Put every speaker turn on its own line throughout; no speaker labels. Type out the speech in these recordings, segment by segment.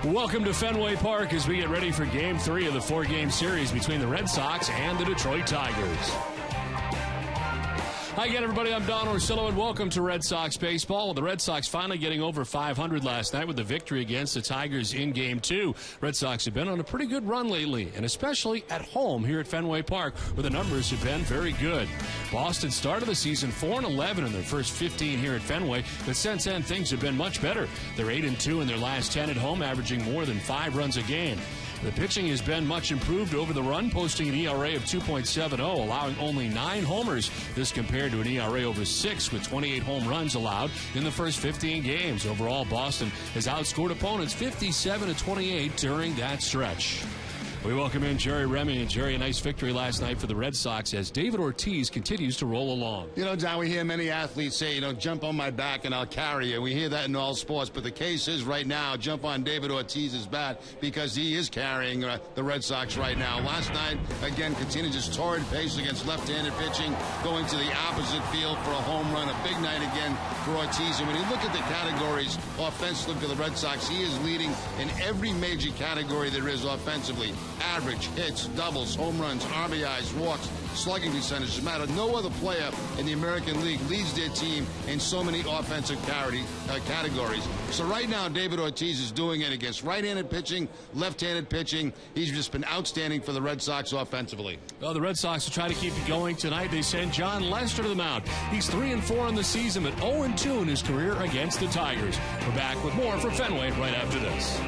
Welcome to Fenway Park as we get ready for Game 3 of the 4-game series between the Red Sox and the Detroit Tigers. Hi again, everybody. I'm Don Orsillo, and welcome to Red Sox baseball. The Red Sox finally getting over 500 last night with the victory against the Tigers in Game 2. Red Sox have been on a pretty good run lately, and especially at home here at Fenway Park, where the numbers have been very good. Boston started the season 4-11 in their first 15 here at Fenway, but since then things have been much better. They're 8-2 in their last 10 at home, averaging more than 5 runs a game. The pitching has been much improved over the run, posting an ERA of 2.70, allowing only 9 homers. This compared to an ERA over 6 with 28 home runs allowed in the first 15 games. Overall, Boston has outscored opponents 57-28 during that stretch. We welcome in Jerry Remy. And Jerry, a nice victory last night for the Red Sox as David Ortiz continues to roll along.
You know, Don, we hear many athletes say, jump on my back and I'll carry you. We hear that in all sports, but the case is right now, jump on David Ortiz's bat because he is carrying the Red Sox right now. Last night, again, continued his torrid pace against left-handed pitching, going to the opposite field for a home run. A big night again for Ortiz. And when you look at the categories offensively for the Red Sox, he is leading in every major category there is offensively. Average, hits, doubles, home runs, RBIs, walks, slugging percentage. Matter no other player in the American League leads their team in so many offensive categories. So right now, David Ortiz is doing it against right-handed pitching, left-handed pitching. He's just been outstanding for the Red Sox offensively.
Well, the Red Sox will try to keep it going tonight. They send John Lester to the mound. He's 3-4 in the season, but 0-2 in his career against the Tigers. We're back with more from Fenway right after this.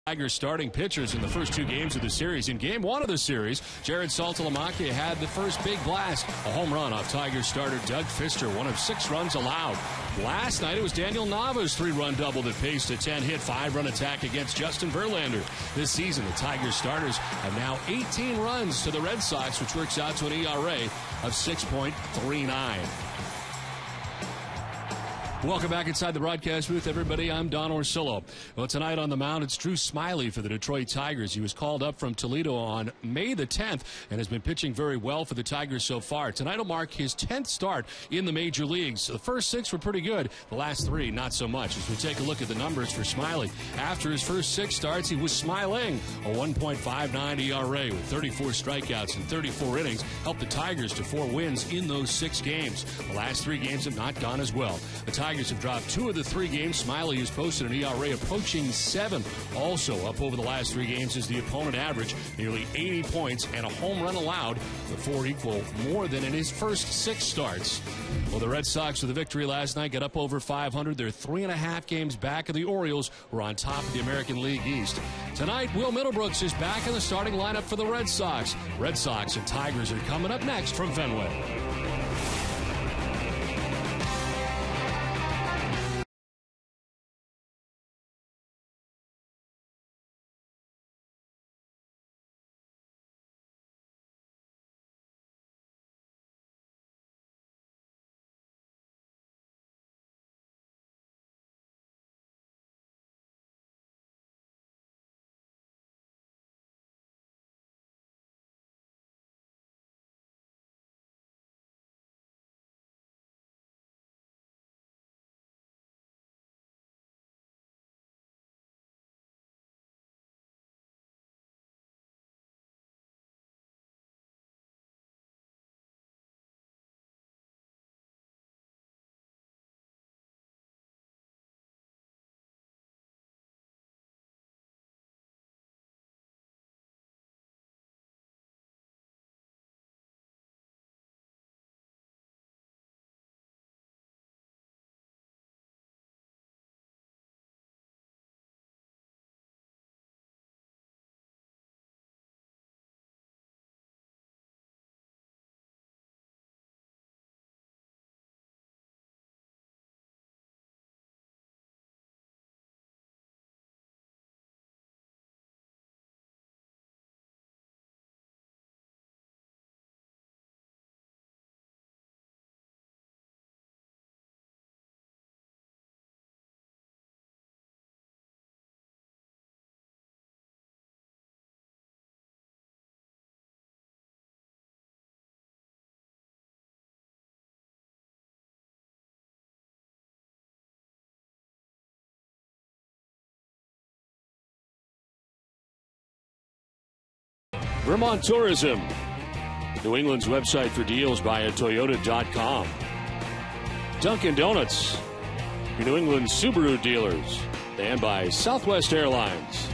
Tigers starting pitchers in the first 2 games of the series. In Game 1 of the series, Jared Saltalamacchia had the first big blast, a home run off Tigers starter Doug Fister, one of 6 runs allowed. Last night, it was Daniel Nava's 3-run double that paced a 10-hit, 5-run attack against Justin Verlander. This season, the Tigers starters have now 18 runs to the Red Sox, which works out to an ERA of 6.39. Welcome back inside the broadcast booth, everybody. I'm Don Orsillo. Well, tonight on the mound, it's Drew Smiley for the Detroit Tigers. He was called up from Toledo on May the 10th and has been pitching very well for the Tigers so far. Tonight will mark his 10th start in the major leagues. The first 6 were pretty good. The last 3, not so much. As we take a look at the numbers for Smiley, after his first 6 starts, he was smiling. A 1.59 ERA with 34 strikeouts and 34 innings helped the Tigers to 4 wins in those 6 games. The last 3 games have not gone as well. The Tigers have dropped 2 of the 3 games. Smiley has posted an ERA approaching 7. Also up over the last 3 games is the opponent average, nearly 80 points and a home run allowed. The 4 equal more than in his first 6 starts. Well, the Red Sox with the victory last night got up over 500. They're 3.5 games back of the Orioles, who are on top of the American League East. Tonight, Will Middlebrooks is back in the starting lineup for the Red Sox. Red Sox and Tigers are coming up next from Fenway. Vermont Tourism, New England's website for deals via Toyota.com. Dunkin' Donuts, your New England Subaru dealers, and by Southwest Airlines.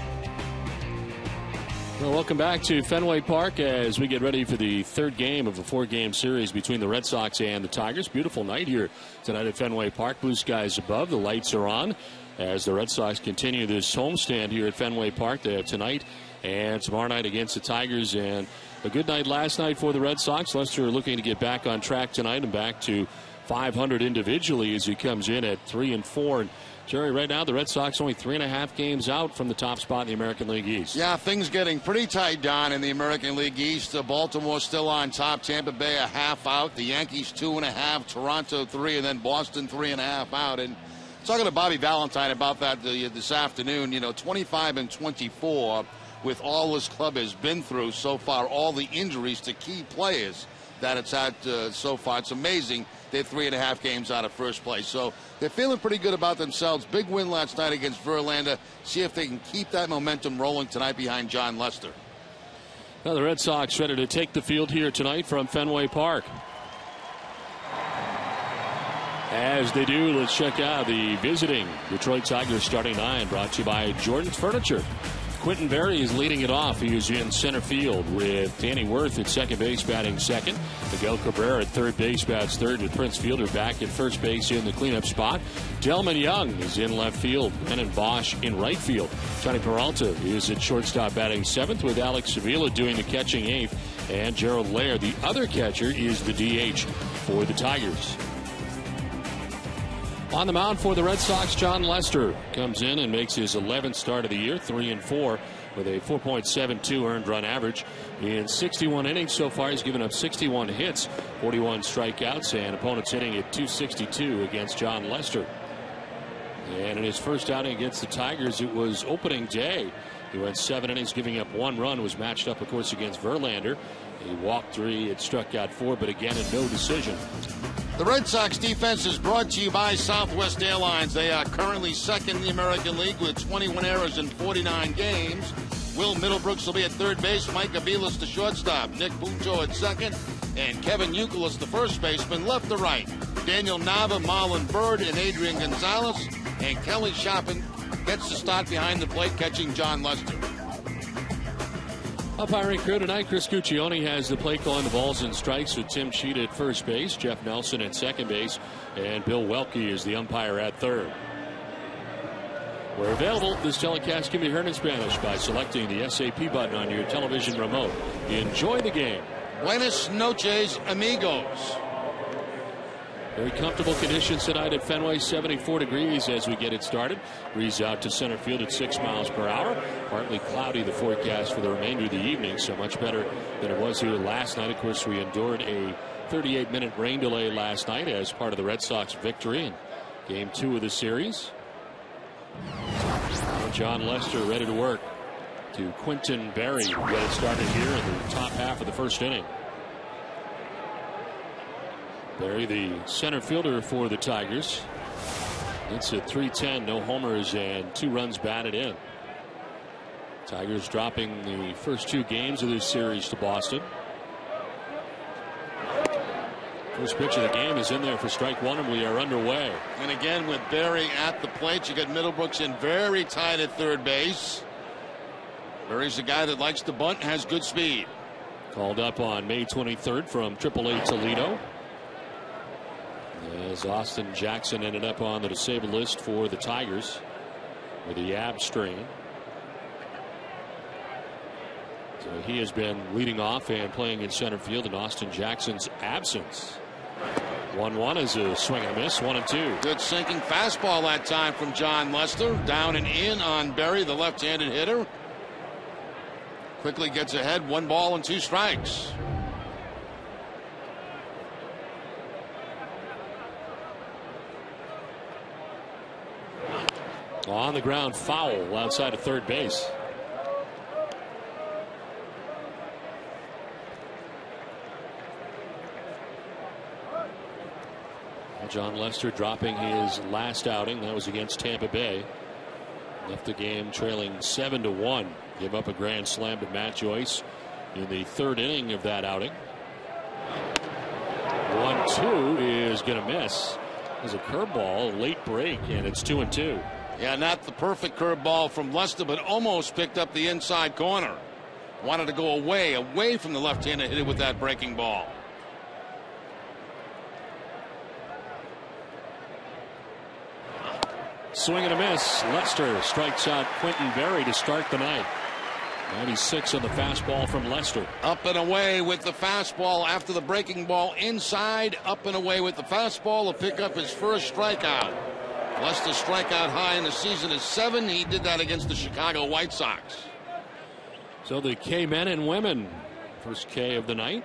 Well, welcome back to Fenway Park as we get ready for the third game of a four-game series between the Red Sox and the Tigers. Beautiful night here tonight at Fenway Park. Blue skies above. The lights are on as the Red Sox continue this homestand here at Fenway Park. They have tonight and tomorrow night against the Tigers. And a good night last night for the Red Sox. Lester looking to get back on track tonight and back to 500 individually as he comes in at 3-4. And Jerry, right now the Red Sox only 3.5 games out from the top spot in the American League East.
Yeah, things getting pretty tight, Don, in the American League East. Baltimore still on top. Tampa Bay a half out. The Yankees 2.5. Toronto 3, and then Boston 3.5 out. And talking to Bobby Valentine about that this afternoon, 25-24 with all this club has been through so far, all the injuries to key players that it's had so far. It's amazing. They're 3.5 games out of first place. So they're feeling pretty good about themselves. Big win last night against Verlander. See if they can keep that momentum rolling tonight behind John Lester.
Now the Red Sox ready to take the field here tonight from Fenway Park. As they do, let's check out the visiting Detroit Tigers starting nine, brought to you by Jordan's Furniture. Quentin Berry is leading it off. He is in center field with Danny Wirth at second base batting second. Miguel Cabrera at third base bats third, with Prince Fielder back at first base in the cleanup spot. Delman Young is in left field. Brennan Bosch in right field. Johnny Peralta is at shortstop batting seventh, with Alex Sevilla doing the catching eighth. And GERALD, the other catcher, is the DH for the Tigers. On the mound for the Red Sox, John Lester comes in and makes his 11th start of the year, 3-4 with a 4.72 earned run average. In 61 innings so far, he's given up 61 hits, 41 strikeouts, and opponents hitting at .262 against John Lester. And in his first outing against the Tigers, it was opening day. He went 7 innings, giving up 1 run, was matched up, of course, against Verlander. He walked 3, had struck out 4, but again, a no decision.
The Red Sox defense is brought to you by Southwest Airlines. They are currently second in the American League with 21 errors in 49 games. Will Middlebrooks will be at third base. Mike Aviles the shortstop. Nick Punto at second. And Kevin Youkilis, the first baseman, left to right. Daniel Nava, Marlon Byrd, and Adrian Gonzalez. And Kelly Shoppin gets the start behind the plate, catching John Lester.
Umpiring crew tonight, Chris Guccione has the play calling the balls and strikes, with Tim Sheet at first base, Jeff Nelson at second base, and Bill Welke is the umpire at third. Where available, this telecast can be heard in Spanish by selecting the SAP button on your television remote. Enjoy the game.
Buenas noches, amigos.
Very comfortable conditions tonight at Fenway, 74 degrees as we get it started. Breeze out to center field at 6 miles per hour. Partly cloudy, the forecast for the remainder of the evening, so much better than it was here last night. Of course, we endured a 38-minute rain delay last night as part of the Red Sox victory in Game 2 of the series. John Lester ready to work to Quentin Berry to get it started here in the top half of the first inning. Berry, the center fielder for the Tigers. It's a .310, no homers, and 2 runs batted in. Tigers dropping the first 2 games of this series to Boston. First pitch of the game is in there for strike 1, and we are underway.
And again, with Berry at the plate, you got Middlebrooks in very tight at third base. Berry's a guy that likes to bunt, has good speed.
Called up on May 23rd from AAA Toledo, as Austin Jackson ended up on the disabled list for the Tigers with a ab strain. So he has been leading off and playing in center field in Austin Jackson's absence. 1-1 is a swing and a miss, 1-2.
Good sinking fastball that time from John Lester. Down and in on Berry, the left-handed hitter. Quickly gets ahead, 1 ball and 2 strikes.
On the ground, foul outside of third base. John Lester dropping his last outing. That was against Tampa Bay. Left the game trailing 7-1. Gave up a grand slam to Matt Joyce in the third inning of that outing. 1-2 is going to miss. There's a curveball, late break, and it's 2-2.
Yeah, not the perfect curveball from Lester, but almost picked up the inside corner. Wanted to go away from the left-hander, hit it with that breaking ball.
Swing and a miss. Lester strikes out Quentin Berry to start the night. 96 on the fastball from Lester.
Up and away with the fastball after the breaking ball inside. Up and away with the fastball to pick up his first strikeout. Lester's strikeout high in the season is 7. He did that against the Chicago White Sox.
So the K men and women. First K of the night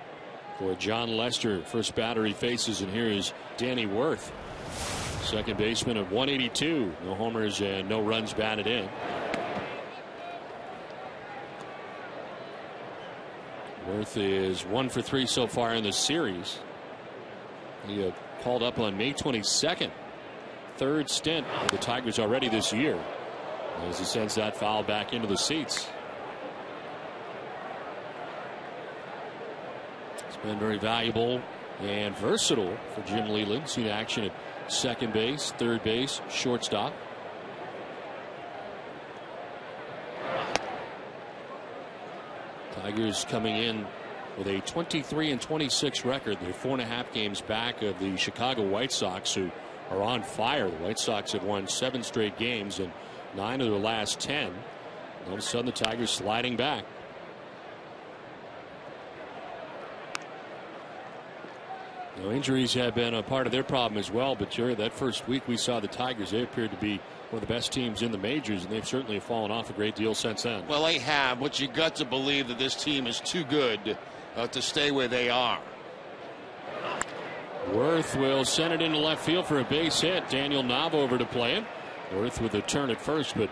for John Lester. First batter he faces, and here is Danny Worth. Second baseman of 182. No homers and no runs batted in. Worth is 1 for 3 so far in this series. He called up on May 22nd. Third stint for the Tigers already this year, as he sends that foul back into the seats. It's been very valuable and versatile for Jim Leyland. Seen action at second base, third base, shortstop. Tigers coming in with a 23-26 record. They're 4.5 games back of the Chicago White Sox, who are on fire. The White Sox have won 7 straight games and 9 of their last 10. All of a sudden the Tigers sliding back. Now, injuries have been a part of their problem as well, but Jerry, that first week we saw the Tigers, they appeared to be one of the best teams in the majors, and they've certainly fallen off a great deal since then.
Well, they have, but you got to believe that this team is too good to stay where they are.
Worth will send it into left field for a base hit. Daniel Knob over to play it. Worth with a turn at first, but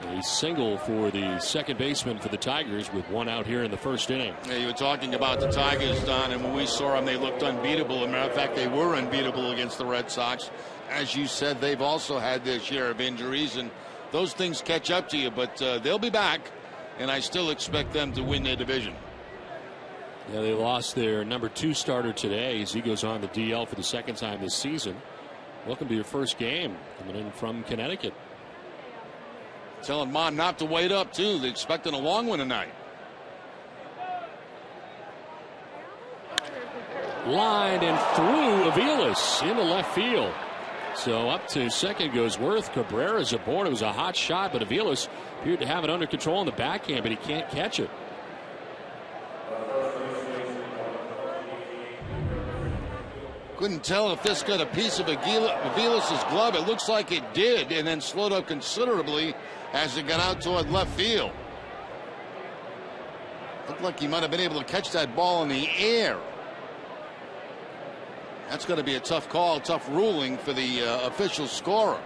a single for the second baseman for the Tigers with 1 out here in the first inning.
Yeah, you were talking about the Tigers, Don, and when we saw them, they looked unbeatable. As a matter of fact, they were unbeatable against the Red Sox. As you said, they've also had their share of injuries, and those things catch up to you, but they'll be back, and I still expect them to win their division.
Yeah, they lost their number 2 starter today as he goes on the DL for the second time this season. Welcome to your first game coming in from Connecticut.
Telling Mom not to wait up, too. They're expecting a long one tonight.
Lined and through Aviles into left field. So up to second goes Worth. Cabrera's aboard. It was a hot shot, but Aviles appeared to have it under control in the backhand, but he can't catch it.
Couldn't tell if this got a piece of Aviles' glove. It looks like it did, and then slowed up considerably as it got out toward left field. Looked like he might have been able to catch that ball in the air. That's going to be a tough call, tough ruling for the official scorer.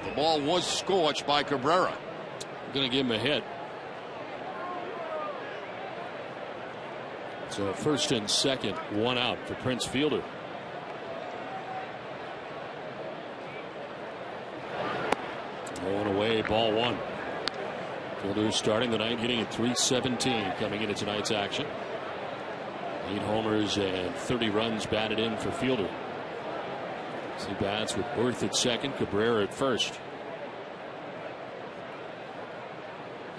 The ball was scorched by Cabrera.
Going to give him a hit. So first and second, 1 out for Prince Fielder. Going away, ball 1. Fielder starting the night, hitting at .317 coming into tonight's action. 8 homers and 30 runs batted in for Fielder. He bats with Worth at second, Cabrera at first.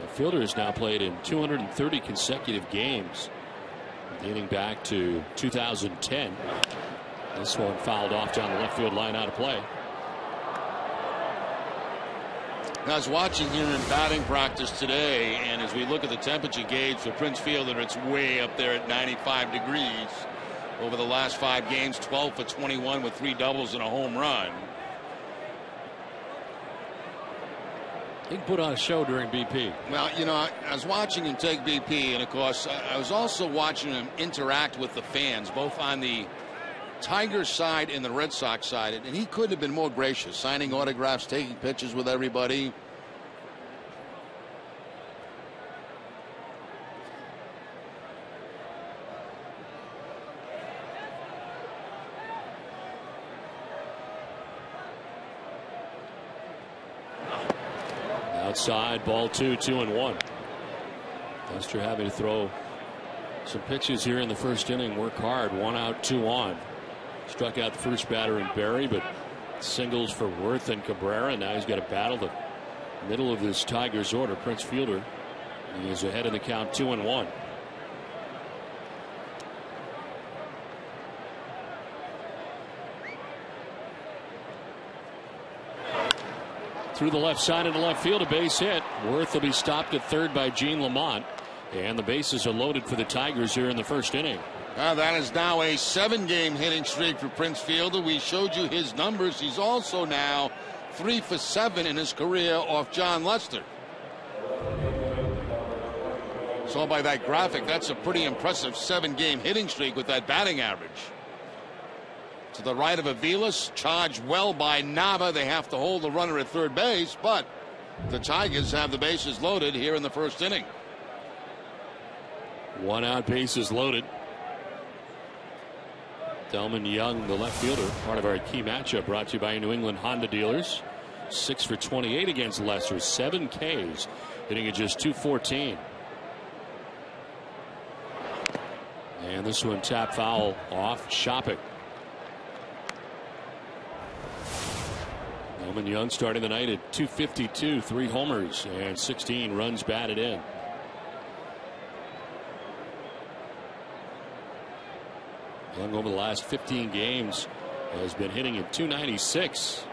Now, Fielder has now played in 230 consecutive games, dating back to 2010. This one fouled off down the left field line, out of play.
I was watching here in batting practice today, and as we look at the temperature gauge for Prince Fielder, it's way up there at 95 degrees. Over the last 5 games, 12 for 21 with 3 doubles and a home run.
He put on a show during BP.
Well, you know, I was watching him take BP, and of course, I was also watching him interact with the fans, both on the Tigers side and the Red Sox side, and he couldn't have been more gracious, signing autographs, taking pictures with everybody.
outside, ball 2, 2-1. Lester having to throw some pitches here in the first inning. Work hard. 1 out, 2 on. Struck out the first batter in Berry, but singles for Worth and Cabrera. Now he's got to battle the middle of this Tigers order. Prince Fielder. He is ahead in the count, 2-1. Through the left side into left field, a base hit. Worth will be stopped at third by Gene Lamont. And the bases are loaded for the Tigers here in the first inning.
That is now a 7-game hitting streak for Prince Fielder. We showed you his numbers. He's also now 3 for 7 in his career off John Lester. Saw by that graphic, that's a pretty impressive 7-game hitting streak with that batting average. To the right of Aviles, charged well by Nava. They have to hold the runner at third base, but the Tigers have the bases loaded here in the first inning.
1 out, bases loaded. Delman Young, the left fielder, part of our key matchup, brought to you by New England Honda dealers. 6 for 28 against Lester, 7 Ks, hitting at just .214. And this one tap foul off Shopik. Delman Young starting the night at .252, 3 homers and 16 runs batted in. Young over the last 15 games has been hitting at .296.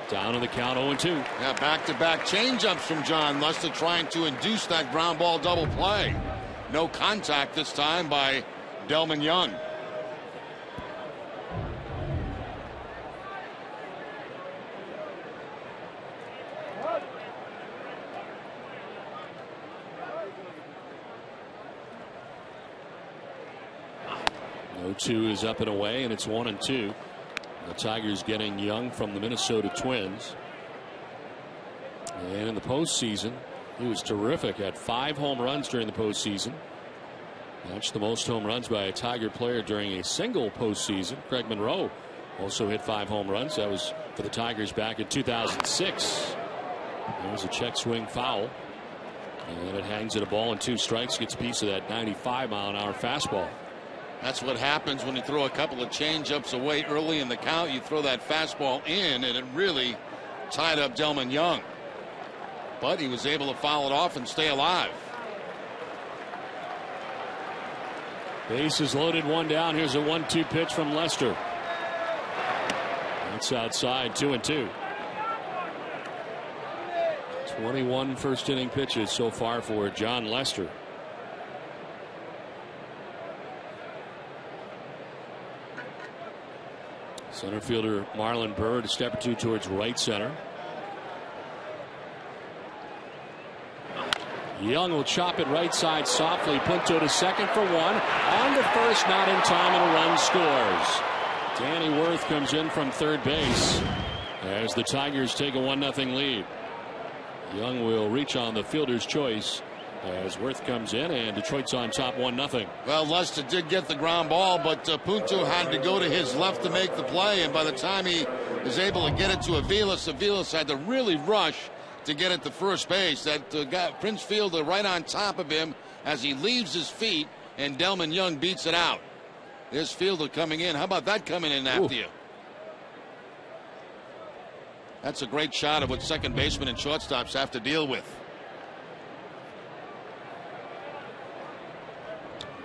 Down on the count, 0-2.
Yeah, back-to-back changeups from John Lester, trying to induce that ground ball double play. No contact this time by Delman Young.
Two is up and away, and it's 1-2. The Tigers getting Young from the Minnesota Twins. And in the postseason, he was terrific. Had 5 home runs during the postseason. That's the most home runs by a Tiger player during a single postseason. Craig Monroe also hit 5 home runs. That was for the Tigers back in 2006. There's a check swing foul. And it hangs at a ball and 2 strikes. Gets a piece of that 95-mile-an-hour fastball.
That's what happens when you throw a couple of changeups away early in the count. You throw that fastball in, and it really tied up Delman Young. But he was able to foul it off and stay alive.
Bases loaded, 1 down. Here's a 1-2 pitch from Lester. That's outside, 2-2. 21 first inning pitches so far for John Lester. Center fielder Marlon Byrd a step or 2 towards right center. Young will chop it right side softly. Punto to second for 1. On to first, not in time, and a run scores. Danny Worth comes in from third base as the Tigers take a 1-0 lead. Young will reach on the fielder's choice as Worth comes in, and Detroit's on top 1-0.
Well, Lester did get the ground ball, but Punto had to go to his left to make the play, and by the time he was able to get it to Aviles, Aviles had to really rush to get it to first base. That got Prince Fielder right on top of him as he leaves his feet, and Delman Young beats it out. There's Fielder coming in. How about that coming in after you? That's a great shot of what second baseman and shortstops have to deal with.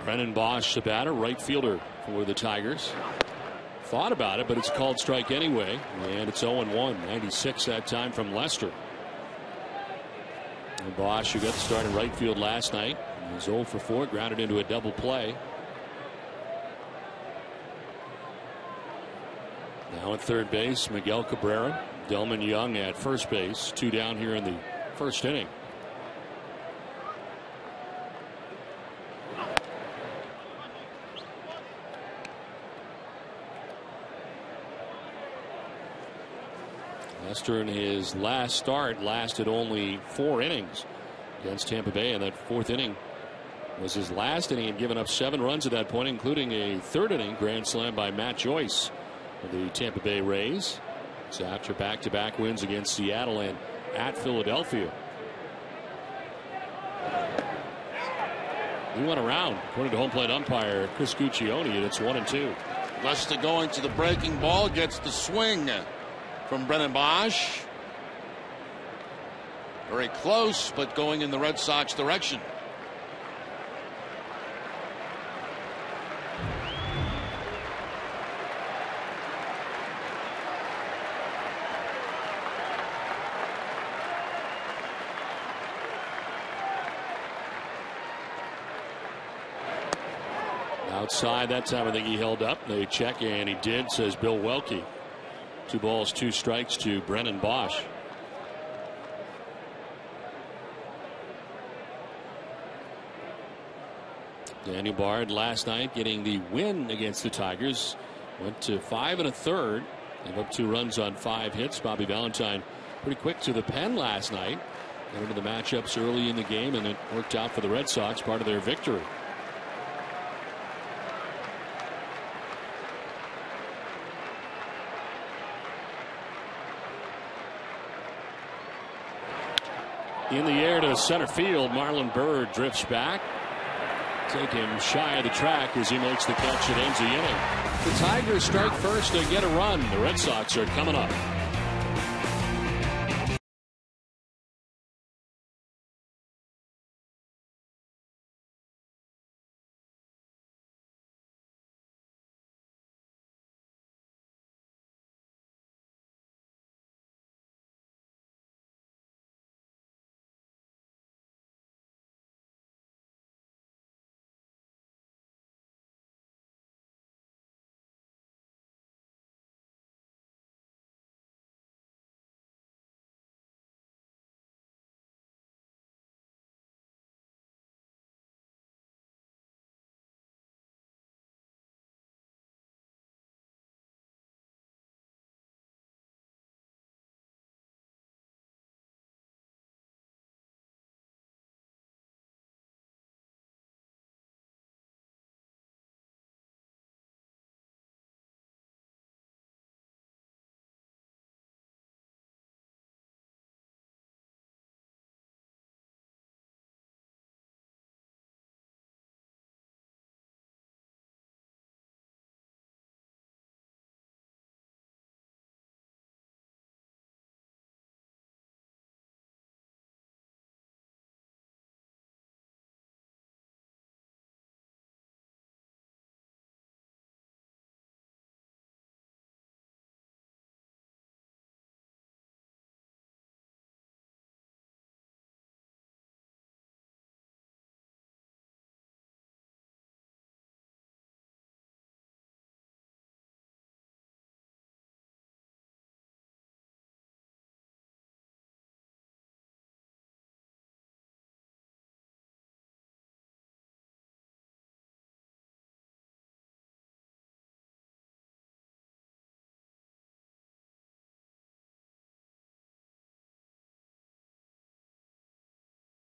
Brennan Bosch, the batter, right fielder for the Tigers. Thought about it, but it's called strike anyway, and it's 0-1. 96 that time from Lester. And Bosch, who got the start in right field last night, was 0 for 4, grounded into a double play. Now at third base, Miguel Cabrera. Delman Young at first base. 2 down here in the first inning. Lester in his last start lasted only 4 innings against Tampa Bay, and that 4th inning was his last inning. He had given up 7 runs at that point, including a 3rd inning grand slam by Matt Joyce. for the Tampa Bay Rays. It's after back-to-back wins against Seattle and at Philadelphia. He went around, according to home plate umpire Chris Guccione, and it's 1-2.
Lester going to the breaking ball, gets the swing from Brennan Bosch. Very close, but going in the Red Sox direction.
Outside that time, I think he held up. They check, and he did, says Bill Welke. 2 balls, 2 strikes to Brennan Bosch. Daniel Bard last night getting the win against the Tigers. Went to 5 1/3. Gave up 2 runs on 5 hits. Bobby Valentine pretty quick to the pen last night. Got into the matchups early in the game, and it worked out for the Red Sox, part of their victory. In the air to center field, Marlon Byrd drifts back. Take him shy of the track as he makes the catch and ends the inning. The Tigers strike first to get a run. The Red Sox are coming up.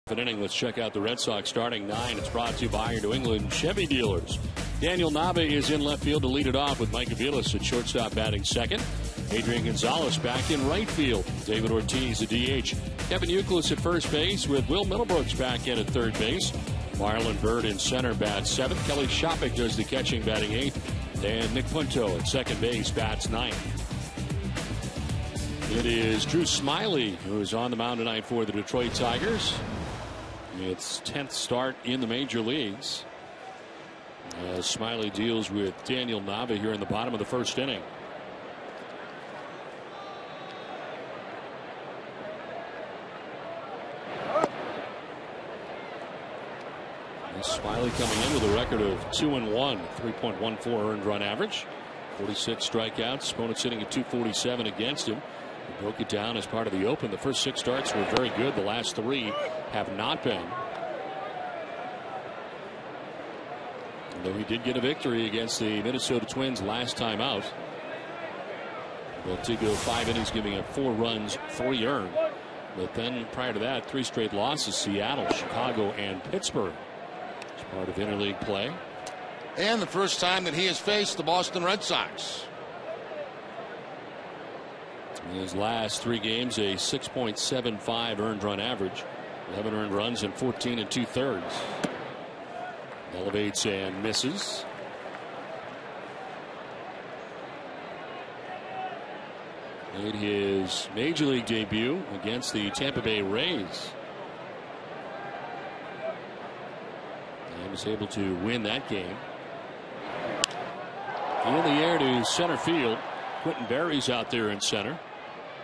An inning. Let's check out the Red Sox starting 9. It's brought to you by your New England Chevy dealers. Daniel Nave is in left field to lead it off with Mike Aviles at shortstop batting second. Adrian Gonzalez back in right field. David Ortiz at DH. Kevin Youkilis at first base with Will Middlebrooks back in at third base. Marlon Byrd in center bats seventh. Kelly Shopik does the catching batting eighth. And Nick Punto at second base bats ninth. It is Drew Smiley who is on the mound tonight for the Detroit Tigers. It's 10th start in the major leagues as Smiley deals with Daniel Nave here in the bottom of the first inning. And Smiley coming in with a record of 2-1, 3.14 earned run average, 46 strikeouts. Opponents sitting at 247 against him. He broke it down as part of the open. The first 6 starts were very good. The last 3 have not been. Though he did get a victory against the Minnesota Twins last time out. Well, to go 5 innings, giving up 4 runs, 3 earned. But then prior to that, 3 straight losses: Seattle, Chicago, and Pittsburgh. It's part of interleague play.
And the first time that he has faced the Boston Red Sox.
In his last 3 games, a 6.75 earned run average. 11 earned runs in 14 2/3. Elevates and misses. Made his major league debut against the Tampa Bay Rays. And was able to win that game. In the air to center field. Quentin Berry's out there in center.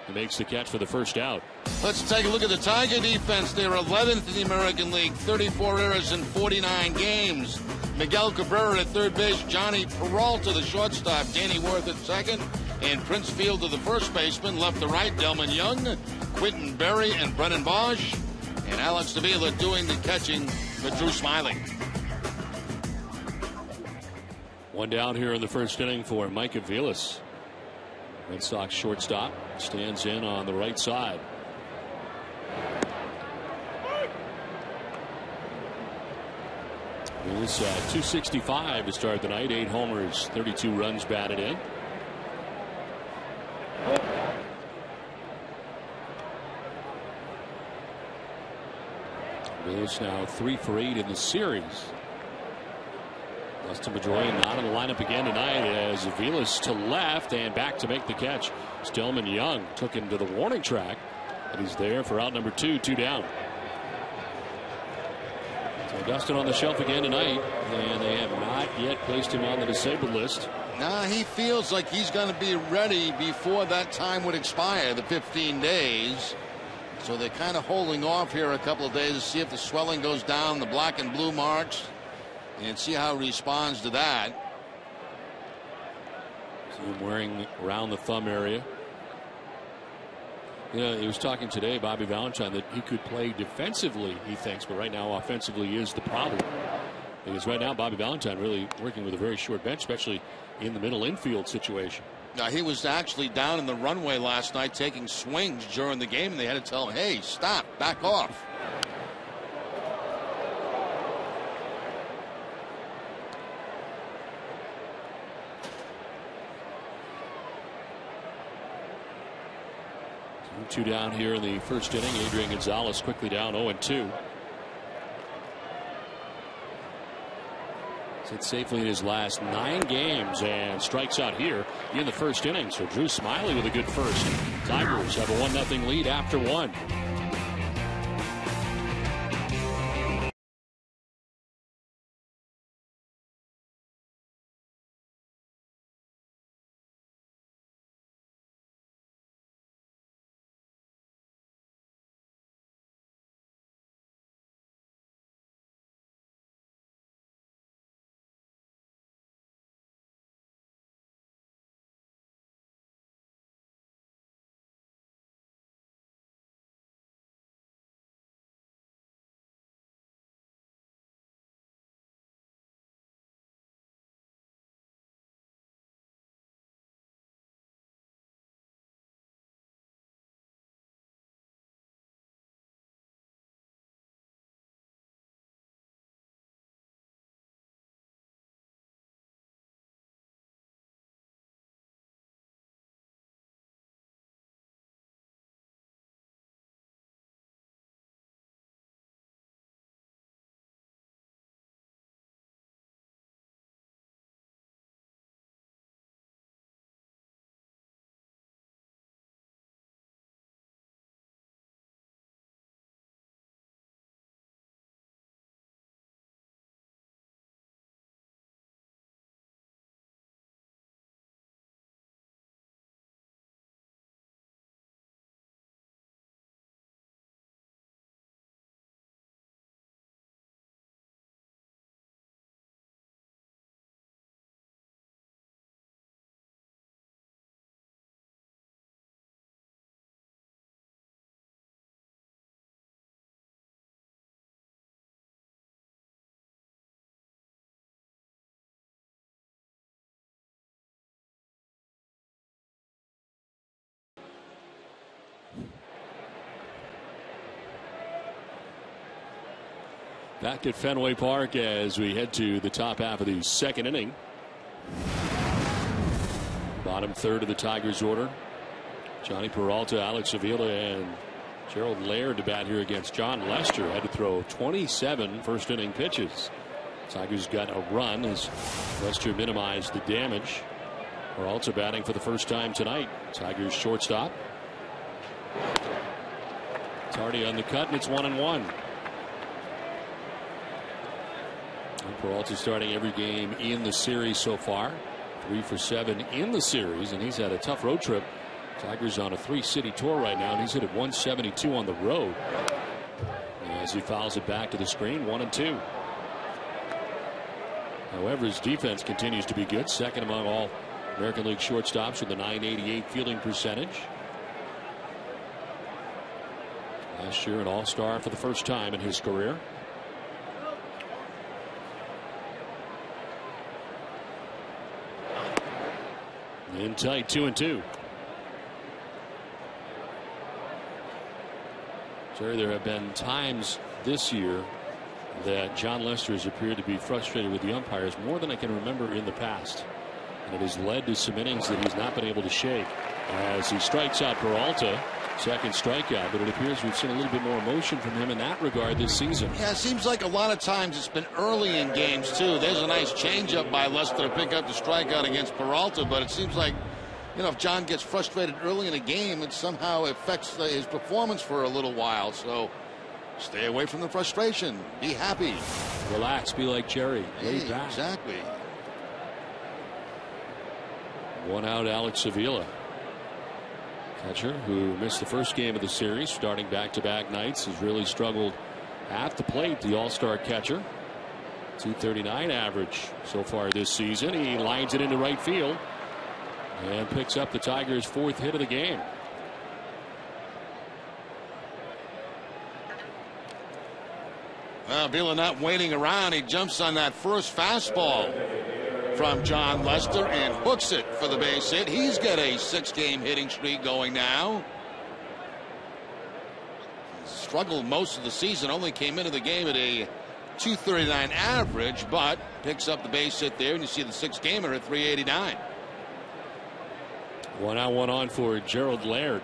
He makes the catch for the first out.
Let's take a look at the Tiger defense. They're 11th in the American League, 34 errors in 49 games. Miguel Cabrera at third base, Johnny Peralta the shortstop, Danny Worth at second, and Prince Fielder the first baseman. Left to right, Delman Young, Quentin Berry, and Brennan Bosch, and Alex Davila doing the catching for Drew Smyly.
One down here in the first inning for Mike Aviles. Red Sox shortstop stands in on the right side. Aviles 265 to start the night. 8 homers, 32 runs batted in. Aviles now 3 for 8 in the series. Dustin Pedroia not in the lineup again tonight as Aviles to left and back to make the catch. Delman Young took him to the warning track, but he's there for out number 2, 2 down. So Dustin on the shelf again tonight, and they have not yet placed him on the disabled list.
Nah, he feels like he's going to be ready before that time would expire, the 15 days. So they're kind of holding off here a couple of days to see if the swelling goes down, the black and blue marks, and see how he responds to that.
See him wearing around the thumb area. You know, he was talking today, Bobby Valentine, that he could play defensively, he thinks, but right now offensively is the problem. Because right now Bobby Valentine really working with a very short bench, especially in the middle infield situation.
Now, he was actually down in the runway last night taking swings during the game, and they had to tell him, hey, stop, back off.
Two down here in the first inning. Adrian Gonzalez quickly down 0-2. Sits safely in his last 9 games and strikes out here in the first inning. So Drew Smyly with a good first. Tigers have a 1-0 lead after 1. Back at Fenway Park as we head to the top half of the second inning. Bottom third of the Tigers order. Johnny Peralta, Alex Avila, and GERALD LAIRD to bat here against John Lester. Had to throw 27 first inning pitches. Tigers got a run as Lester minimized the damage. Peralta batting for the first time tonight. Tigers shortstop. Tardy on the cut, and it's 1-1. Peralta starting every game in the series so far. 3 for 7 in the series, and he's had a tough road trip. Tigers on a 3-city tour right now, and he's hit at 172 on the road. As he fouls it back to the screen, 1-2. However, his defense continues to be good. Second among all American League shortstops with a .988 fielding percentage. Last year an all-star for the first time in his career. In tight, 2-2. Jerry, there have been times this year that John Lester has appeared to be frustrated with the umpires more than I can remember in the past. And it has led to some innings that he's not been able to shake. As he strikes out Peralta, second strikeout, but it appears we've seen a little bit more emotion from him in that regard this season.
Yeah, it seems like a lot of times it's been early in games, too. There's a nice changeup by Lester to pick up the strikeout against Peralta, but it seems like, you know, if John gets frustrated early in a game, it somehow affects his performance for a little while. So stay away from the frustration. Be happy.
Relax. Be like Jerry. Lay back.
Exactly.
One out, Alex Avila. Catcher who missed the first game of the series, starting back-to-back nights, has really struggled at the plate. The all-star catcher. .239 average so far this season. He lines it into right field and picks up the Tigers' 4th hit of the game.
Well, Avila not waiting around. He jumps on that first fastball from John Lester and hooks it for the base hit. He's got a 6-game hitting streak going now. Struggled most of the season. Only came into the game at a .239 average, but picks up the base hit there, and you see the 6-gamer at .389.
1 out, 1 on for GERALD LAIRD.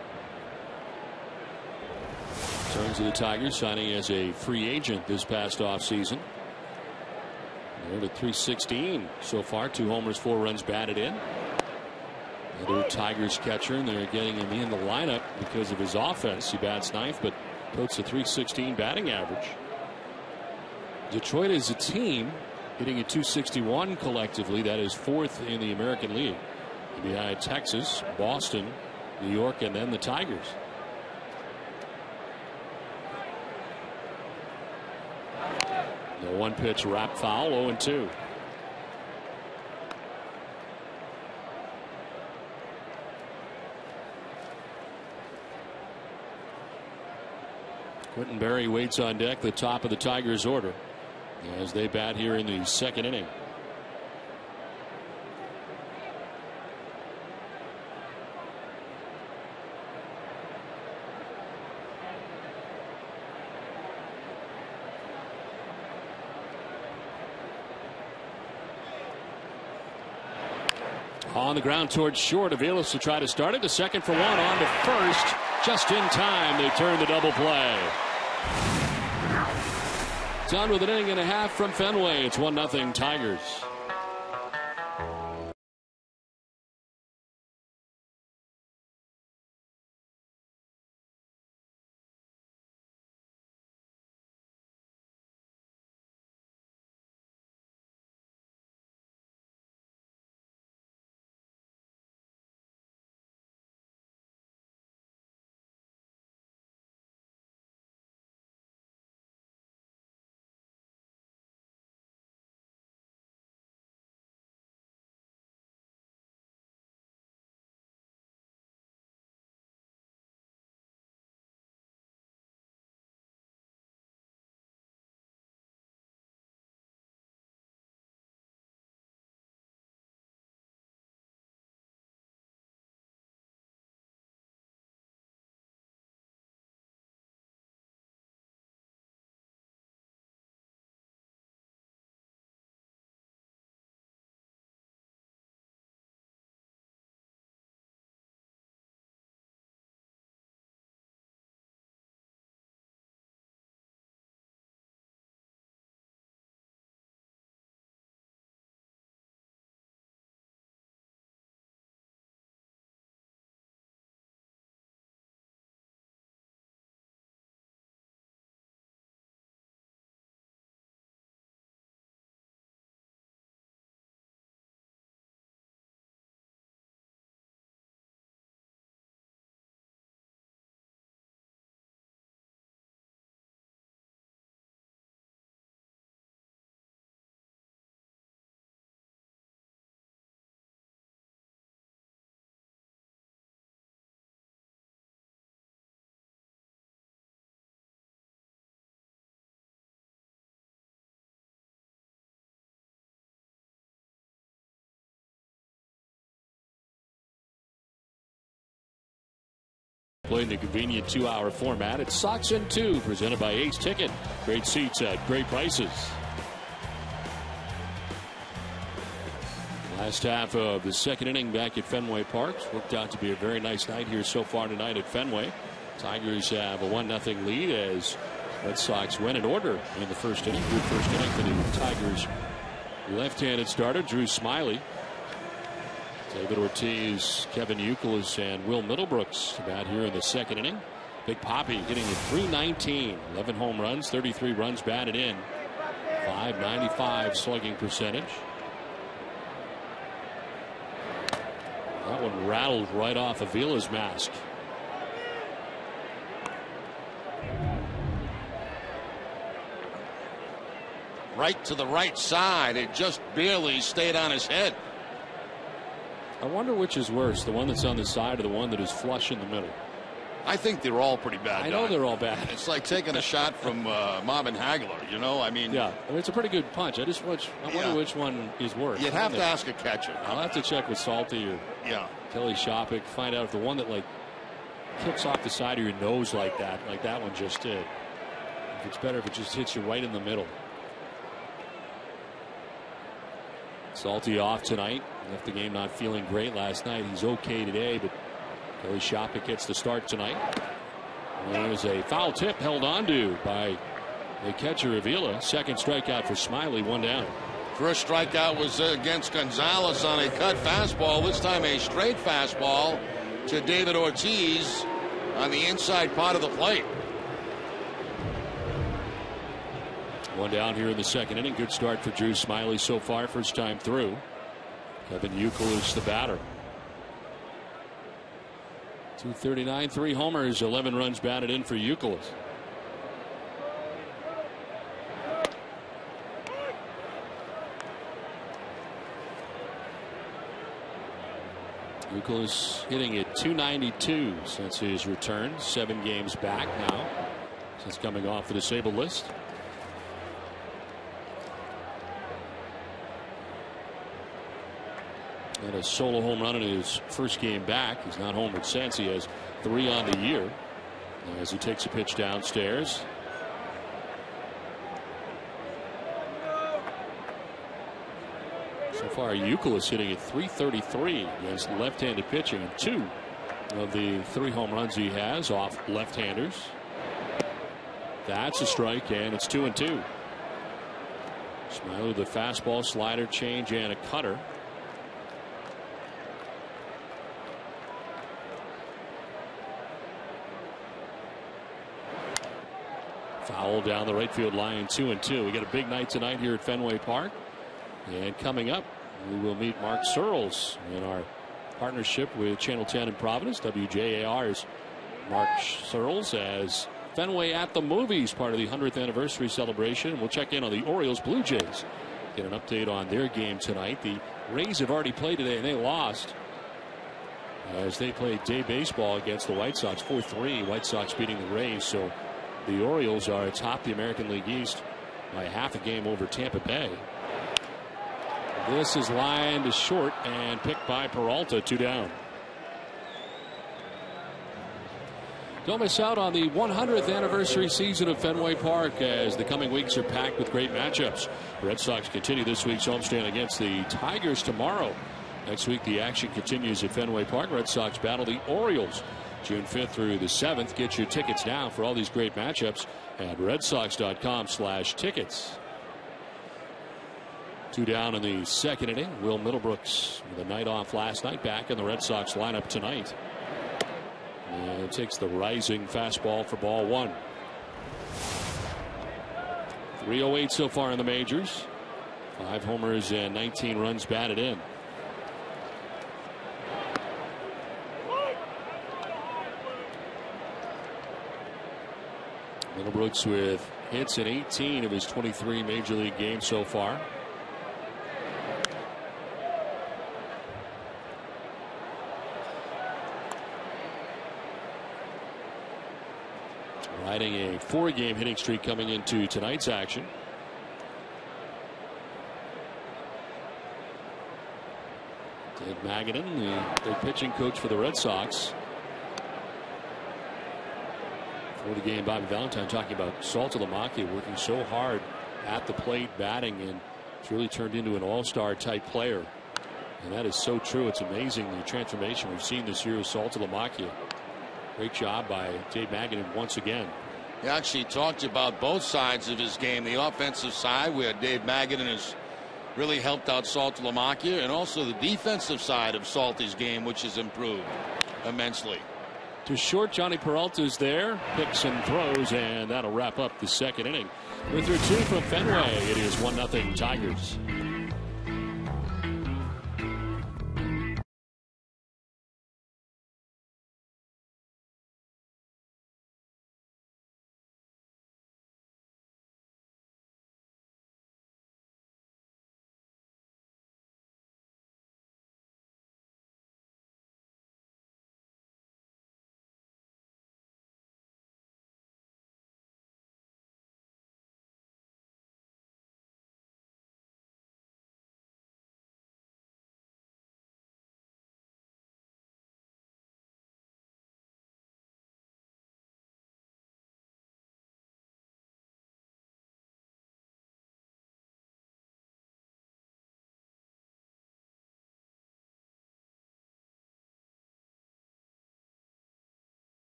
Turns to the Tigers, signing as a free agent this past offseason. They're at .316 so far. 2 homers, 4 runs batted in. Another Tigers catcher, and they're getting him in the lineup because of his offense. He bats 9th, but puts a .316 batting average. Detroit as a team hitting a .261 collectively. That is 4th in the American League, behind Texas, Boston, New York, and then the Tigers. The 1-pitch wrap foul, 0-2. Quentin Berry waits on deck, the top of the Tigers order, as they bat here in the 2nd inning. On the ground towards short. Aviles to try to start it. To second for 1, on to first. Just in time, they turn the double play. Done with an inning and a half from Fenway. It's 1-0 Tigers. Played in a convenient 2-hour format. It's Sox in 2, presented by Ace Ticket. Great seats at great prices. Last half of the second inning back at Fenway Park. Worked out to be a very nice night here so far tonight at Fenway. Tigers have a 1-0 lead as Red Sox went in order in the first inning. Good first inning for the Tigers. Left-handed starter Drew Smyly, David Ortiz, Kevin Youkilis, and Will Middlebrooks about here in the second inning. Big Papi hitting at .319, 11 home runs, 33 runs batted in, .595 slugging percentage. That one rattled right off Avila's mask.
Right to the right side. It just barely stayed on his head.
I wonder which is worse, the one that's on the side or the one that is flush in the middle.
I think they're all pretty bad.
I know they're all bad.
It's like taking a shot from Marvin Hagler, you know? I mean,
yeah, I mean, it's a pretty good punch. I wonder which one is worse.
You'd have to ask a catcher.
I'll have to check with Salty or Kelly Shopik, find out if the one that like kicks off the side of your nose like that one just did. If it's better if it just hits you right in the middle. Salty off tonight. Left the game not feeling great last night. He's okay today, but Kelly Shopik gets the start tonight. And there's a foul tip held onto by the catcher Avila. Second strikeout for Smyly, 1 down.
First strikeout was against Gonzalez on a cut fastball. This time a straight fastball to David Ortiz on the inside part of the plate.
1 down here in the second inning. Good start for Drew Smyly so far. First time through. Kevin Youkilis the batter. .239, 3 homers, 11 runs batted in for Youkilis. Youkilis hitting at .292 since his return. 7 games back now since coming off the disabled list. And a solo home run in his first game back. He's not homered since. He has 3 on the year. As he takes a pitch downstairs. So far, Youkilis hitting at .333 against left-handed pitching. And 2 of the 3 home runs he has off left-handers. That's a strike, and it's 2-2. Smyly with a fastball, slider, change, and a cutter. Foul down the right field line, 2-2. We got a big night tonight here at Fenway Park. And coming up, we will meet Mark Searles in our partnership with Channel 10 in Providence. WJAR's Mark Searles as Fenway at the Movies, part of the 100th anniversary celebration. We'll check in on the Orioles Blue Jays. Get an update on their game tonight. The Rays have already played today and they lost as they played day baseball against the White Sox. 4-3. White Sox beating the Rays. So the Orioles are atop the American League East by half a game over Tampa Bay. This is lined to short and picked by Peralta, 2 down. Don't miss out on the 100th anniversary season of Fenway Park as the coming weeks are packed with great matchups. The Red Sox continue this week's homestand against the Tigers tomorrow. Next week the action continues at Fenway Park. Red Sox battle the Orioles June 5th through the 7th. Get your tickets now for all these great matchups at redsox.com/tickets. 2 down in the second inning. Will Middlebrooks with a night off last night, back in the Red Sox lineup tonight. And it takes the rising fastball for ball 1. 308 so far in the majors. 5 homers and 19 runs batted in. Middlebrooks with hits in 18 of his 23 major league games so far. Riding a 4-game hitting streak coming into tonight's action. Ted Magadan, the pitching coach for the Red Sox, For the game, Bobby Valentine talking about Saltalamacchia working so hard at the plate batting, and it's really turned into an all-star type player. And that is so true. It's amazing the transformation we've seen this year with Saltalamacchia. Great job by Dave Magadan once again.
He actually talked about both sides of his game. The offensive side, where Dave Magadan has really helped out Saltalamacchia, and also the defensive side of Salty's game, which has improved immensely.
To short, Johnny Peralta's there, picks and throws, and that'll wrap up the second inning. With their 2 from Fenway, it is 1-0 Tigers.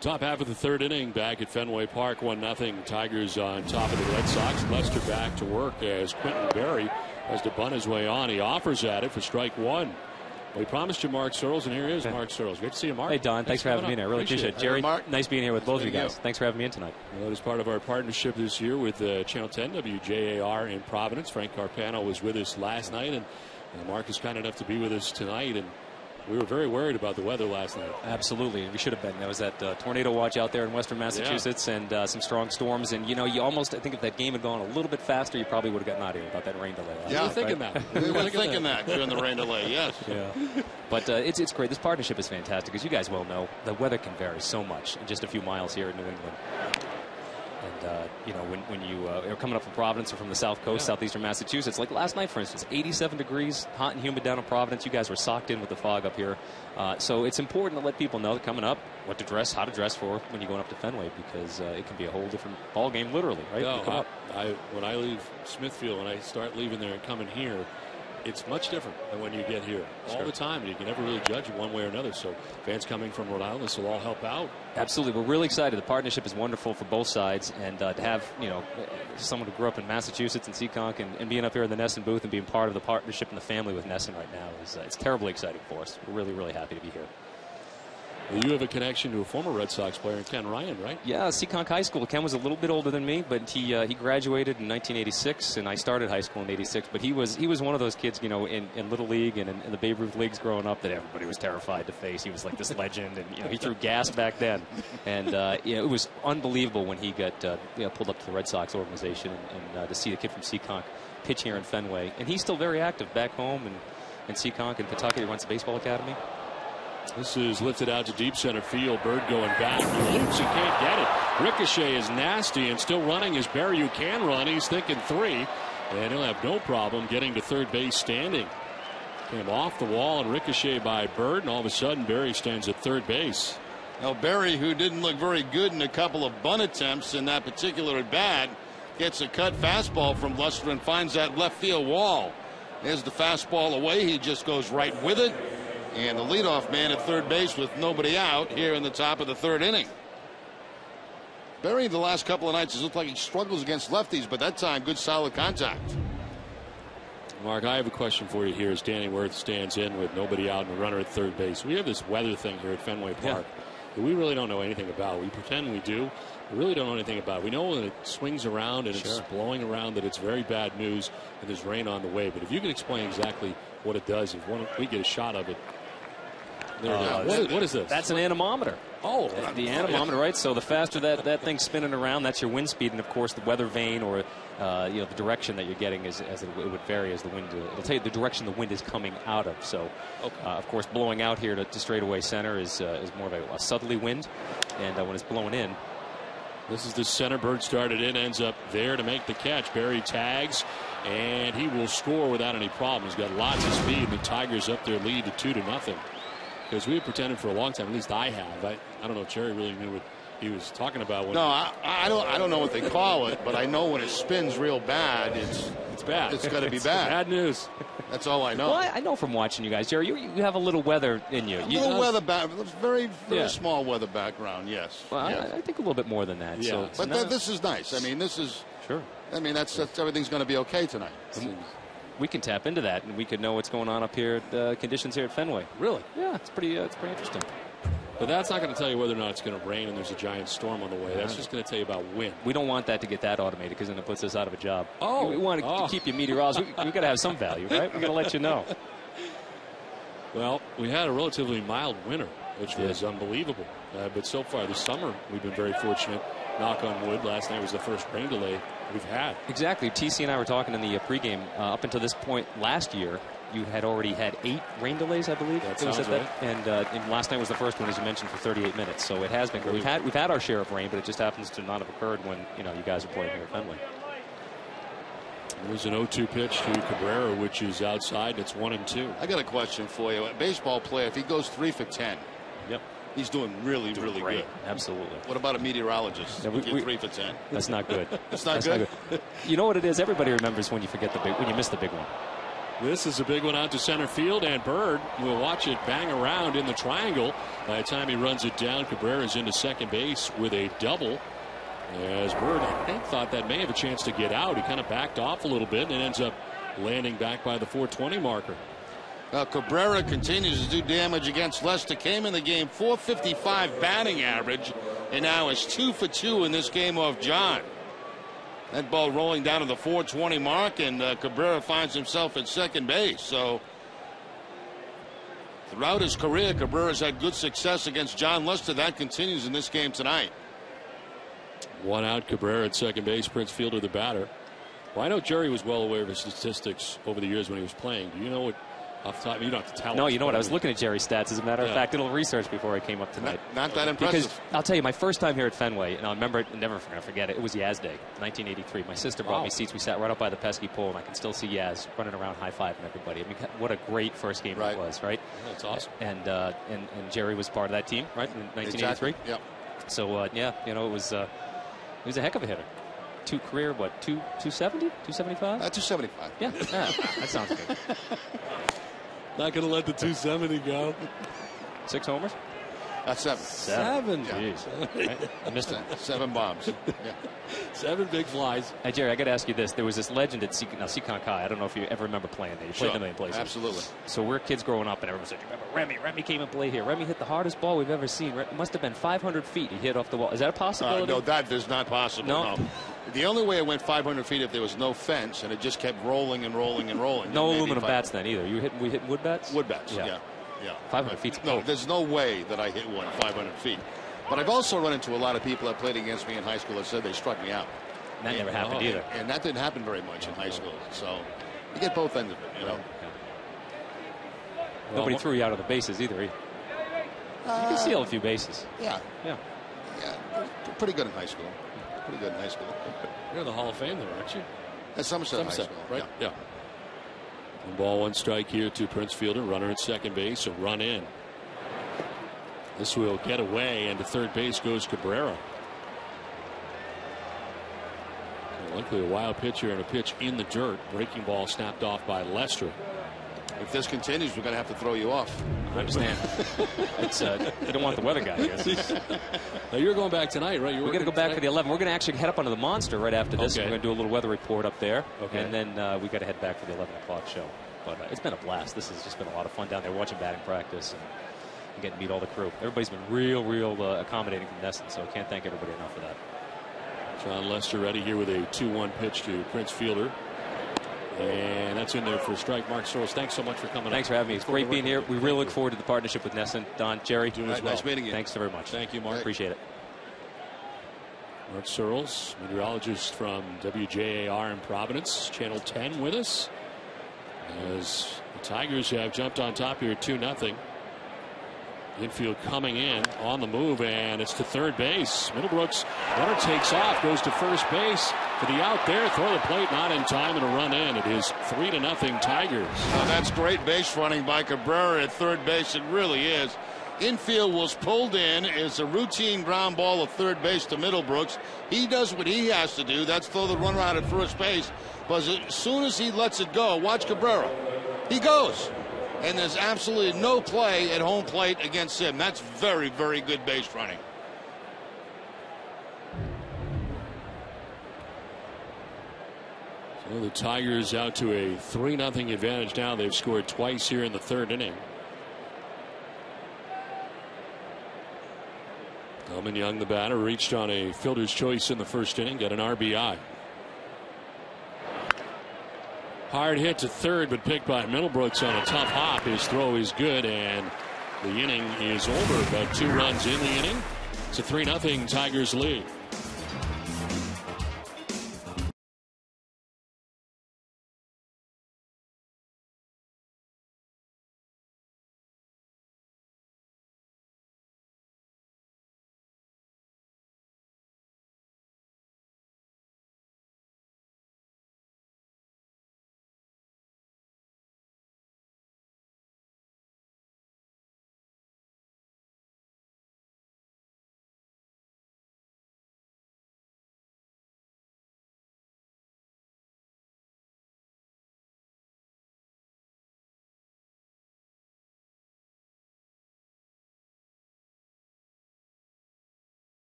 Top half of the third inning back at Fenway Park, 1-0. Tigers on top of the Red Sox. Lester back to work as Quentin Berry has to bunt his way on. He offers at it for strike 1. Well, we promised you Mark Searles, and here he is, Mark Searles. Great to see you, Mark.
Hey, Don. Thanks for having me in. I really appreciate it. Jerry, nice being here with both of you guys. Thanks for having me in tonight.
Well, as part of our partnership this year with Channel 10 WJAR in Providence, Frank Carpano was with us last night, and Mark is kind enough to be with us tonight. And we were very worried about the weather last night.
Absolutely. We should have been. There was that tornado watch out there in western Massachusetts, and some strong storms. And, you know, you almost, I think if that game had gone a little bit faster, you probably would have gotten out of here about that rain delay.
Yeah,
we were thinking that.
We were thinking that during the rain delay, yes.
Yeah. But it's great. This partnership is fantastic. As you guys well know, the weather can vary so much in just a few miles here in New England. And, you know, when you are coming up from Providence or from the South Coast, southeastern Massachusetts, like last night, for instance, 87 degrees, hot and humid down in Providence. You guys were socked in with the fog up here. So it's important to let people know that coming up, what to dress, how to dress for when you're going up to Fenway, because it can be a whole different ball game, literally, right?
No, when I leave Smithfield, when I start leaving there and coming here, it's much different than when you get here all the time, and you can never really judge it one way or another. So fans coming from Rhode Island, this will all help out.
Absolutely. We're really excited. The partnership is wonderful for both sides, and to have, you know, someone who grew up in Massachusetts and Seekonk and being up here in the Nesson booth and being part of the partnership and the family with Nesson right now is it's terribly exciting for us. We're really, really happy to be here.
Well, you have a connection to a former Red Sox player, Ken Ryan, right?
Yeah, Seekonk High School. Ken was a little bit older than me, but he graduated in 1986, and I started high school in '86. But he was one of those kids, you know, in Little League and in the Babe Ruth leagues growing up that everybody was terrified to face. He was like this legend, and, you know, he threw gas back then. And you know, it was unbelievable when he got pulled up to the Red Sox organization and to see the kid from Seekonk pitch here in Fenway. And he's still very active back home in Seekonk and Pawtucket. He runs the baseball academy.
This is lifted out to deep center field. Bird going back. He loops. He can't get it. Ricochet is nasty and still running as Barry who can run. He's thinking 3. And he'll have no problem getting to third base standing. Came off the wall and ricochet by Bird. And all of a sudden Barry stands at third base.
Now Barry, who didn't look very good in a couple of bunt attempts in that particular at bat, gets a cut fastball from Lester and finds that left field wall. There's the fastball away. He just goes right with it. And the leadoff man at third base with nobody out here in the top of the third inning. Berry, the last couple of nights, has looked like he struggles against lefties, but that time, good solid contact.
Mark, I have a question for you here as Danny Worth stands in with nobody out and a runner at third base. We have this weather thing here at Fenway Park that we really don't know anything about. We pretend we do. We really don't know anything about it. We know when it swings around and it's blowing around that it's very bad news and there's rain on the way. But if you could explain exactly what it does, if we get a shot of it. What is this?
That's an anemometer.
Oh,
the anemometer, right? So the faster that thing's spinning around, that's your wind speed, and of course the weather vane or the direction that you're getting as it would vary as the wind. It'll tell you the direction the wind is coming out of. So, of course, blowing out here to straightaway center is more of a southerly wind, and when it's blowing in.
This is the center. Bird started in, ends up there to make the catch. Berry tags, and he will score without any problem. He's got lots of speed. The Tigers up their lead to 2-0. Because we have pretended for a long time, at least I have. I don't know if Jerry really knew what he was talking about.
No, I don't know what they call it, but I know when it spins real bad, it's
bad.
It's got to be bad.
Bad news.
That's all I know.
Well, I know from watching you guys, Jerry, you have a little weather in you.
Weather background, very small weather background. Yes.
Well,
yes.
I think a little bit more than that.
Yeah.
So,
but this is nice. I mean, this is
sure.
I mean, that's everything's going to be okay tonight.
We can tap into that, and we could know what's going on up here, conditions here at Fenway.
Really?
Yeah, it's pretty interesting.
But that's not going to tell you whether or not it's going to rain and there's a giant storm on the way. That's just going to tell you about wind.
We don't want that to get that automated because then it puts us out of a job.
Oh.
We want to keep you meteorologists. We've got to have some value, right? We've got to let you know.
Well, we had a relatively mild winter, which was unbelievable. But so far this summer, we've been very fortunate. Knock on wood. Last night was the first rain delay we've had.
Exactly. TC and I were talking in the pregame. Up until this point last year, you had already had 8 rain delays, I believe.
That sounds right.
And last night was the first one, as you mentioned, for 38 minutes. So it has been. We've had our share of rain, but it just happens to not have occurred when you guys are playing here at Fenway.
There's an 0-2 pitch to Cabrera, which is outside. It's 1-2.
I got a question for you. A baseball player, if he goes 3 for 10, he's doing really
great.
good.
Absolutely.
What about a meteorologist?
Yeah, we
3 for 10.
That's not good.
That's not good.
You know what it is? Everybody remembers when you miss the big one.
This is a big one out to center field, and Bird will watch it bang around in the triangle. By the time he runs it down, Cabrera's into second base with a double. As Bird, I think, thought that may have a chance to get out. He kind of backed off a little bit and ends up landing back by the 420 marker.
Cabrera continues to do damage against Lester. Came in the game .455 batting average, and now is 2 for 2 in this game off John. That ball rolling down to the 420 mark, and Cabrera finds himself at second base. So throughout his career, Cabrera's had good success against John Lester. That continues in this game tonight.
1 out, Cabrera at second base. Prince Fielder the batter. Well, I know Jerry was well aware of his statistics over the years when he was playing. Do you know what? Off the top, you don't have to tell us.
No, you know what? I was looking at Jerry's stats. As a matter of fact, a little research before I came up tonight.
Not that impressive.
Because I'll tell you, my first time here at Fenway, and I'll remember it, never forget it. It was Yaz Day, 1983. My sister brought me seats. We sat right up by the pesky pole, and I can still see Yaz running around high-fiving everybody. I mean, what a great first game it was, right?
Yeah, that's awesome.
And Jerry was part of that team, right, in 1983.
Exactly. Yep.
So it was a heck of a hitter. Career, 270, 275?
275.
Yeah, that sounds good.
Not going to let the 270 go.
6 homers?
7.
7.
Jeez. Right? I missed it.
7 bombs. Yeah.
7 big flies.
Hey, Jerry, I got to ask you this. There was this legend at Seacon Kai. I don't know if you ever remember playing there. You played in a million places.
Absolutely.
So we're kids growing up, and everyone said, you remember Remy came and played here. Remy hit the hardest ball we've ever seen. It must have been 500 feet he hit off the wall. Is that a possibility?
No, that is not possible. No. The only way it went 500 feet if there was no fence and it just kept rolling and rolling and rolling.
No aluminum bats then either. We hitting wood bats?
Wood bats, yeah.
500 feet.
No, there's no way that I hit one 500 feet. But I've also run into a lot of people that played against me in high school that said they struck me out.
That never happened either.
And that didn't happen very much in high school. So you get both ends of it, you know.
Nobody threw you out of the bases either. You can steal a few bases.
Yeah. Pretty good in high school.
You're in the Hall of Fame there, aren't you?
At Somerset High School,
right? Yeah. 1 ball, 1 strike here to Prince Fielder. Runner at second base, a run in. This will get away, and to third base goes Cabrera. Luckily, a wild pitch here and a pitch in the dirt. Breaking ball snapped off by Lester.
If this continues, we're going to have to throw you off.
I understand. It's you don't want the weather guy, I guess.
Now you're going back tonight, right?
We're going to go back for the 11. We're going to actually head up onto the Monster right after this.
Okay.
We're going to do a little weather report up there.
Okay.
And then we got to head back for the 11 o'clock show. But it's been a blast. This has just been a lot of fun down there watching batting practice and getting to meet all the crew. Everybody's been real accommodating from Nesson, so I can't thank everybody enough for that.
John Lester ready here with a 2-1 pitch to Prince Fielder. And that's in there for a strike. Mark Soros, thanks so much for coming.
Thanks for having me. It's great being here. We really look forward to the partnership with Nesson. Don, Jerry,
doing as well.
Nice meeting you.
Thanks very much.
Thank you, Mark.
Appreciate it.
Mark Searles, meteorologist from WJAR in Providence, Channel 10 with us. As the Tigers have jumped on top here 2-0. Infield coming in on the move, and it's to third base. Middlebrooks, runner takes off, goes to first base for the out there. Throw the plate, not in time, and a run in. It is 3-0 Tigers.
Now that's great base running by Cabrera at third base. It really is. Infield was pulled in. It's a routine ground ball at third base to Middlebrooks. He does what he has to do. That's throw the runner out at first base. But as soon as he lets it go, watch Cabrera. He goes. And there's absolutely no play at home plate against him. That's very good base running.
So the Tigers out to a 3-0 advantage now. They've scored twice here in the third inning. Elman Young, the batter, reached on a fielder's choice in the first inning, got an RBI. Hard hit to third, but picked by Middlebrooks on a tough hop. His throw is good, and the inning is over. About 2 runs in the inning. It's a 3-0 Tigers lead.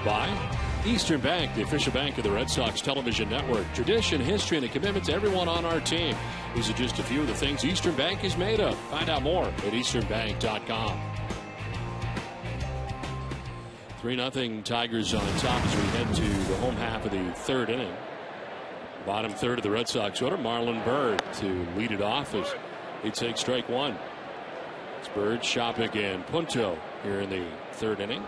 By Eastern Bank, the official bank of the Red Sox television network. Tradition, history, and a commitment to everyone on our team. These are just a few of the things Eastern Bank is made of. Find out more at easternbank.com. 3-0 Tigers on top as we head to the home half of the third inning. Bottom third of the Red Sox order, Marlon Byrd to lead it off as he takes strike one. It's Byrd, Shopik, and Punto here in the third inning.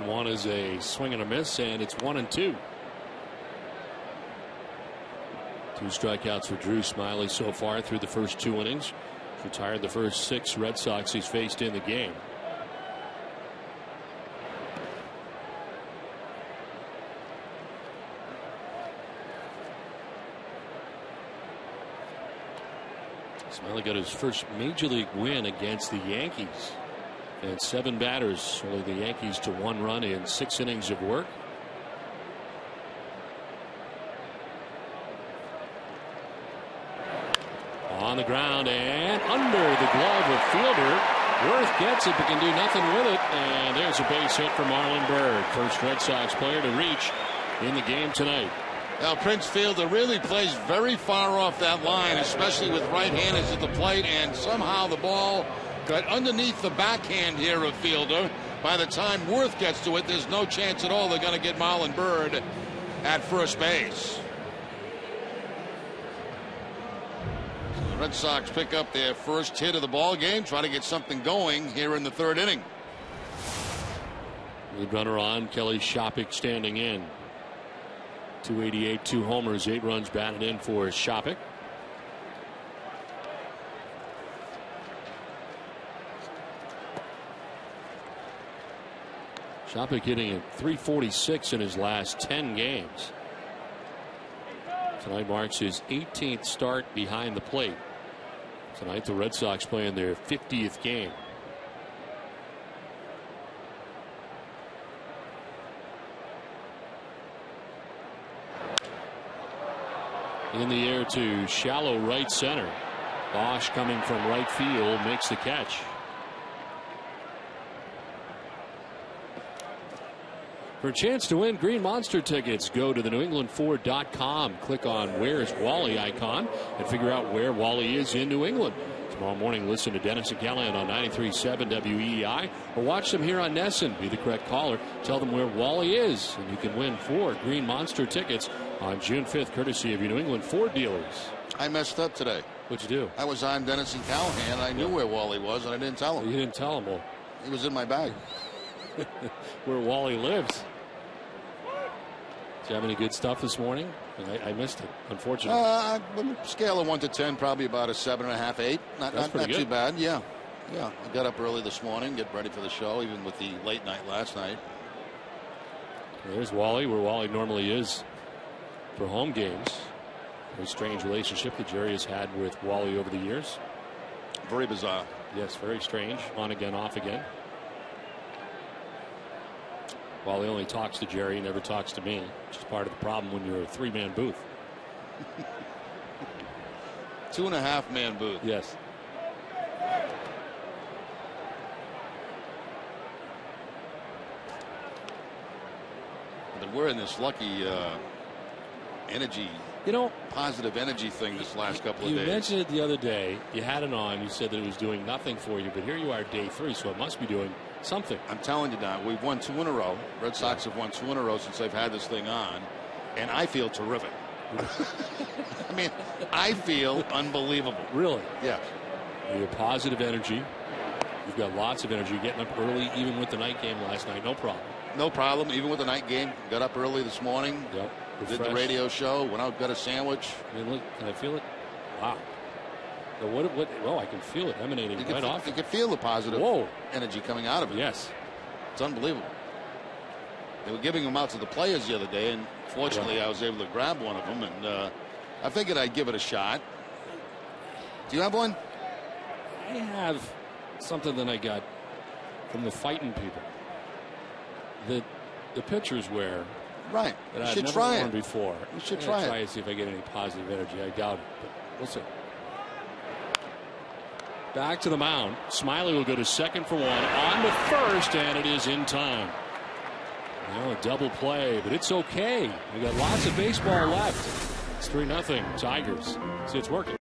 One is a swing and a miss, and it's 1-2. 2 strikeouts for Drew Smyly so far through the first 2 innings. Retired the first 6 Red Sox he's faced in the game. Smyly got his first major league win against the Yankees. And 7 batters, only the Yankees to 1 run in 6 innings of work. On the ground and under the glove of fielder. Worth gets it but can do nothing with it. And there's a base hit for Marlon Byrd. First Red Sox player to reach in the game tonight.
Now, Prince Fielder really plays very far off that line, especially with right-handers at the plate, and somehow the ball got underneath the backhand here of Fielder. By the time Worth gets to it, there's no chance at all they're going to get Marlon Byrd at first base. So the Red Sox pick up their first hit of the ball game, try to get something going here in the 3rd inning.
Lead runner on, Kelly Shopik standing in. 288, 2 homers, 8 runs batted in for Shopik. Shopik hitting at .346 in his last 10 games. Tonight marks his 18th start behind the plate. Tonight the Red Sox play in their 50th game. In the air to shallow right center. Bosch coming from right field makes the catch. For a chance to win Green Monster tickets, go to the NewEnglandFord.com. Click on Where's Wally icon and figure out where Wally is in New England. Tomorrow morning, listen to Dennis and Callahan on 93.7 WEEI or watch them here on Nesson. Be the correct caller. Tell them where Wally is, and you can win 4 Green Monster tickets on June 5th, courtesy of your New England Ford dealers.
I messed up today.
What'd you do?
I was on Dennis and Callahan. I knew where Wally was, and I didn't tell him.
You didn't tell him. Well,
he was in my bag.
Where Wally lives. Did you have any good stuff this morning? I missed it, unfortunately.
Scale of 1 to 10, probably about a 7.5, 8. Not too bad. Yeah. I got up early this morning, get ready for the show, even with the late night last night.
There's Wally, where Wally normally is for home games. Very strange relationship that Jerry has had with Wally over the years.
Very bizarre.
Yes, very strange. On again, off again. Wally only talks to Jerry, never talks to me, which is part of the problem when you're a 3-man booth.
2.5-man booth.
Yes.
But we're in this lucky energy, positive energy thing this last couple of days.
You mentioned it the other day. You had it on. You said that it was doing nothing for you, but here you are, day 3, so it must be doing something.
I'm telling you now, we've won 2 in a row. Red Sox have won 2 in a row since they've had this thing on, and I feel terrific. I mean, I feel unbelievable.
Really?
Yeah.
You have positive energy. You've got lots of energy. Getting up early, even with the night game last night, no problem.
No problem, even with the night game. Got up early this morning.
Yep.
Did the radio show. Went out, got a sandwich.
I mean, look, can I feel it? Wow. Oh, I can feel it emanating right off.
You can feel the positive energy coming out of it.
Yes.
It's unbelievable. They were giving them out to the players the other day, and fortunately I was able to grab one of them, and I figured I'd give it a shot. Do you have one?
I have something that I got from the fighting people that the pitchers wear.
Right.
That
you
I've
should
never
try
worn
it
before.
You should
try
it.
And see if I get any positive energy. I doubt it, but we'll see. Back to the mound. Smyly will go to second for 1. On to first, and it is in time. A double play, but it's okay. We got lots of baseball left. It's 3-0 Tigers. See, it's working.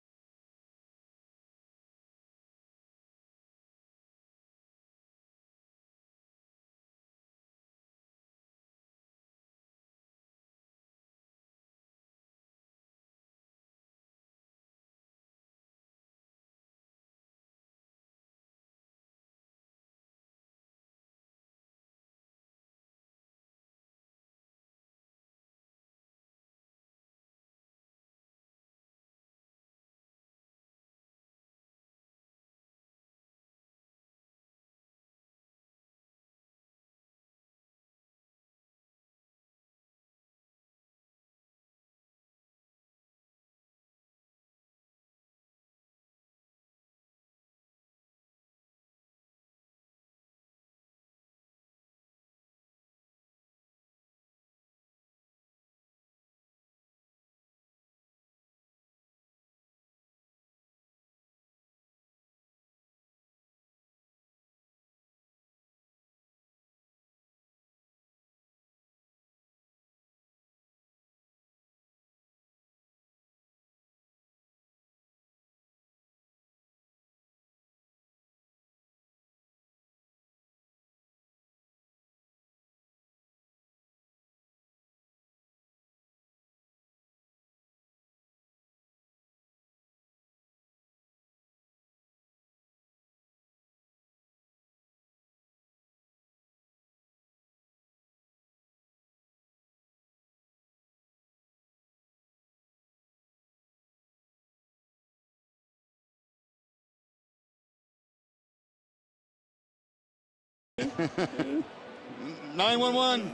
911.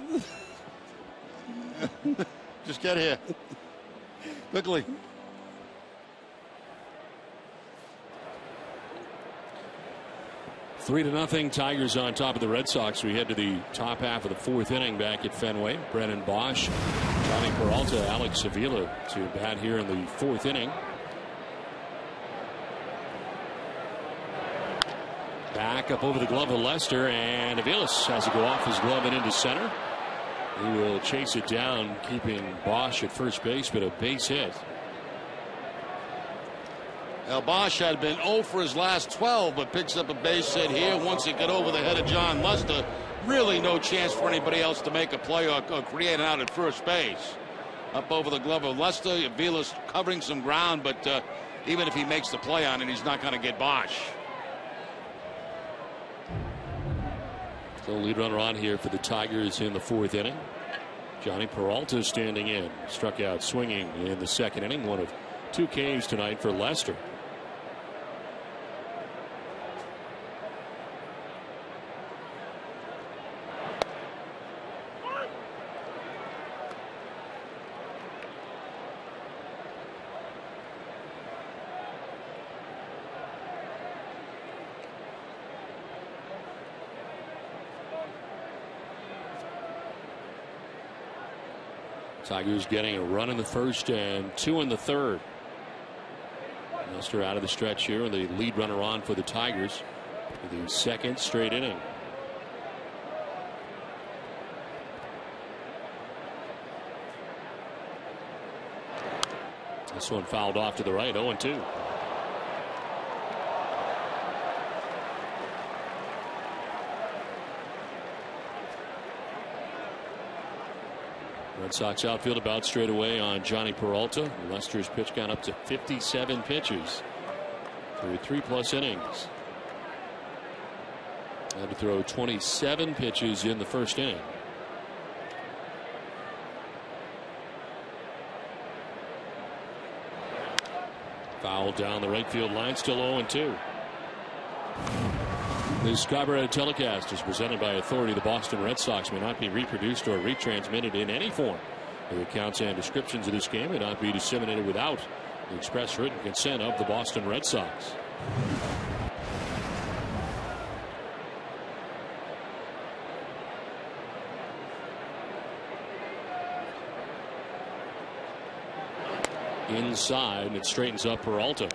Just get here. Quickly.
Three to nothing. Tigers on top of the Red Sox. We head to the top half of the fourth inning back at Fenway. Brennan Bosch, Johnny Peralta, Alex Avila to bat here in the fourth inning. Back up over the glove of Lester, and Aviles has to go off his glove and into center. He will chase it down, keeping Bosch at first base, but a base hit.
Now, Bosch had been 0 for his last 12, but picks up a base hit here. Once it got over the head of John Lester, really no chance for anybody else to make a play or create an out at first base. Up over the glove of Lester, Aviles covering some ground, but even if he makes the play on it, he's not going to get Bosch.
Still lead runner on here for the Tigers in the fourth inning. Johnny Peralta standing in. Struck out swinging in the second inning. One of 2 Ks tonight for Lester. Tigers getting a run in the first and 2 in the third. Lester out of the stretch here, the lead runner on for the Tigers for the second straight inning. This one fouled off to the right, 0-2. Red Sox outfield about straight away on Johnny Peralta. Lester's pitch count up to 57 pitches through 3+ innings. Had to throw 27 pitches in the first inning. Foul down the right field line, still 0-2. This CABRERA telecast is presented by authority. The Boston Red Sox may not be reproduced or retransmitted in any form. The accounts and descriptions of this game may not be disseminated without the express written consent of the Boston Red Sox. Inside, and it straightens up Peralta.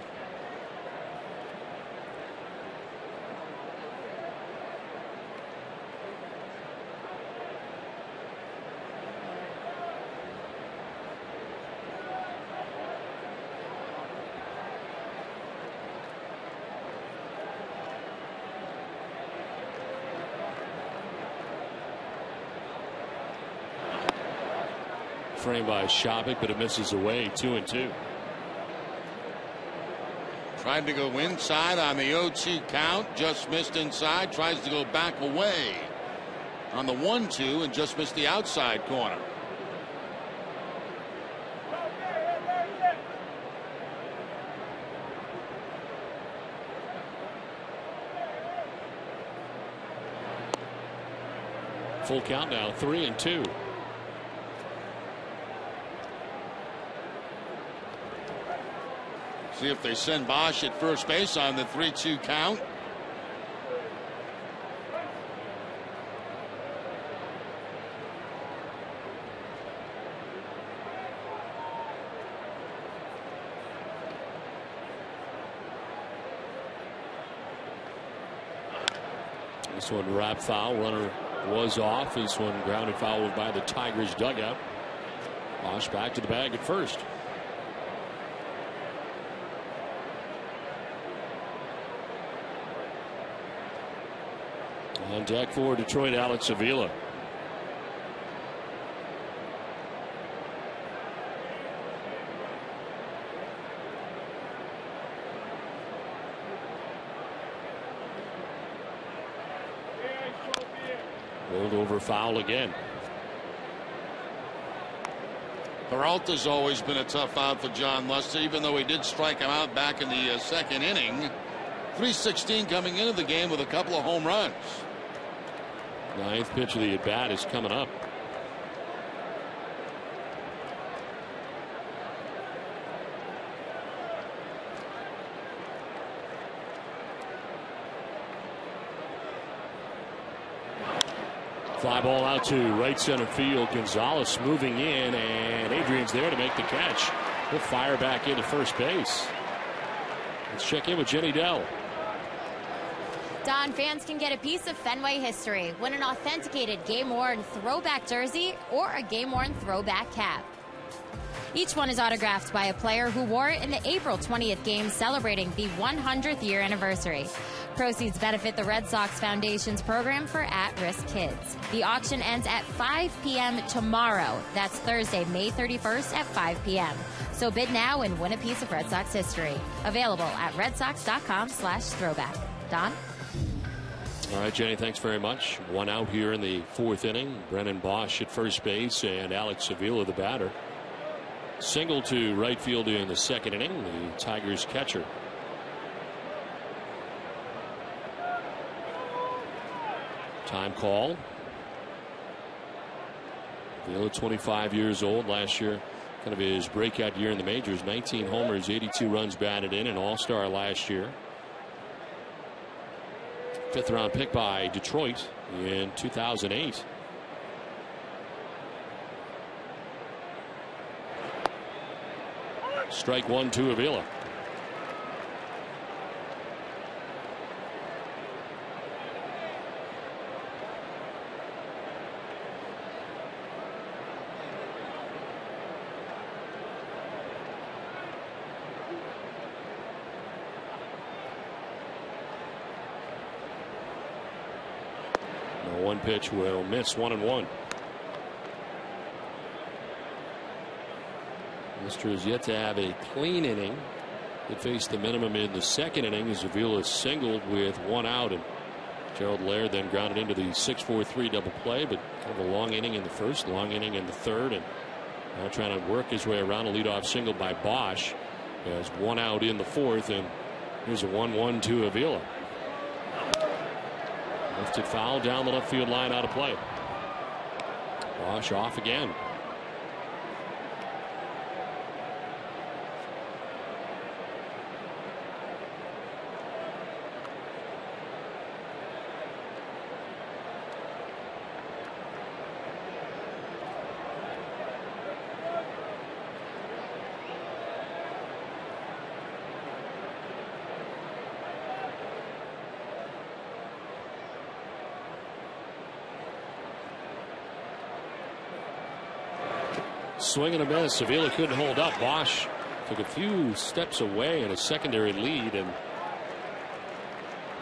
Framed by Shabik, but it misses away. 2-2.
Tried to go inside on the 0-2 count, just missed inside. Tries to go back away on the 1-2 and just missed the outside corner.
Full count now, 3-2.
See if they send Bosch at first base on the 3-2 count.
This one wrapped foul. Runner was off. This one grounded foul by the Tigers dugout. Bosch back to the bag at first. On deck for Detroit, Alex Avila. Rolled over foul again.
Peralta's always been a tough out for John Lester, even though he did strike him out back in the second inning. .316 coming into the game with a couple of home runs.
Ninth pitch of the at bat is coming up. Fly ball out to right center field. Gonzalez moving in, and Adrian's there to make the catch. He'll fire back into first base. Let's check in with Jenny Dell.
Don, fans can get a piece of Fenway history. Win an authenticated game-worn throwback jersey or a game-worn throwback cap. Each one is autographed by a player who wore it in the April 20th game celebrating the 100th year anniversary. Proceeds benefit the Red Sox Foundation's program for at-risk kids. The auction ends at 5 p.m. tomorrow. That's Thursday, May 31st at 5 p.m. So bid now and win a piece of Red Sox history. Available at redsox.com/throwback. Don?
All right, Jenny, thanks very much. One out here in the fourth inning. Brennan Bosch at first base and Alex Avila, the batter. Single to right field in the second inning. The Tigers catcher. Time call. Avila, 25 years old. Last year, kind of his breakout year in the majors. 19 homers, 82 runs batted in, an all-star last year. Fifth round pick by Detroit in 2008. Strike one to Avila. One pitch will miss, 1-1. Mister is yet to have a clean inning. It faced the minimum in the second inning as Avila singled with one out, and Gerald Laird then grounded into the 6-4-3 double play, but kind of a long inning in the first, long inning in the third, and now trying to work his way around a leadoff single by Bosch. Has one out in the fourth, and here's a 1-1 to Avila. Lifted foul down the left field line, out of play. Bosch off again. Swing and a miss. Avila couldn't hold up. Bosch took a few steps away in a secondary lead, and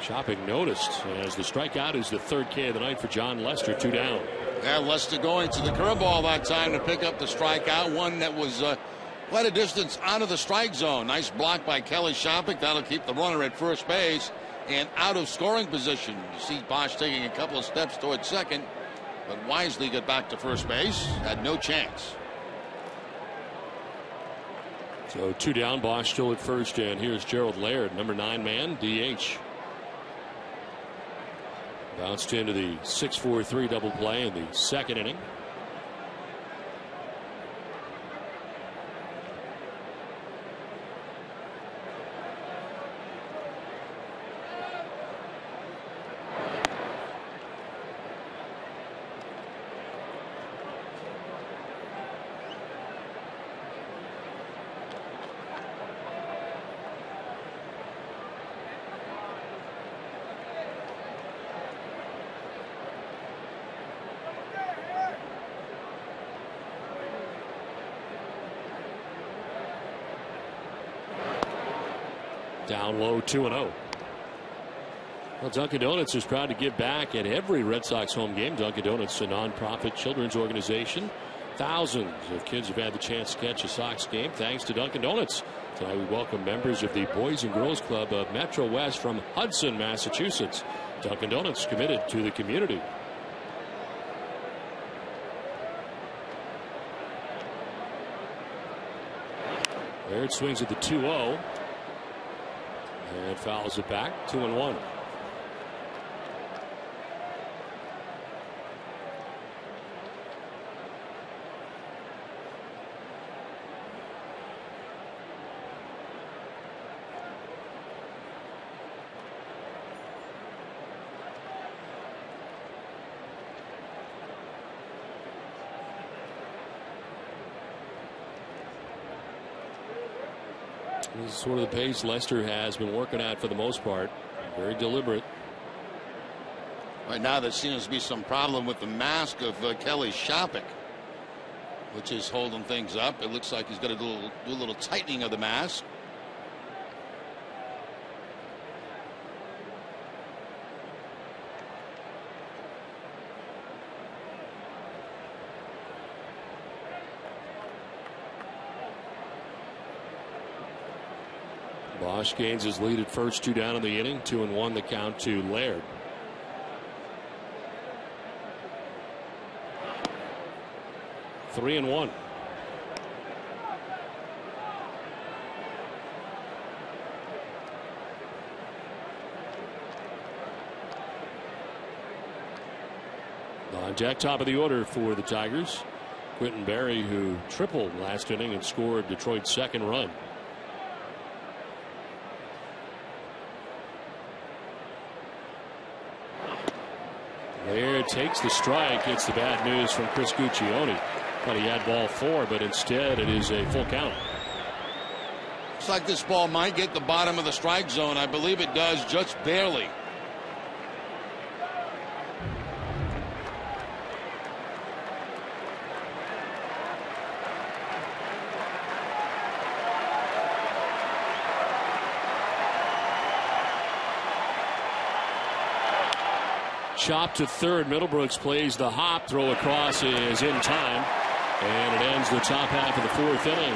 Shopping noticed as the strikeout is the third K of the night for John Lester. 2 down.
Yeah, Lester going to the curveball that time to pick up the strikeout. One that was quite a distance out of the strike zone. Nice block by Kelly Shopping. That'll keep the runner at first base and out of scoring position. You see Bosch taking a couple of steps towards second, but wisely got back to first base. Had no chance.
So 2 down, Bosch still at first, and here's Gerald Laird, number 9 man, DH. Bounced into the 6-4-3 double play in the second inning. Down low, 2-0. Well, Dunkin' Donuts is proud to give back at every Red Sox home game. Dunkin' Donuts, a nonprofit children's organization. Thousands of kids have had the chance to catch a Sox game thanks to Dunkin' Donuts. Tonight we welcome members of the Boys and Girls Club of Metro West from Hudson, Massachusetts. Dunkin' Donuts committed to the community. Laird swings at the 2-0. And fouls it back. 2-1. This is sort of the pace Lester has been working at for the most part. Very deliberate.
Right now there seems to be some problem with the mask of Kelly Shopik, which is holding things up. It looks like he's got to do a little tightening of the mask.
Bosch gains his lead at first, 2 down in the inning, 2-1 the count to Laird. Three and one. On deck, top of the order for the Tigers, Quentin Berry, who tripled last inning and scored Detroit's second run. Laird takes the strike. It's the bad news from Chris Guccione. Thought he had ball 4, but instead it is a full count.
Looks like this ball might get the bottom of the strike zone. I believe it does, just barely.
Chop to third. Middlebrooks plays the hop. Throw across is in time. And it ends the top half of the 4th inning.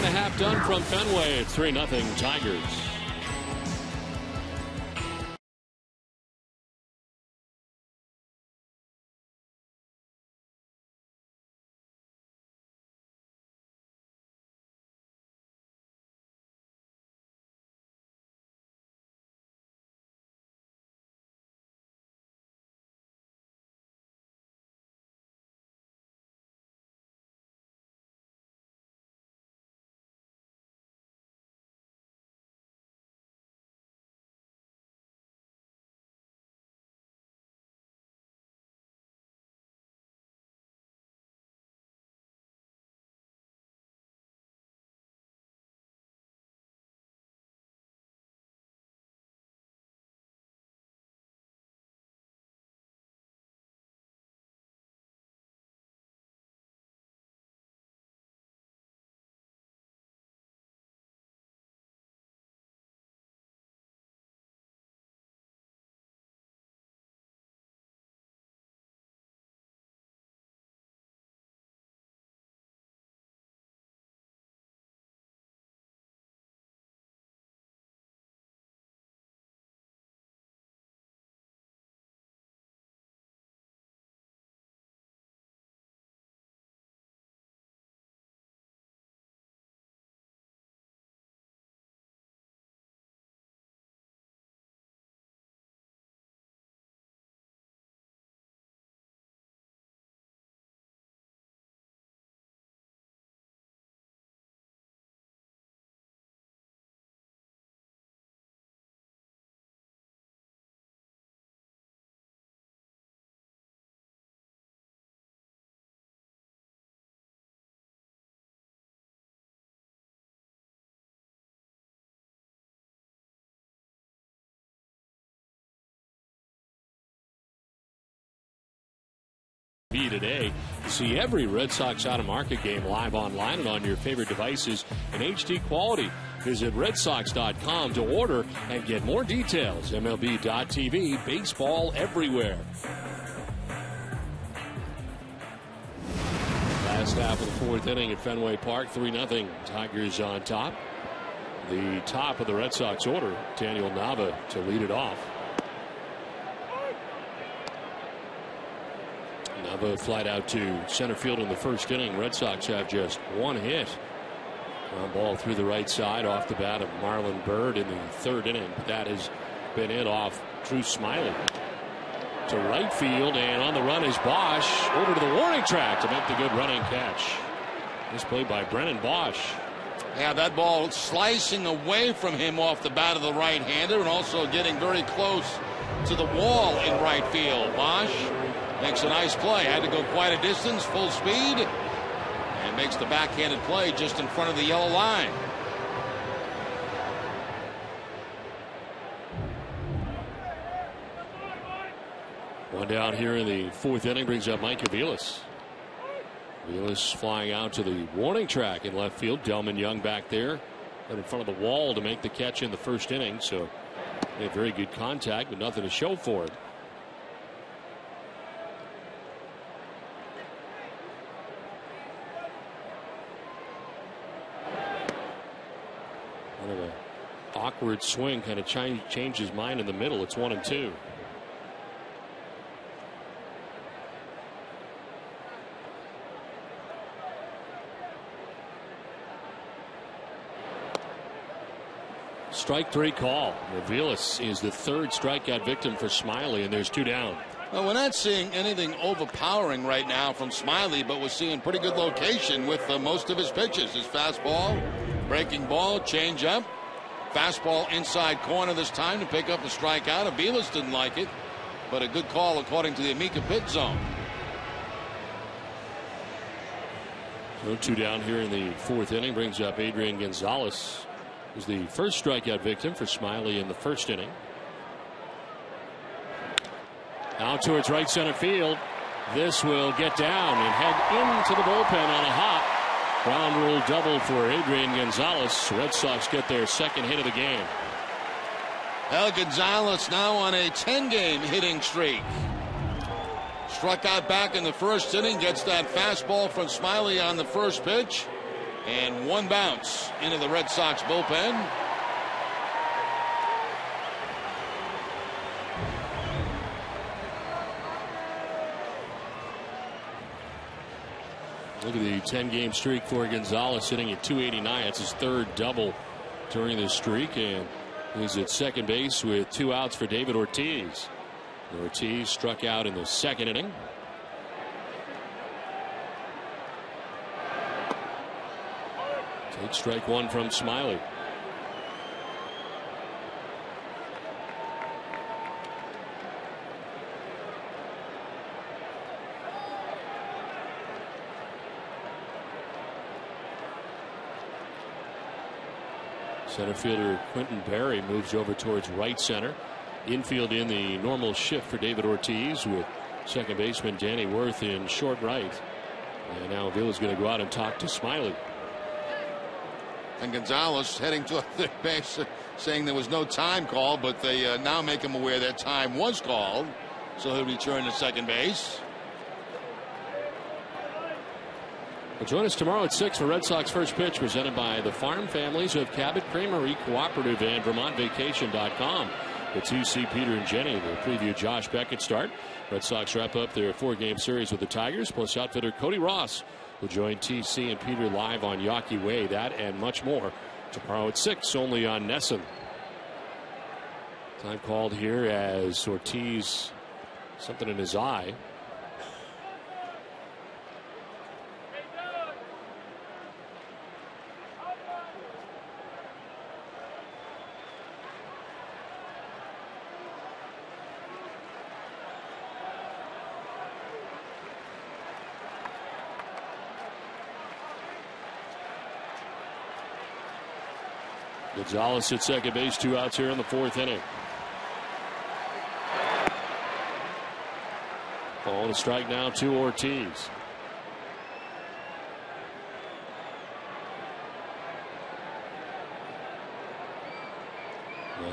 3.5 done from Fenway. It's 3-0 Tigers. Today, see every Red Sox Out of Market game live online and on your favorite devices in HD quality. Visit redsox.com to order and get more details. MLB.tv, baseball everywhere. Last half of the 4th inning at Fenway Park, 3-0 Tigers on top. The top of the Red Sox order, Daniel Nava to lead it off. Nava flied out to center field in the 1st inning. Red Sox have just 1 hit. Ground ball through the right side off the bat of Marlon Byrd in the 3rd inning. But that has been it off Drew Smiley. To right field, and on the run is Bosch over to the warning track to make the good running catch. This play by Brennan Bosch.
Yeah, that ball slicing away from him off the bat of the right-hander and also getting very close to the wall in right field. Bosch makes a nice play. Had to go quite a distance, full speed, and makes the backhanded play just in front of the yellow line.
down here in the 4th inning brings up Mike Aviles. Aviles flying out to the warning track in left field. Delman Young back there right in front of the wall to make the catch in the 1st inning. So they had very good contact, but nothing to show for it. Kind of an awkward swing, kind of changed his mind in the middle. It's 1-2. Strike 3 call. Aviles is the 3rd strikeout victim for Smiley, and there's 2 down.
Well, we're not seeing anything overpowering right now from Smiley, but we're seeing pretty good location with most of his pitches. His fastball, breaking ball, changeup, fastball inside corner this time to pick up the strikeout. Aviles didn't like it, but a good call according to the Amica pit zone.
So 2 down here in the 4th inning brings up Adrian Gonzalez, who's the 1st strikeout victim for Smiley in the 1st inning. Out towards right center field. This will get down and head into the bullpen on a hop. Ground rule double for Adrian Gonzalez. Red Sox get their 2nd hit of the game.
El Gonzalez now on a 10-game hitting streak. Struck out back in the 1st inning, gets that fastball from Smiley on the 1st pitch. And 1 bounce into the Red Sox bullpen.
Look at the 10-game streak for Gonzalez, sitting at 289. It's his 3rd double during this streak, and he's at second base with 2 outs for David Ortiz. Ortiz struck out in the 2nd inning. Take strike 1 from Smiley. Center fielder Quentin Berry moves over towards right center. Infield in the normal shift for David Ortiz, with second baseman Danny Worth in short right. And now Aviles is going to go out and talk to Smiley.
And Gonzalez heading to third base, saying there was no time called, but they now make him aware that time was called. So he'll return to second base.
Well, join us tomorrow at 6 for Red Sox First Pitch, presented by the farm families of Cabot Creamery Cooperative and VermontVacation.com. The 2C Peter and Jenny will preview Josh Beckett's start. Red Sox wrap up their 4-game series with the Tigers, plus outfitter Cody Ross will join TC and Peter live on Yawkey Way. That and much more tomorrow at 6, only on Nesson. Time called here as Ortiz, something in his eye. Gonzalez at second base, 2 outs here in the 4th inning. Ball to strike now to Ortiz.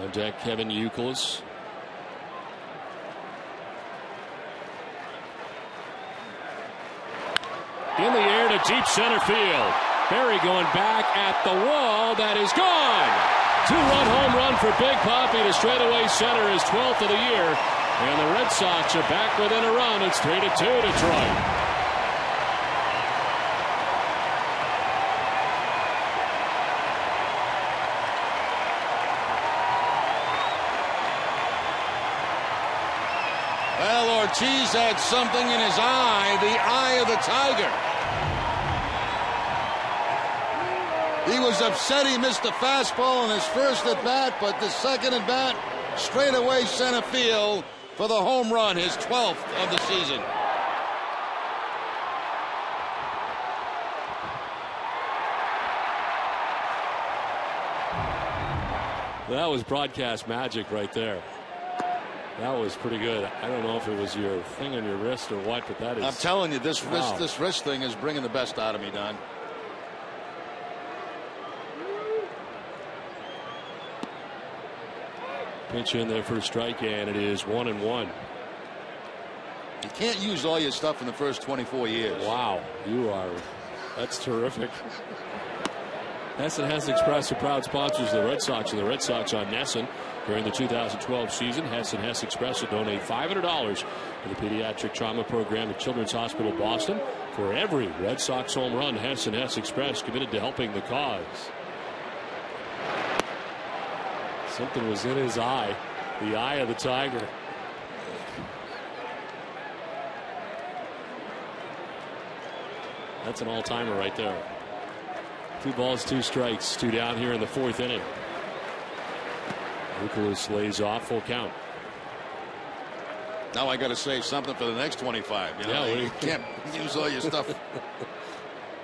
On deck, Kevin Youkilis. In the air to deep center field. Berry going back at the wall. That is gone. 2-run home run for Big Poppy to straightaway center, his 12th of the year. And the Red Sox are back within a run. It's 3-2 Detroit.
Well, Ortiz had something in his eye, the eye of the tiger. He was upset he missed the fastball in his first at bat, but the second at bat, straight away center field for the home run, his 12th of the season.
That was broadcast magic right there. That was pretty good. I don't know if it was your thing on your wrist or what, but that is.
I'm telling you, this
wow.
this wrist thing is bringing the best out of me, Don.
Pitch in there for a strike, and it is 1-1.
You can't use all your stuff in the first 24 years.
Wow, you are. That's terrific. Hessen Express, the proud sponsors of the Red Sox and the Red Sox on Nesson. During the 2012 season, Hessen Express will donate $500 to the Pediatric Trauma Program at Children's Hospital Boston. For every Red Sox home run, Hessen Express committed to helping the cause. Something was in his eye, the eye of the Tiger. That's an all-timer right there. 2 balls, 2 strikes, 2 down here in the 4th inning. Nicholas lays off, full count.
Now I got to save something for the next 25. You know, you can't use all your stuff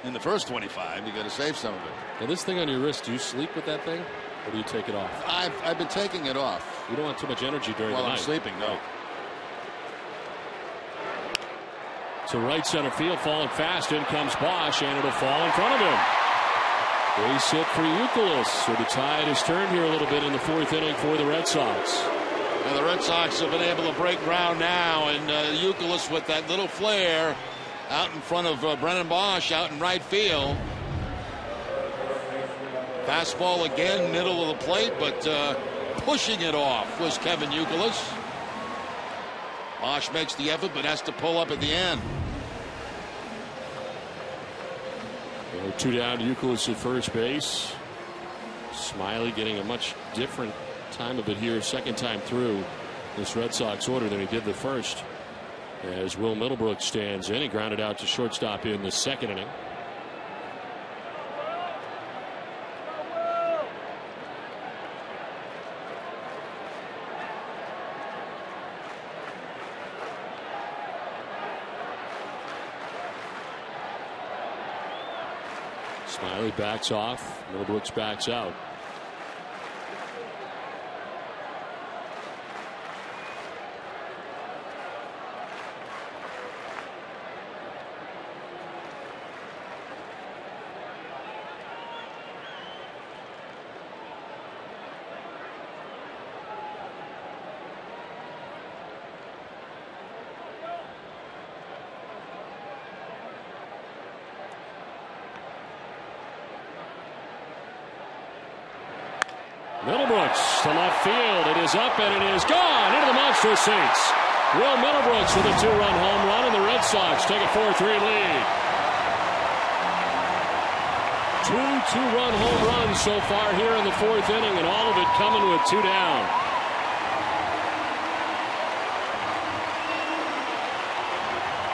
in the first 25. You got to save some of it.
Now this thing on your wrist, do you sleep with that thing, or do you take it off?
I've been taking it off.
You don't want too much energy during the night.
While I'm sleeping, no.
To right center field, falling fast. In comes Bosch, and it'll fall in front of him. Base hit for Youkilis. So the tide has turned here a little bit in the 4th inning for the Red Sox.
And the Red Sox have been able to break ground now, and Youkilis with that little flare out in front of Brennan Bosch out in right field. Fastball again, middle of the plate, but pushing it off was Kevin Youkilis. Bosch makes the effort, but has to pull up at the end.
2 down to Youkilis at first base. Smiley getting a much different time of it here, second time through this Red Sox order than he did the first. As Will Middlebrook stands in, he grounded out to shortstop in the 2nd inning. Smiley backs off. Middlebrooks backs out. Middlebrooks to left field. It is up and it is gone into the monster seats. Will Middlebrooks with a 2-run home run, and the Red Sox take a 4-3 lead. 2 2-run home runs so far here in the 4th inning, and all of it coming with 2 down.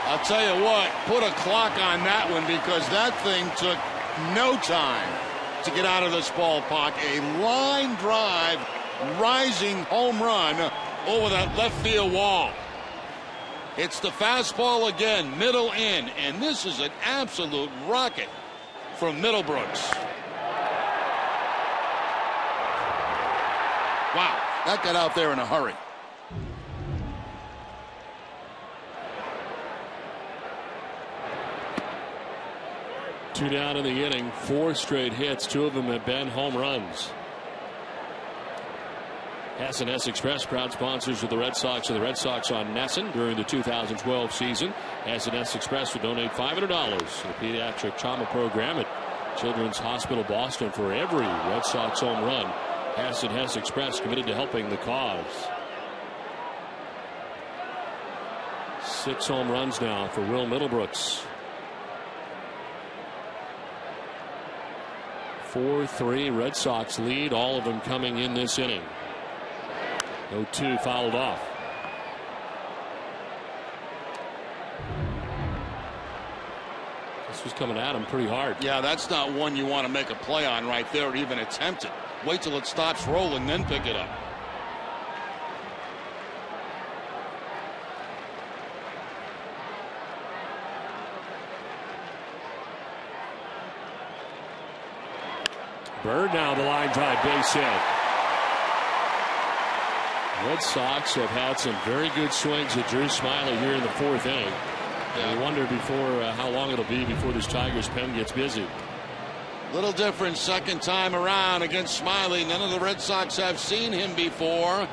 I'll tell you what, put a clock on that one, because that thing took no time to get out of this ballpark. A line drive, rising home run over that left field wall. It's the fastball again, middle in, and this is an absolute rocket from Middlebrooks. Wow, that got out there in a hurry.
Two down in the inning, 4 straight hits, 2 of them have been home runs. Hessen Express, proud sponsors of the Red Sox and the Red Sox on Nesson during the 2012 season. Hessen Express will donate $500 to the Pediatric Trauma Program at Children's Hospital Boston. For every Red Sox home run, Hessen Express committed to helping the cause. 6 home runs now for Will Middlebrooks. 4-3 Red Sox lead, all of them coming in this inning. 0-2 fouled off. This was coming at him pretty hard.
Yeah, that's not one you want to make a play on right there or even attempt it. Wait till it stops rolling, then pick it up.
Bird now the line drive base hit. Red Sox have had some very good swings at Drew Smyly here in the 4th inning. Yeah. We wonder before how long it'll be before this Tigers pen gets busy.
Little different second time around against Smyly. None of the Red Sox have seen him before.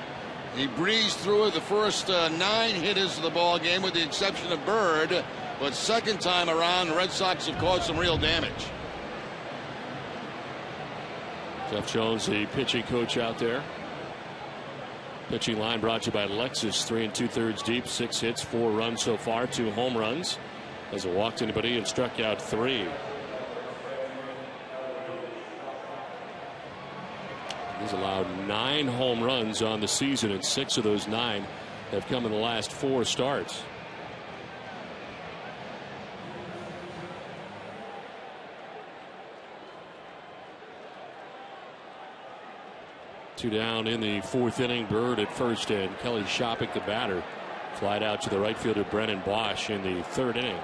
He breezed through it the first 9 hitters of the ball game with the exception of Bird. But second time around, the Red Sox have caused some real damage.
Jeff Jones, the pitching coach out there. Pitching line brought to you by Lexus. 3 2/3 deep, 6 hits, 4 runs so far, 2 home runs. Hasn't walked anybody and struck out 3. He's allowed 9 home runs on the season, and 6 of those 9 have come in the last 4 starts. Two down in the 4th inning. Bird at first and Kelly Shopik, the batter, flied out to the right fielder Brennan Bosch in the 3rd inning.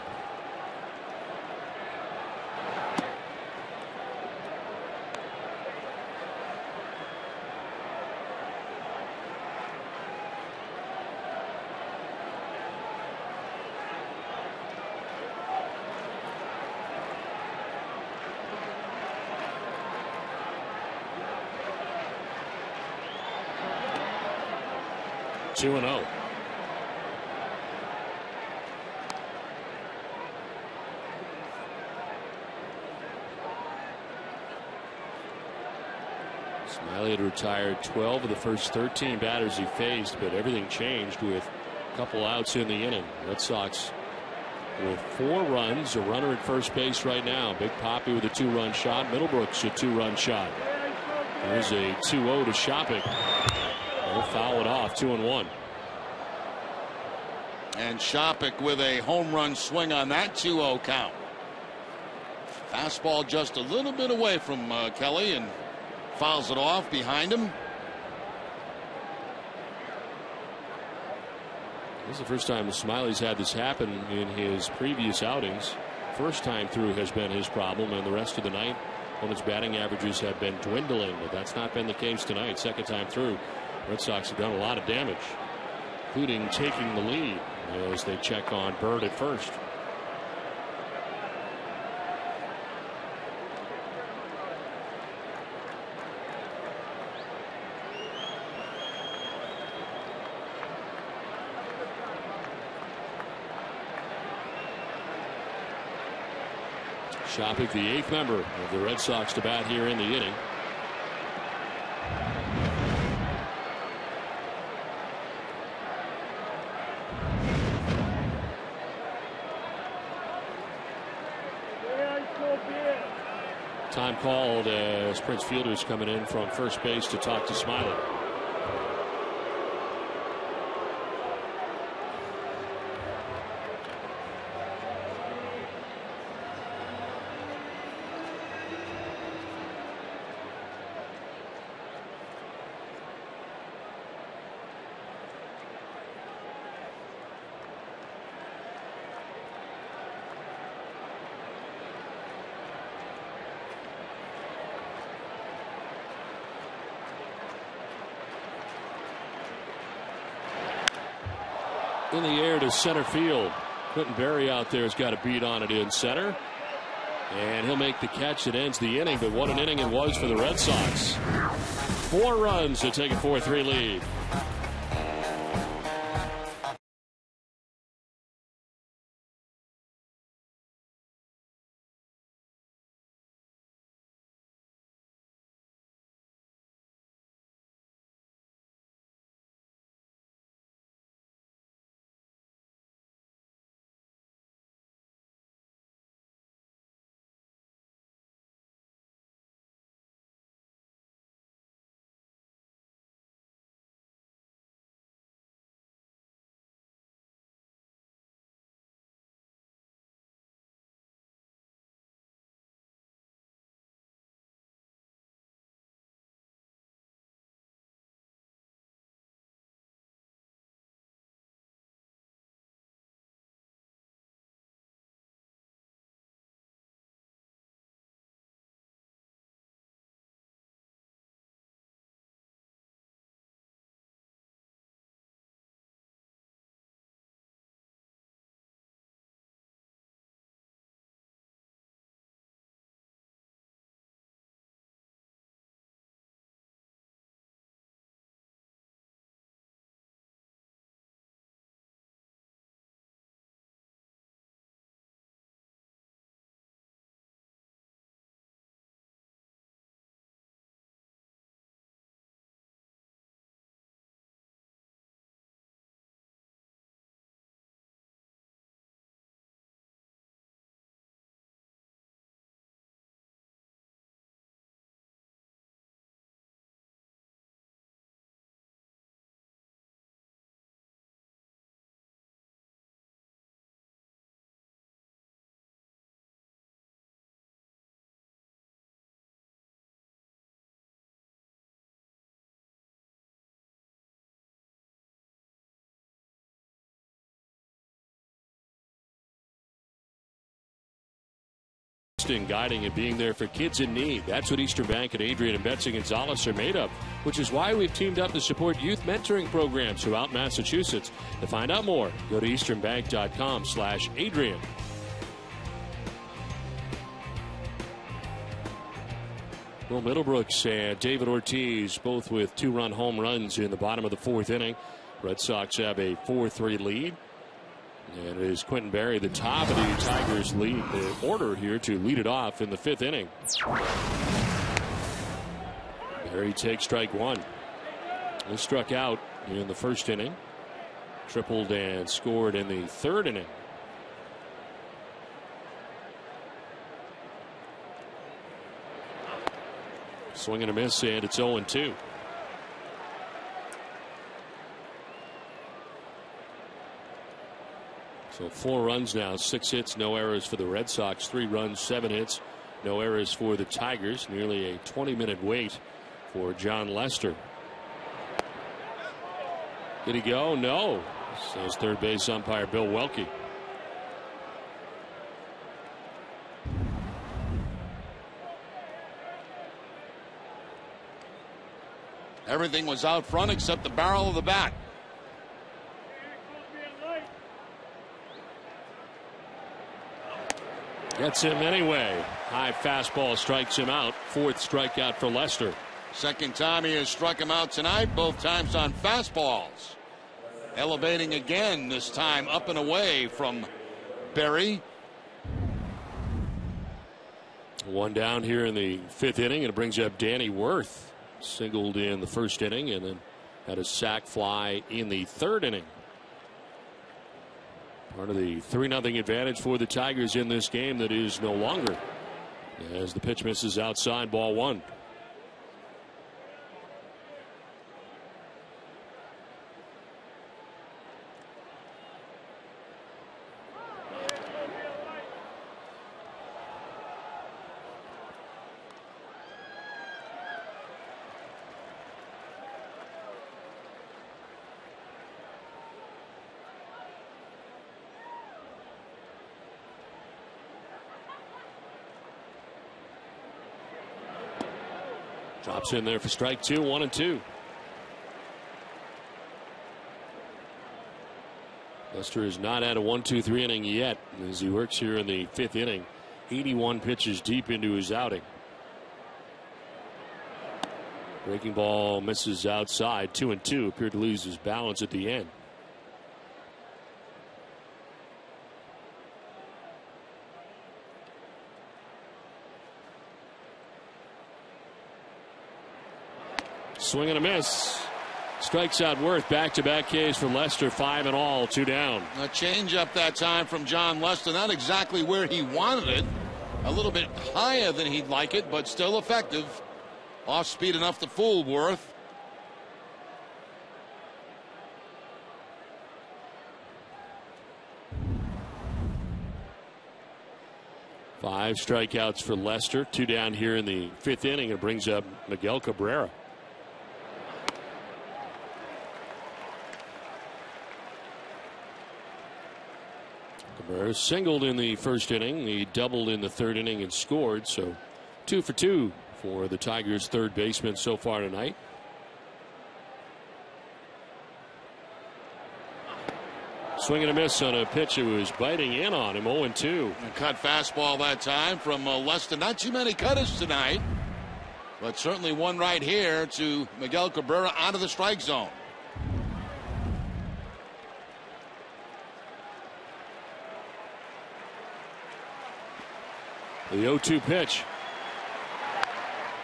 Two and 0. Smyly had retired 12 of the first 13 batters he faced, but everything changed with a couple outs in the inning. Red Sox with 4 runs, a runner at first base right now. Big Poppy with a 2-run shot. Middlebrooks a 2-run shot. There's a 2-0 to Shopik. They'll foul it off. 2-1.
And Shopik with a home run swing on that 2-0 count. Fastball just a little bit away from Kelly and fouls it off behind him.
This is the first time Smyly's had this happen in his previous outings. First time through has been his problem, and the rest of the night opponent's batting averages have been dwindling, but that's not been the case tonight. Second time through, Red Sox have done a lot of damage, including taking the lead as they check on Bird at first. Shopik, the 8th member of the Red Sox to bat here in the inning. Time called as Prince Fielder's coming in from first base to talk to Smyly. In the air to center field. Quentin Berry out there has got a beat on it in center. And he'll make the catch that ends the inning. But what an inning it was for the Red Sox. 4 runs to take a 4-3 lead. texting, guiding, and being there for kids in need. That's what Eastern Bank and Adrian and Betsy Gonzalez are made of, which is why we've teamed up to support youth mentoring programs throughout Massachusetts. To find out more, go to easternbank.com/Adrian. Well, Middlebrooks and David Ortiz both with 2-run home runs in the bottom of the 4th inning. Red Sox have a 4-3 lead. And it is Quentin Berry, the top of the Tigers lead order here to lead it off in the 5th inning. Berry takes strike 1. He struck out in the 1st inning. Tripled and scored in the 3rd inning. Swing and a miss, and it's 0-2. So 4 runs now, 6 hits, no errors for the Red Sox. 3 runs, 7 hits, no errors for the Tigers. Nearly a 20-minute wait for John Lester. Did he go? No. Says third base umpire Bill Welke.
Everything was out front except the barrel of the bat.
Gets him anyway. High fastball strikes him out. 4th strikeout for Lester.
Second time he has struck him out tonight, both times on fastballs. Elevating again, this time up and away from Berry.
1 down here in the 5th inning, and it brings up Danny Worth. Singled in the 1st inning and then had a sac fly in the 3rd inning. Part of the 3-0 advantage for the Tigers in this game that is no longer, as the pitch misses outside, ball 1. Drops in there for strike 2, 1-2. Lester has not had a 1-2-3 inning yet as he works here in the 5th inning. 81 pitches deep into his outing. Breaking ball misses outside, 2-2. Appeared to lose his balance at the end. Swing and a miss. Strikes out Worth. Back-to-back Ks for Lester. 5 in all, 2 down.
A change up that time from John Lester. Not exactly where he wanted it. A little bit higher than he'd like it, but still effective. Off speed enough to fool Worth.
Five strikeouts for Lester. 2 down here in the 5th inning. It brings up Miguel Cabrera. Cabrera singled in the 1st inning. He doubled in the 3rd inning and scored. So 2 for 2 for the Tigers' 3rd baseman so far tonight. Swing and a miss on a pitch that was biting in on him. 0-2.
A cut fastball that time from Lester. Not too many cutters tonight, but certainly one right here to Miguel Cabrera out of the strike zone.
The 0-2 pitch.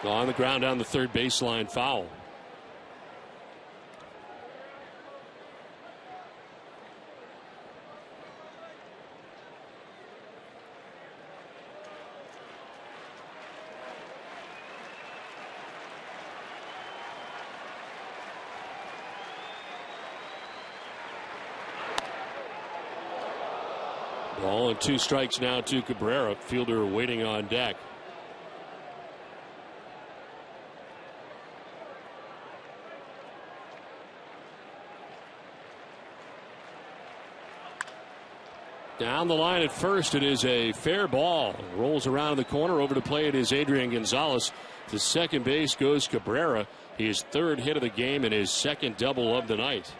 On the ground down the 3rd baseline, foul. Ball and 2 strikes now to Cabrera. Fielder waiting on deck. Down the line at first, it is a fair ball. Rolls around in the corner. Over to play it is Adrian Gonzalez. To second base goes Cabrera. His third hit of the game and his second double of the night.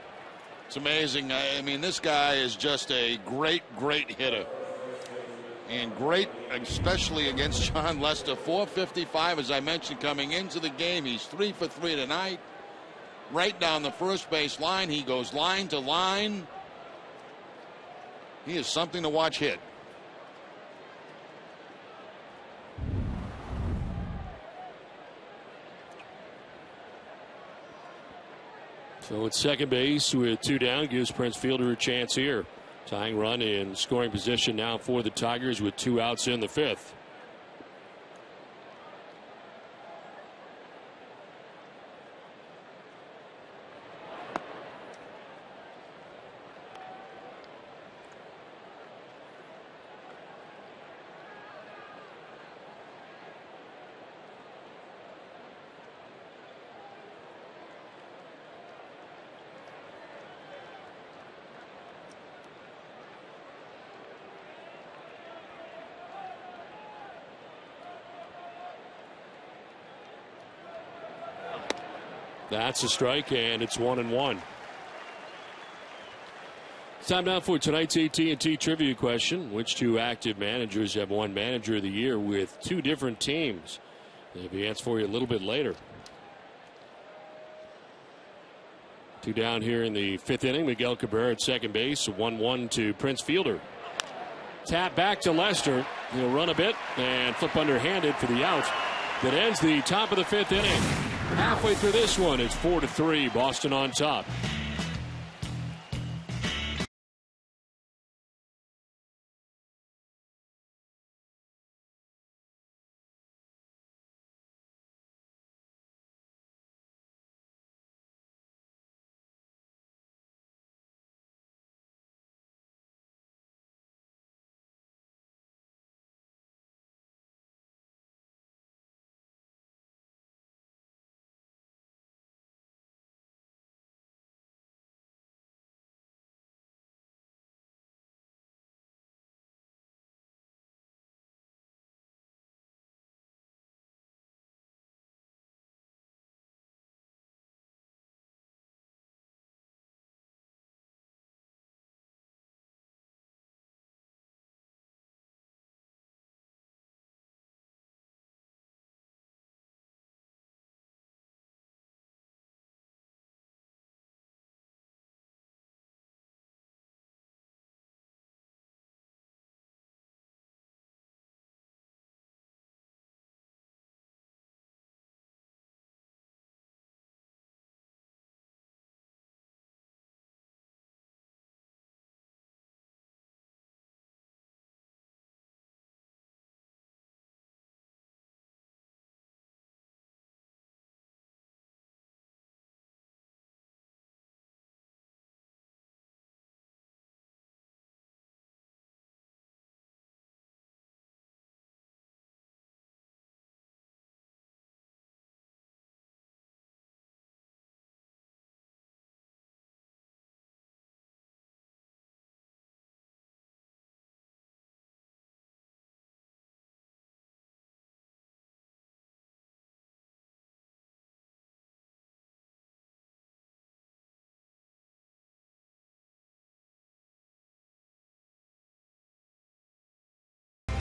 It's amazing. I mean, this guy is just a great, great hitter. And great, especially against John Lester. 455, as I mentioned, coming into the game. He's 3 for 3 tonight. Right down the first base line. He goes line to line. He is something to watch hit.
So at second base with 2 down gives Prince Fielder a chance here. Tying run in scoring position now for the Tigers with 2 outs in the 5th. That's a strike, and it's 1-1. It's time now for tonight's AT&T trivia question. Which 2 active managers have won Manager of the Year with 2 different teams? They'll be answered for you a little bit later. 2 down here in the 5th inning. Miguel Cabrera at second base. 1-1 to Prince Fielder. Tap back to Lester. He'll run a bit and flip underhanded for the out. That ends the top of the 5th inning. Halfway through this one, it's 4-3, Boston on top.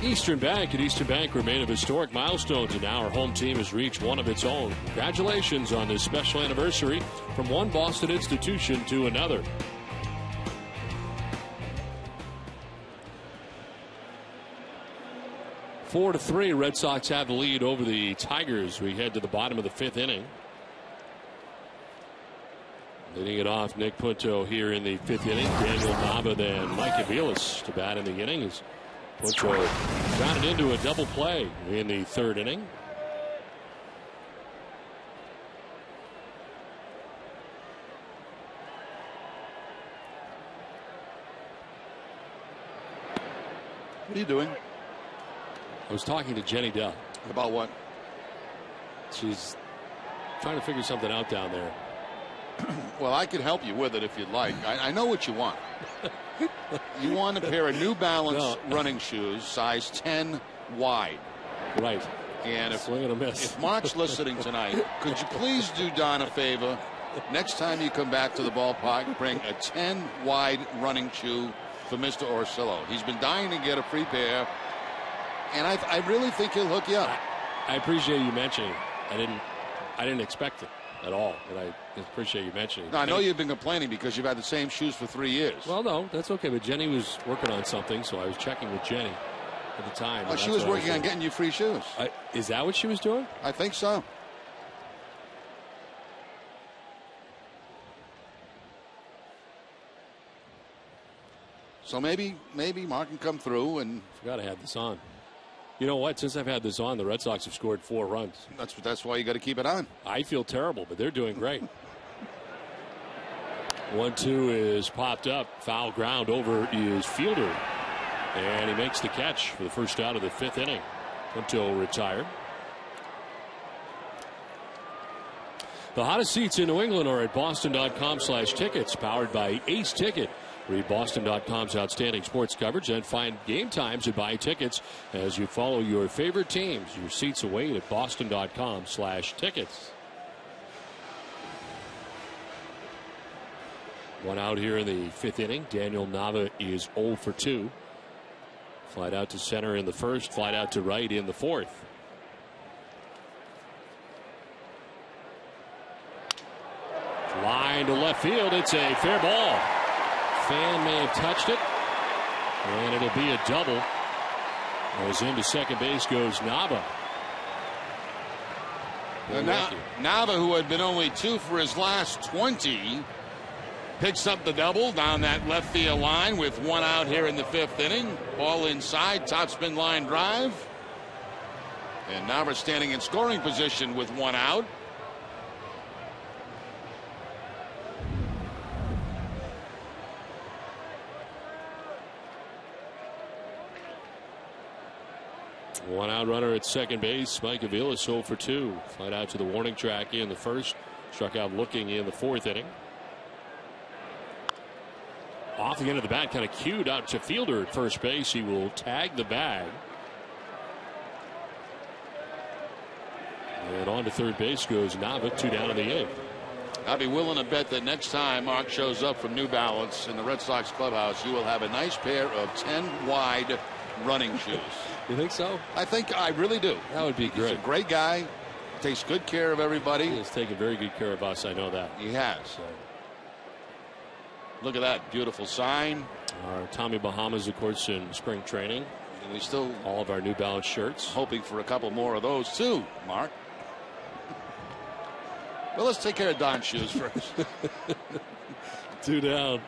Eastern Bank and Eastern Bank remain of historic milestones, and now our home team has reached one of its own. Congratulations on this special anniversary from one Boston institution to another. Four to 3, Red Sox have the lead over the Tigers. We head to the bottom of the 5th inning. Leading it off, Nick Punto here in the 5th inning. Daniel Nava, then Mike Aviles to bat in the inning. As Punto grounded into a double play in the 3rd inning.
What are you doing?
I was talking to Jenny Dell.
About what?
She's trying to figure something out down there.
Well, I could help you with it if you'd like. I know what you want. You want a pair of New Balance running shoes, size 10 wide.
Right.
And
swing and a miss.
If Mark's listening tonight, could you please do Don a favor? Next time you come back to the ballpark, bring a 10 wide running shoe for Mr. Orsillo. He's been dying to get a free pair, and I really think he'll hook you up.
I appreciate you mentioning it. I didn't expect it at all, but I appreciate you mentioning it.
No, I know you've been complaining because you've had the same shoes for 3 years.
Well, no, that's okay. But Jenny was working on something, so I was checking with Jenny at the time.
Oh, she was working on getting you free shoes.
Is that what she was doing?
I think so. So maybe Mark can come through and.
Forgot I had this on. You know what? Since I've had this on, the Red Sox have scored 4 runs.
That's why you got to keep it on.
I feel terrible, but they're doing great. 1-2 is popped up. Foul ground over is Fielder. And he makes the catch for the first out of the 5th inning until retired. The hottest seats in New England are at boston.com/tickets, powered by Ace Ticket. Read Boston.com's outstanding sports coverage and find game times and buy tickets as you follow your favorite teams. Your seats await at Boston.com/tickets. 1 out here in the 5th inning. Daniel Nava is 0 for 2. Flight out to center in the 1st, flight out to right in the 4th. Line to left field. It's a fair ball. Fan may have touched it, and it'll be a double. As into second base goes Nava.
Nava, who had been only 2 for his last 20, picks up the double down that left field line with 1 out here in the 5th inning. Ball inside, topspin line drive. And Nava standing in scoring position with 1 out.
One out runner at second base. Mike Avila 0 for 2. Flight out to the warning track in the 1st. Struck out looking in the 4th inning. Off the end of the bat, kind of cued out to Fielder at first base. He will tag the bag. And on to third base goes Nava. 2 down in the 8th.
I'd be willing to bet that next time Mark shows up from New Balance in the Red Sox clubhouse, you will have a nice pair of 10 wide running shoes.
You think so?
I really do.
That would be great.
He's a great guy. Takes good care of everybody.
He has taken very good care of us. I know that.
He has.
So.
Look at that beautiful sign.
Our Tommy Bahamas, of course, in spring training.
And we still
all of our New Balance shirts.
Hoping for a couple more of those too, Mark. Well, let's take care of Don's shoes first.
2 down.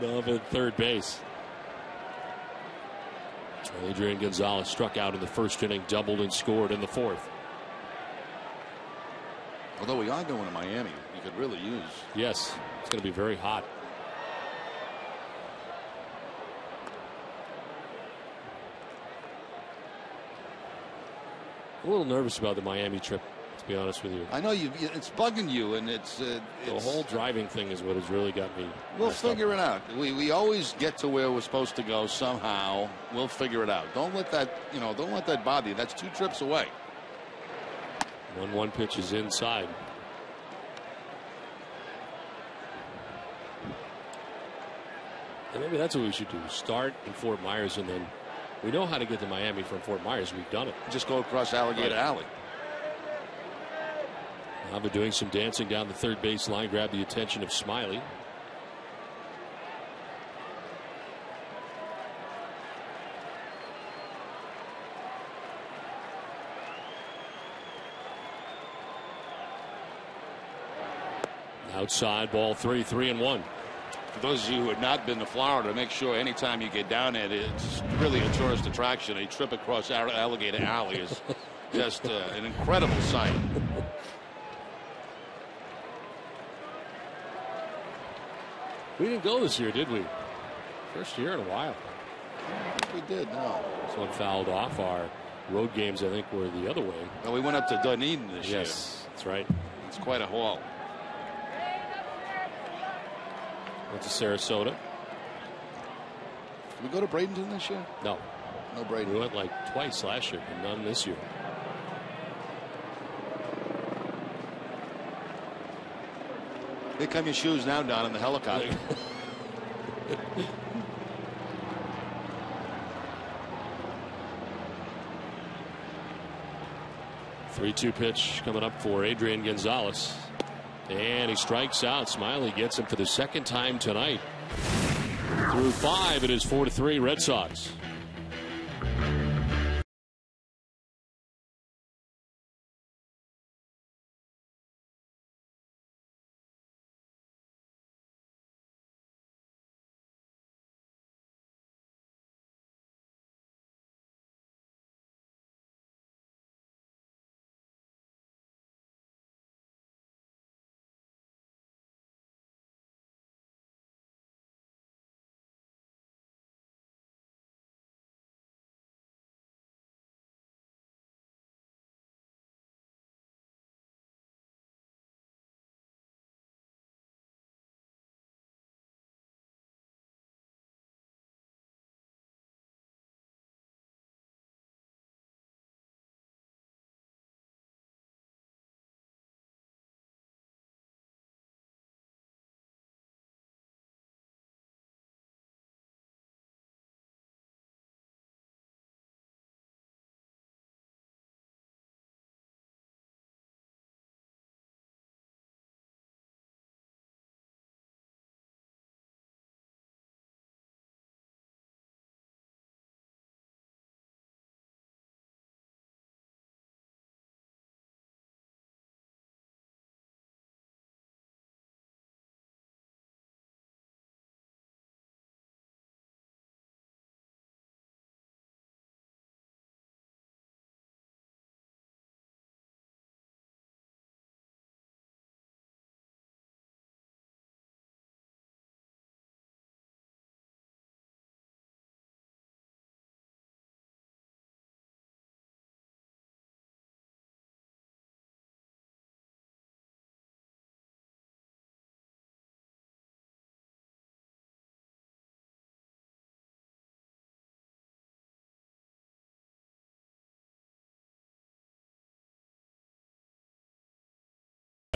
Nava at third base. Adrian Gonzalez struck out in the 1st inning, doubled and scored in the 4th.
Although we are going to Miami, you could really use.
Yes, it's going to be very hot. A little nervous about the Miami trip, to be honest with you.
I know it's bugging you, and it's
the whole driving thing is what has really got me.
We'll figure it out. We always get to where we're supposed to go somehow. We'll figure it out. Don't let that bother you. That's 2 trips away.
1-1 pitch is inside. And maybe that's what we should do. Start in Fort Myers, and then we know how to get to Miami from Fort Myers. We've done it.
Just go across Alligator Alley.
Nava doing some dancing down the third base line, grabbed the attention of Smiley. Outside ball 3-1.
For those of you who have not been to Florida, make sure anytime you get down there, it's really a tourist attraction. A trip across Alligator Alley is just an incredible sight.
We didn't go this year, did we? First year in a while.
I think we did. No.
This one fouled off. Our road games, I think, were the other way.
Well, we went up to Dunedin this year.
Yes, that's right.
It's quite a haul.
Went to Sarasota.
Did we go to Bradenton this year?
No.
No Bradenton.
We went like twice last year, but none this year.
Here come your shoes now, Don, in the helicopter.
3-2 pitch coming up for Adrian Gonzalez. And he strikes out. Smiley gets him for the second time tonight. Through 5, it is 4-3 Red Sox.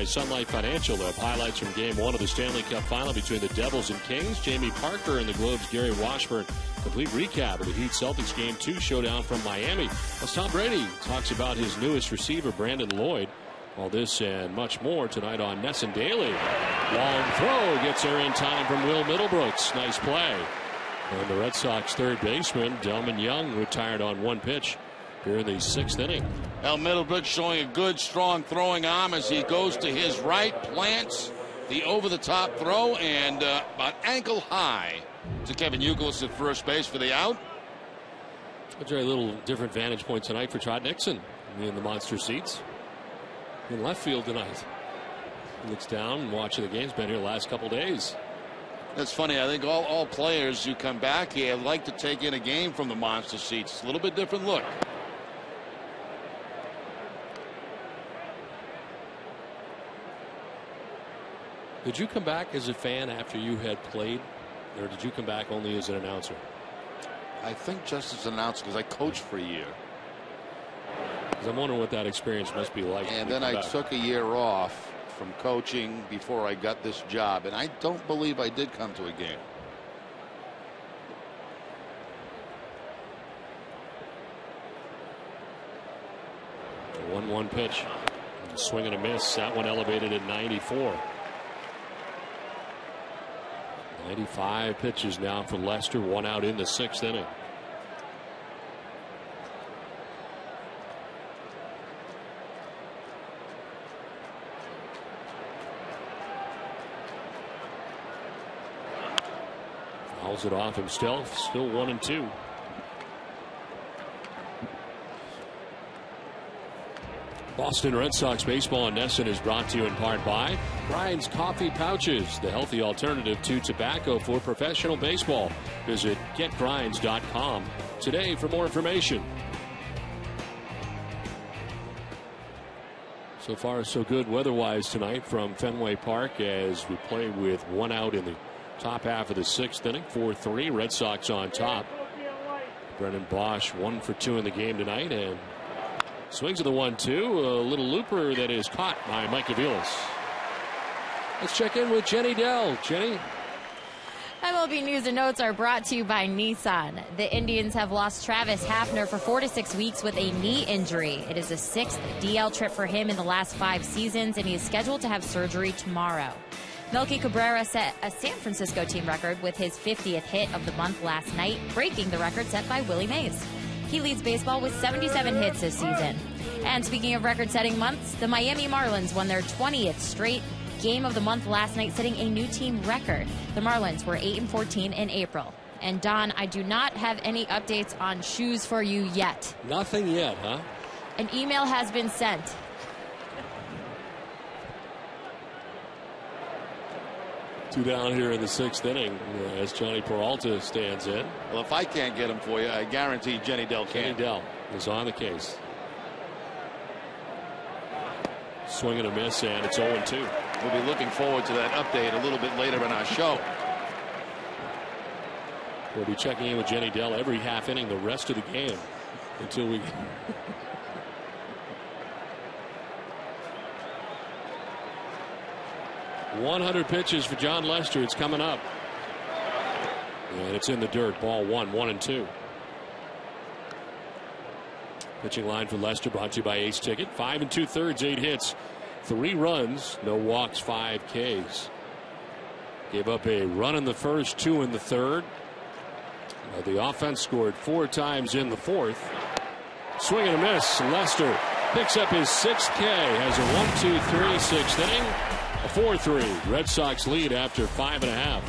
Sun Life Financial up highlights from Game 1 of the Stanley Cup Final between the Devils and Kings. Jamie Parker and the Globe's Gary Washburn. Complete recap of the Heat Celtics Game 2 showdown from Miami. As Tom Brady talks about his newest receiver, Brandon Lloyd. All this and much more tonight on Nesson Daily. Long throw gets there in time from Will Middlebrooks. Nice play. And the Red Sox third baseman, Delman Young, retired on one pitch here in the 6th inning.
El Middlebrooks showing a good, strong throwing arm as he goes to his right, plants the over-the-top throw, and about ankle high to Kevin Youkilis at first base for the out.
A very little different vantage point tonight for Todd Nixon in the monster seats. In left field tonight. He looks down and watching the game's been here the last couple days.
That's funny. I think all players who come back here like to take in a game from the monster seats. It's a little bit different look.
Did you come back as a fan after you had played, or did you come back only as an announcer?
I think just as an announcer, because I coached for a year.
Because I'm wondering what that experience must be like.
And then I took a year off from coaching before I got this job, and I don't believe I did come to a game.
A 1-1 pitch. Swing and a miss. That one elevated at 94. 95 pitches now for Lester. One out in the 6th inning. Fouls it off himself. Still 1-2. Boston Red Sox baseball in Nesson is brought to you in part by Brian's Coffee Pouches, the healthy alternative to tobacco for professional baseball. Visit getgrinds.com today for more information. So far so good weather-wise tonight from Fenway Park as we play with one out in the Top half of the 6th inning, 4-3. Red Sox on top. Brennan Bosch 1 for 2 in the game tonight, and swings of the 1-2. A little looper that is caught by MIGUEL. Let's check in with Jenny Dell. Jenny.
MLB News and Notes are brought to you by Nissan. The Indians have lost Travis Hafner for 4 to 6 weeks with a knee injury. It is the 6th DL trip for him in the last 5 seasons, and he is scheduled to have surgery tomorrow. Melky Cabrera set a San Francisco team record with his 50th hit of the month last night, breaking the record set by Willie Mays. He leads baseball with 77 hits this season. And speaking of record-setting months, the Miami Marlins won their 20th straight game of the month last night, setting a new team record. The Marlins were 8-14 in April. And Don, I do not have any updates on shoes for you yet.
Nothing yet, huh?
An email has been sent.
Two down here in the 6th inning as Johnny Peralta stands in.
Well, if I can't get him for you, I guarantee Jenny Dell can.
Jenny Dell is on the case. Swing and a miss, and it's 0-2.
We'll be looking forward to that update a little bit later in our show.
We'll be checking in with Jenny Dell every half inning the rest of the game until we. 100 pitches for John Lester. It's coming up. And it's in the dirt. Ball 1, 1-2. Pitching line for Lester brought to you by Ace Ticket. 5 2/3, 8 hits, 3 runs, no walks, 5 Ks. Gave up a run in the first, 2 in the third. The offense scored 4 times in the 4th. Swing and a miss. Lester picks up his 6th K. Has a 1-2-3 6th inning. A 4-3 Red Sox lead after 5.5.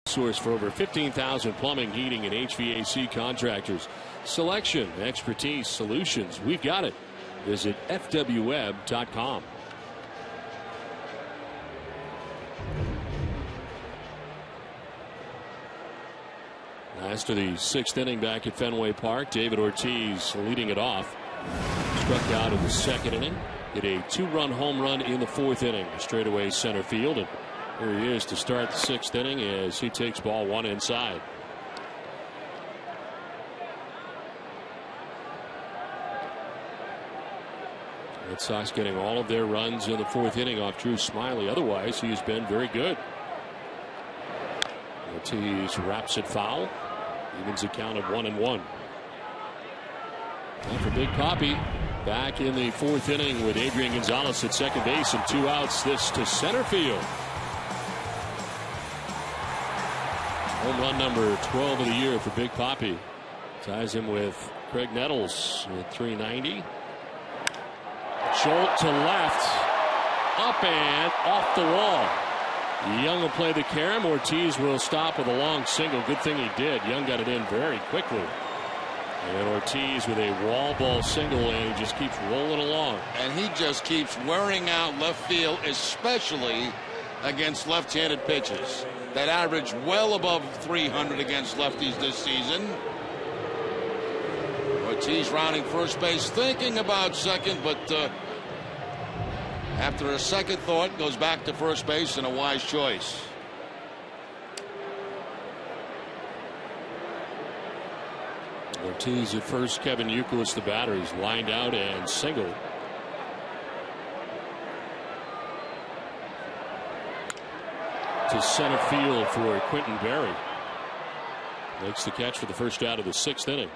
Source for over 15,000 plumbing, heating, and HVAC contractors. Selection, expertise, solutions. We've got it. Visit fwweb.com. Last of the 6th inning back at Fenway Park. David Ortiz leading it off. Struck out in the 2nd inning. Hit a 2-run home run in the 4th inning. Straightaway center field. And here he is to start the 6th inning as he takes ball 1 inside. Red Sox getting all of their runs in the 4th inning off Drew Smiley. Otherwise, he has been very good. Ortiz wraps it foul. Evens the count of 1-1. And for Big Papi, back in the 4th inning with Adrian Gonzalez at second base and 2 outs. This to center field. Home run number 12 of the year for Big Papi. Ties him with Craig Nettles at 390. Jolt to left. Up and off the wall. Young will play the carom. Ortiz will stop with a long single. Good thing he did. Young got it in very quickly. And Ortiz with a wall ball single, and he just keeps rolling along.
And he just keeps wearing out left field, especially against left-handed pitches. That average well above 300 against lefties this season. Ortiz rounding first base, thinking about second, but after a second thought, goes back to first base, and a wise choice.
Ortiz at first, Kevin Youkilis the batter. He's lined out and single. To center field for Quentin Berry. Makes the catch for the first out of the 6th inning.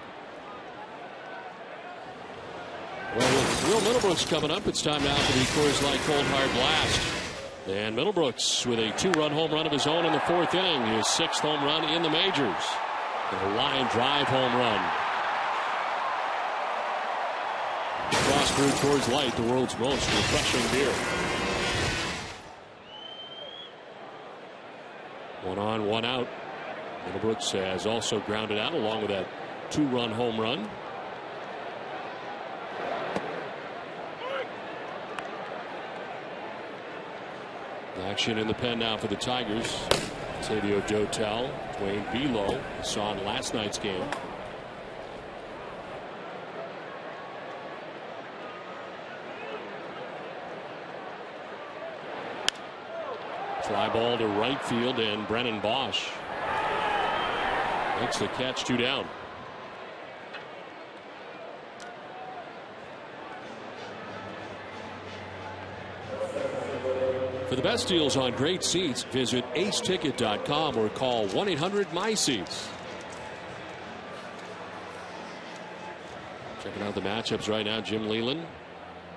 Well, with Will Middlebrooks coming up, it's time now for the Coors Light Cold Hard Blast. And Middlebrooks with a 2-run home run of his own in the 4th inning. His 6th home run in the majors. A line drive home run. Cross-brewed Coors Light, the world's most refreshing beer. 1 on, 1 out. Middlebrooks has also grounded out along with that 2-run home run. Action in the pen now for the Tigers. Tavio Dotel, Dwayne Belo saw in last night's game. Fly ball to right field, and Brennan Bosch makes the catch. 2 down. For the best deals on great seats, visit aceticket.com or call 1-800-MY-SEATS. Checking out the matchups right now. Jim Leyland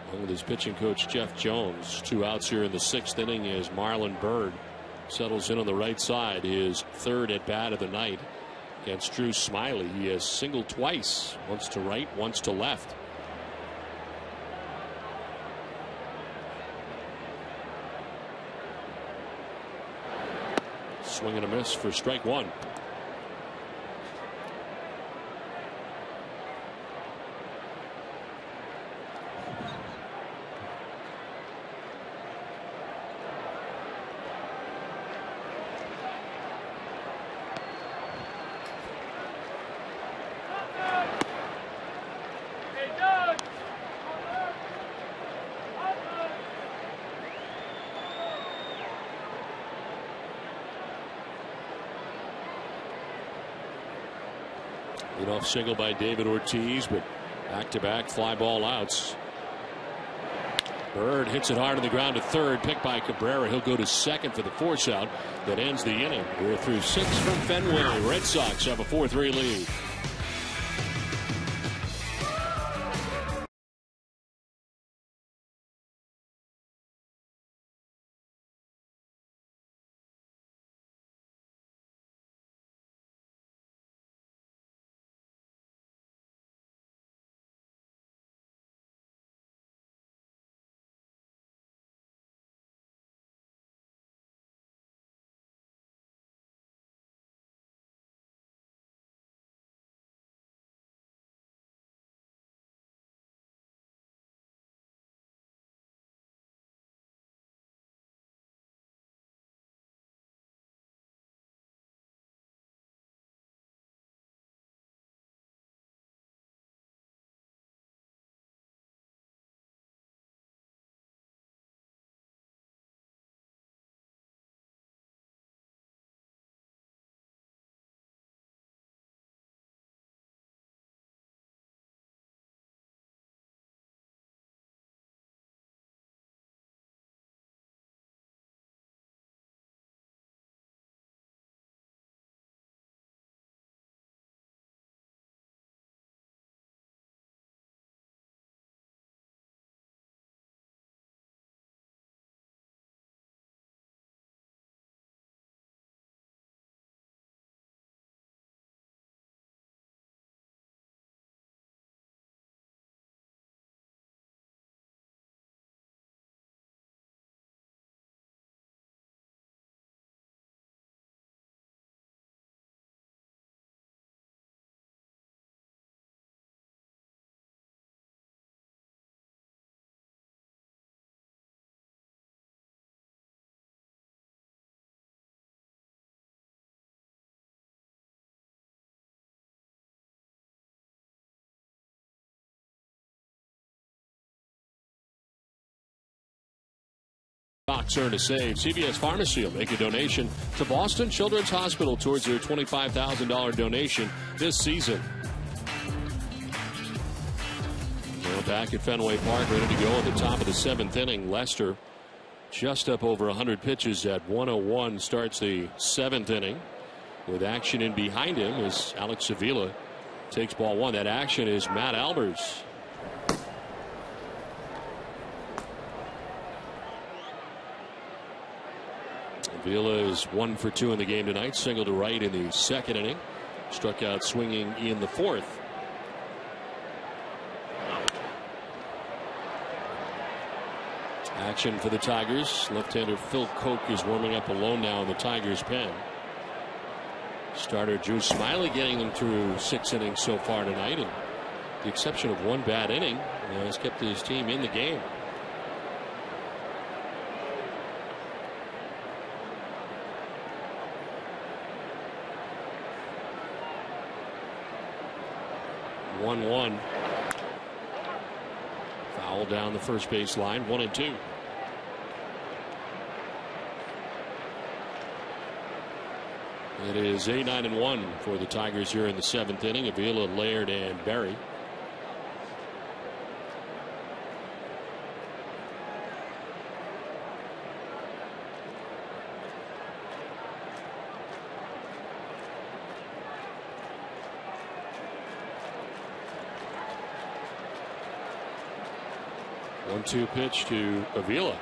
along with his pitching coach Jeff Jones. 2 outs here in the 6th inning as Marlon Byrd settles in on the right side. His 3rd at bat of the night against Drew Smiley. He has singled twice, once to right, once to left. Swing and a miss for strike 1. Leadoff single by David Ortiz, but back-to-back fly ball outs. Bird hits it hard on the ground to 3rd, picked by Cabrera. He'll go to 2nd for the force out that ends the inning. We're through 6 from Fenway. Red Sox have a 4-3 lead. turn to save. CVS Pharmacy will make a donation to Boston Children's Hospital towards their $25,000 donation this season. Now back at Fenway Park, ready to go at the top of the 7th inning. Lester just up over 100 pitches at 101 starts the 7th inning, with action in behind him as Alex Avila takes ball 1. That action is Matt Albers. Avila is 1 for 2 in the game tonight. Single to right in the 2nd inning. Struck out swinging in the 4th. Action for the Tigers. Left-hander Phil Koch is warming up alone now in the Tigers' pen. Starter Drew Smiley getting them through 6 innings so far tonight, and the exception of 1 bad inning, has kept his team in the game. One. Foul down the first base line. 1-2. It is 8-9-1 for the Tigers here in the 7th inning. Avila, Laird, and Berry. One-two pitch to Avila.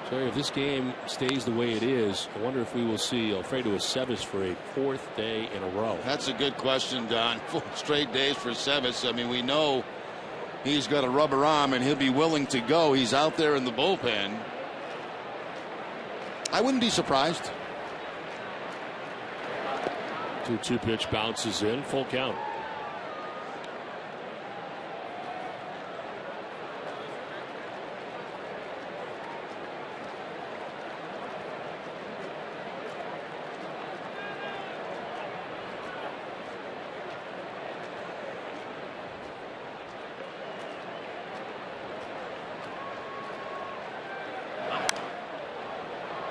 So if this game stays the way it is, I wonder if we will see Alfredo Aceves for a 4th day in a row.
That's a good question, Don. 4 straight days for Aceves. I mean, we know he's got a rubber arm and he'll be willing to go. He's out there in the bullpen. I wouldn't be surprised.
2-2 pitch bounces in. Full count.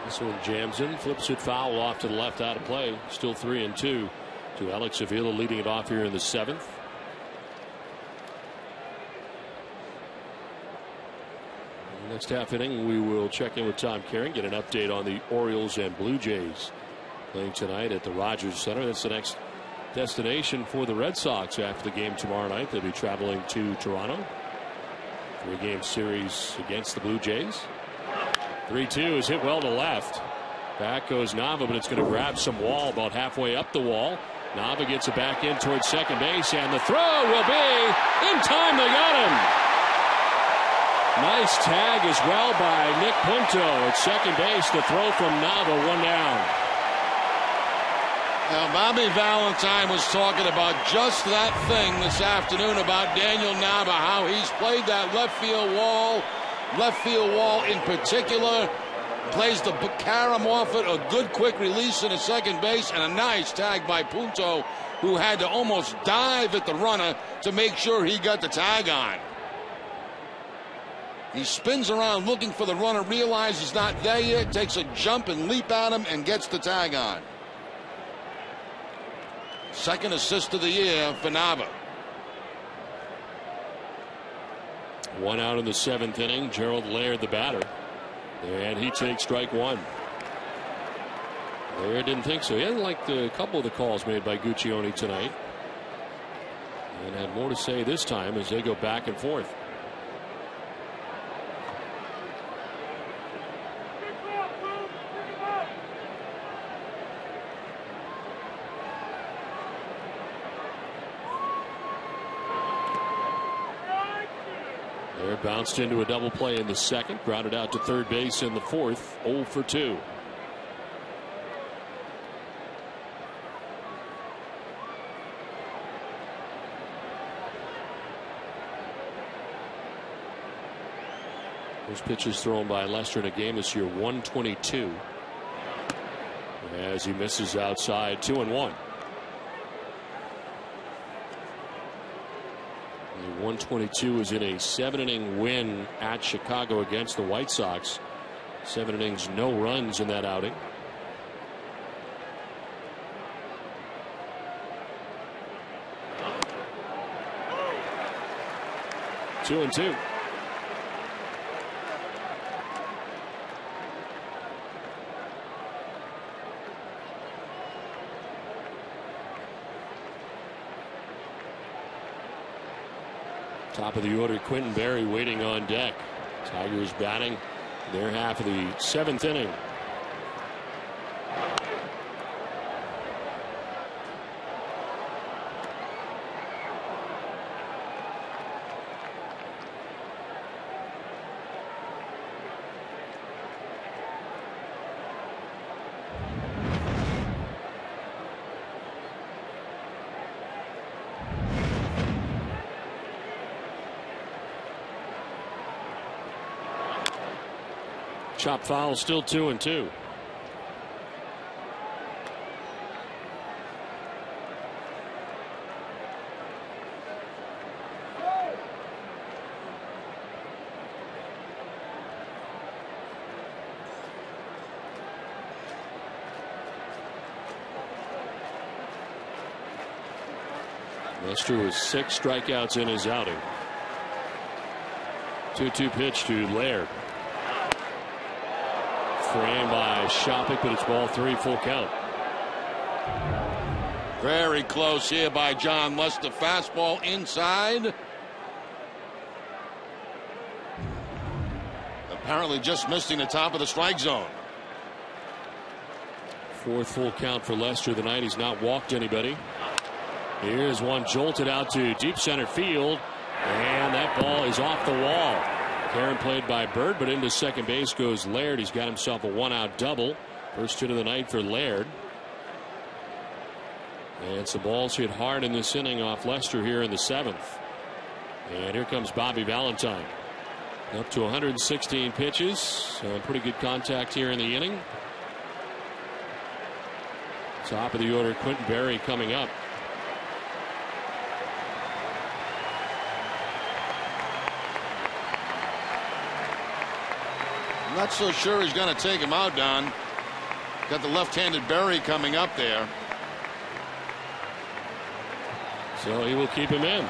This one jams in, flips it foul off to the left, out of play. Still 3-2 to Alex Avila, leading it off here in the 7th. Next half inning, we will check in with Tom Caron, get an update on the Orioles and Blue Jays playing tonight at the Rogers Center. That's the next destination for the Red Sox after the game tomorrow night. They'll be traveling to Toronto. 3-game series against the Blue Jays. 3-2 is hit well to left. Back goes Nava, but it's going to grab some wall about halfway up the wall. Nava gets it back in towards second base, and the throw will be in time. They got him. Nice tag as well by Nick Punto at second base. The throw from Nava, 1 down.
Now, Bobby Valentine was talking about just that thing this afternoon about Daniel Nava, how he's played that left field wall in particular, plays the carom off it, a good quick release in a second base, and a nice tag by Punto, who had to almost dive at the runner to make sure he got the tag on. He spins around looking for the runner, realizes he's not there yet, takes a jump and leap at him and gets the tag on. Second assist of the year for Nava.
1 out in the 7th inning. GERALD Laird, the batter, and he takes strike 1. Laird didn't think so. He hadn't liked a couple of the calls made by Guccione tonight, and had more to say this time as they go back and forth. Bounced into a double play in the 2nd, grounded out to third base in the 4th. 0 for 2. Those pitches thrown by Lester in a game this year, 122. As he misses outside, 2-1. 122 is in a 7-inning win at Chicago against the White Sox. 7 innings, no runs in that outing. Two and two. Top of the order, Quentin Berry waiting on deck. Tigers batting their half of the 7th inning. Chop foul, still 2 and 2. Lester with 6 strikeouts in his outing. 2-2 pitch to Laird. Framed by Shopik, but it's ball 3, full count.
Very close here by John Lester. Fastball inside. Apparently just missing the top of the strike zone.
4th full count for Lester tonight. He's not walked anybody. Here's one jolted out to deep center field, and that ball is off the wall. Karen played by Bird, but into second base goes Laird. He's got himself a 1-out double. First hit of the night for Laird. And some balls hit hard in this inning off Lester here in the 7th. And here comes Bobby Valentine. Up to 116 pitches. So pretty good contact here in the inning. Top of the order, Quentin Berry coming up.
Not so sure he's going to take him out, Don. Got the left-handed Berry coming up there.
So he will keep him in.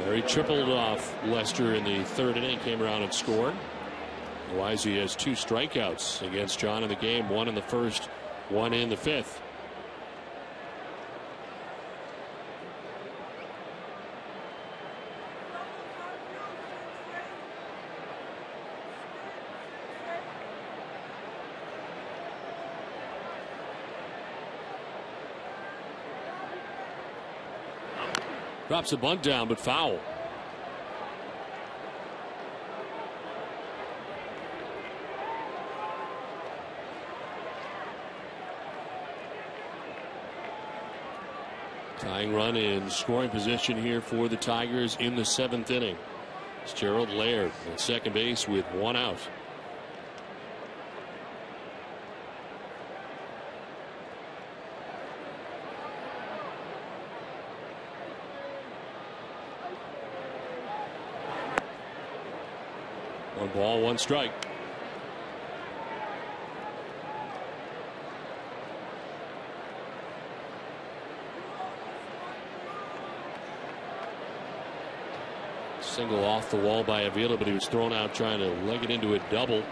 Berry tripled off Lester in the 3rd inning, came around and scored. Otherwise, he has 2 strikeouts against John in the game, 1 in the 1st, 1 in the 5th. Drops a bunt down, but foul. Tying run in scoring position here for the Tigers in the 7th inning. It's Gerald Laird at second base with 1 out. One ball, 1 strike. Single off the wall by Avila, but he was thrown out trying to leg it into a double.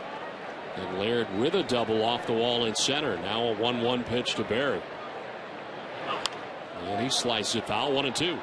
And Laird with a double off the wall in center. Now a 1-1 pitch to Berry. And he slices it foul, 1-2.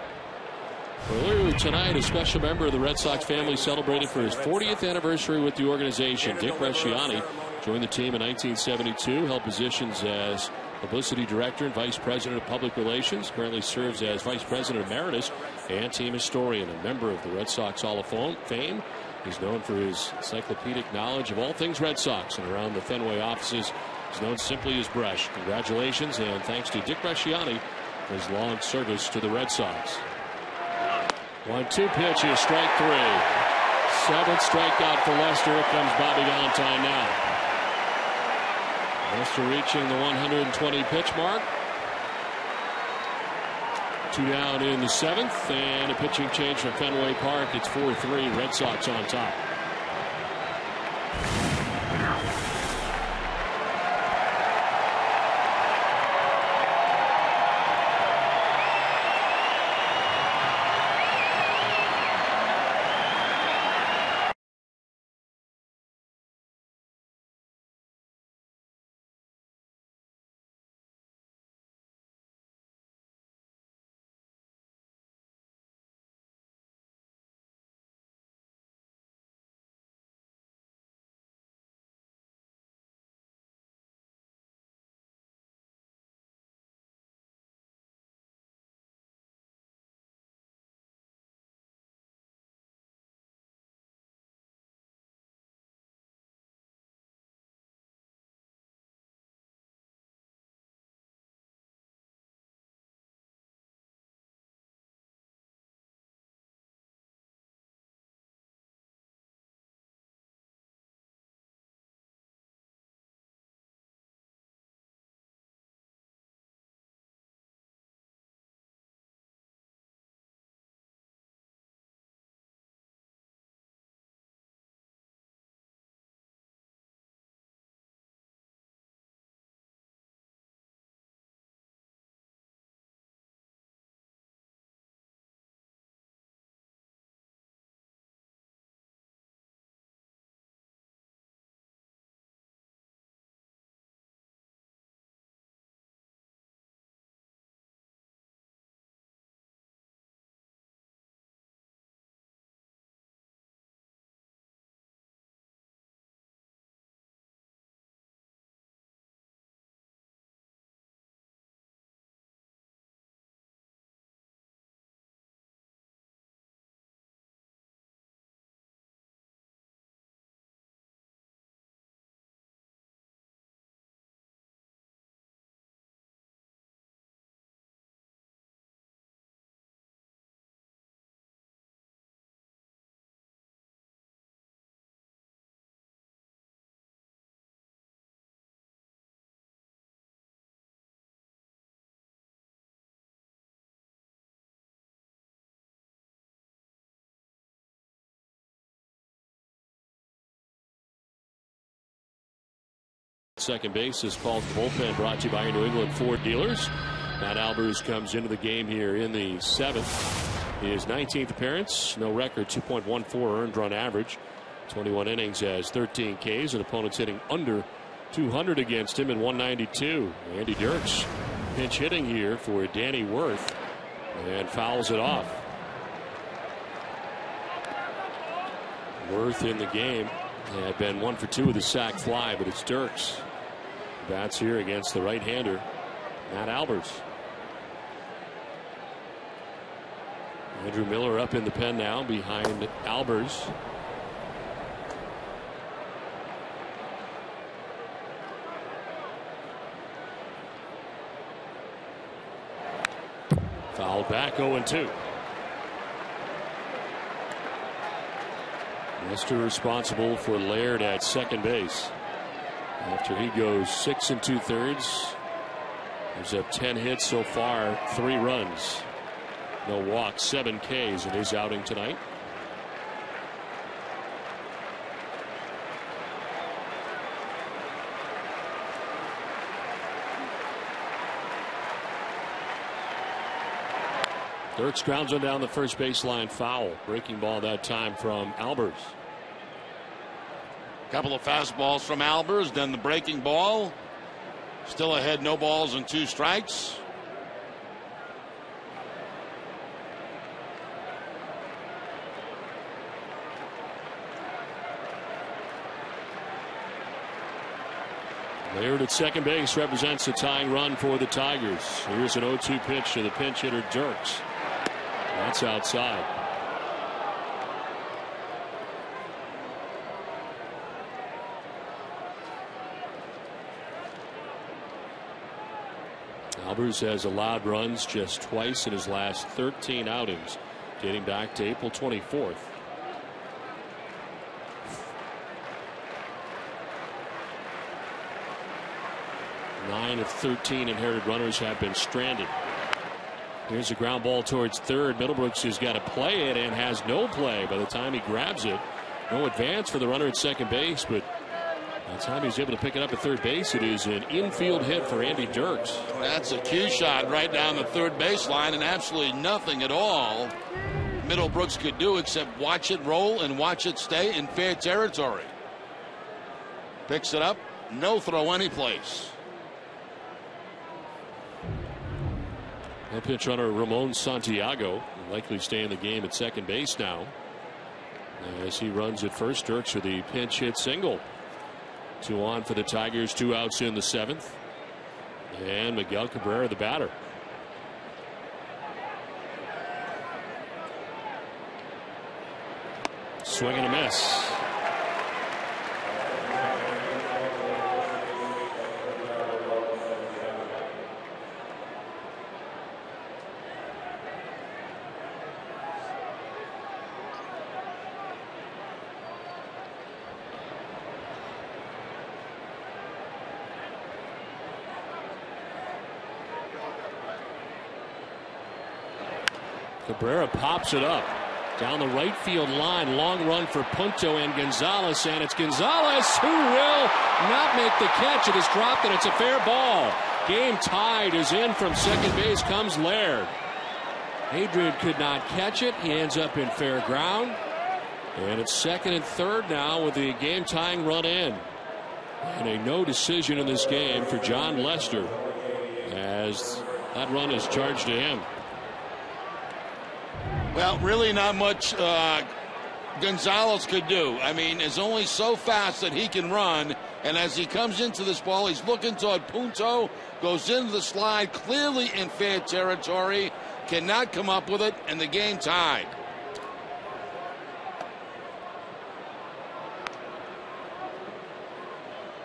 Earlier tonight, a special member of the Red Sox family celebrated for his 40th anniversary with the organization. Dick Bresciani joined the team in 1972, held positions as publicity director and vice president of public relations. Currently serves as vice president emeritus and team historian. A member of the Red Sox Hall of Fame. He's known for his encyclopedic knowledge of all things Red Sox, and around the Fenway offices he's known simply as Bresh. Congratulations, and thanks to Dick Bresciani for his long service to the Red Sox. 1-2 pitch is strike 3. Seventh strikeout for Lester. Here comes Bobby Valentine now. Lester reaching the 120 pitch mark. 2 down in the seventh, and a pitching change from Fenway Park. It's 4-3. Red Sox on top. Second base is called the bullpen, brought to you by your New England Ford dealers. Matt Albers comes into the game here in the seventh. His 19th appearance, no record, 2.14 earned run average. 21 innings, has 13 Ks, and opponents hitting under 200 against him in 192. Andy Dirks pinch hitting here for Danny Worth and fouls it off. Worth in the game had been 1 for 2 with a sac fly, but it's Dirks bats here against the right-hander Matt Albers. Andrew Miller up in the pen now behind Albers. Fouled back, 0-2. Lester responsible for Laird at second base after he goes 6 2/3. He's up 10 hits so far, 3 runs, no walks, 7 Ks in his outing tonight. Dirks grounds one down the first baseline, foul. Breaking ball that time from Albers.
Couple of fastballs from Albers, then the breaking ball. Still ahead, no balls and 2 strikes.
Laird at second base represents a tying run for the Tigers. Here's an 0-2 pitch to the pinch hitter Dirks. That's outside. Albers has allowed runs just twice in his last 13 outings, dating back to April 24th. 9 of 13 inherited runners have been stranded. Here's a ground ball towards third. Middlebrooks has got to play it and has no play by the time he grabs it. No advance for the runner at second base, but by the time he's able to pick it up at third base, it is an infield hit for Andy Dirks.
That's a cue shot right down the third baseline, and absolutely nothing at all Middlebrooks could do except watch it roll and watch it stay in fair territory. Picks it up, no throw anyplace.
The pitch runner Ramon Santiago will likely stay in the game at second base now. As he runs at first, Dirks with the pinch hit single. 2 on for the Tigers, 2 outs in the 7th. And Miguel Cabrera, the batter. Swing and a miss. Cabrera pops it up down the right field line. Long run for Punto and Gonzalez, and it's Gonzalez who will not make the catch. It is dropped, and it's a fair ball. Game tied. Is in from second base comes Laird. Adrian could not catch it. He ends up in fair ground, and it's second and third now with the game tying run in, and a no decision in this game for John Lester as that run is charged to him.
Well, really not much Gonzalez could do. I mean, it's only so fast that he can run, and as he comes into this ball, he's looking toward Punto, goes into the slide, clearly in fair territory, cannot come up with it, and the game tied.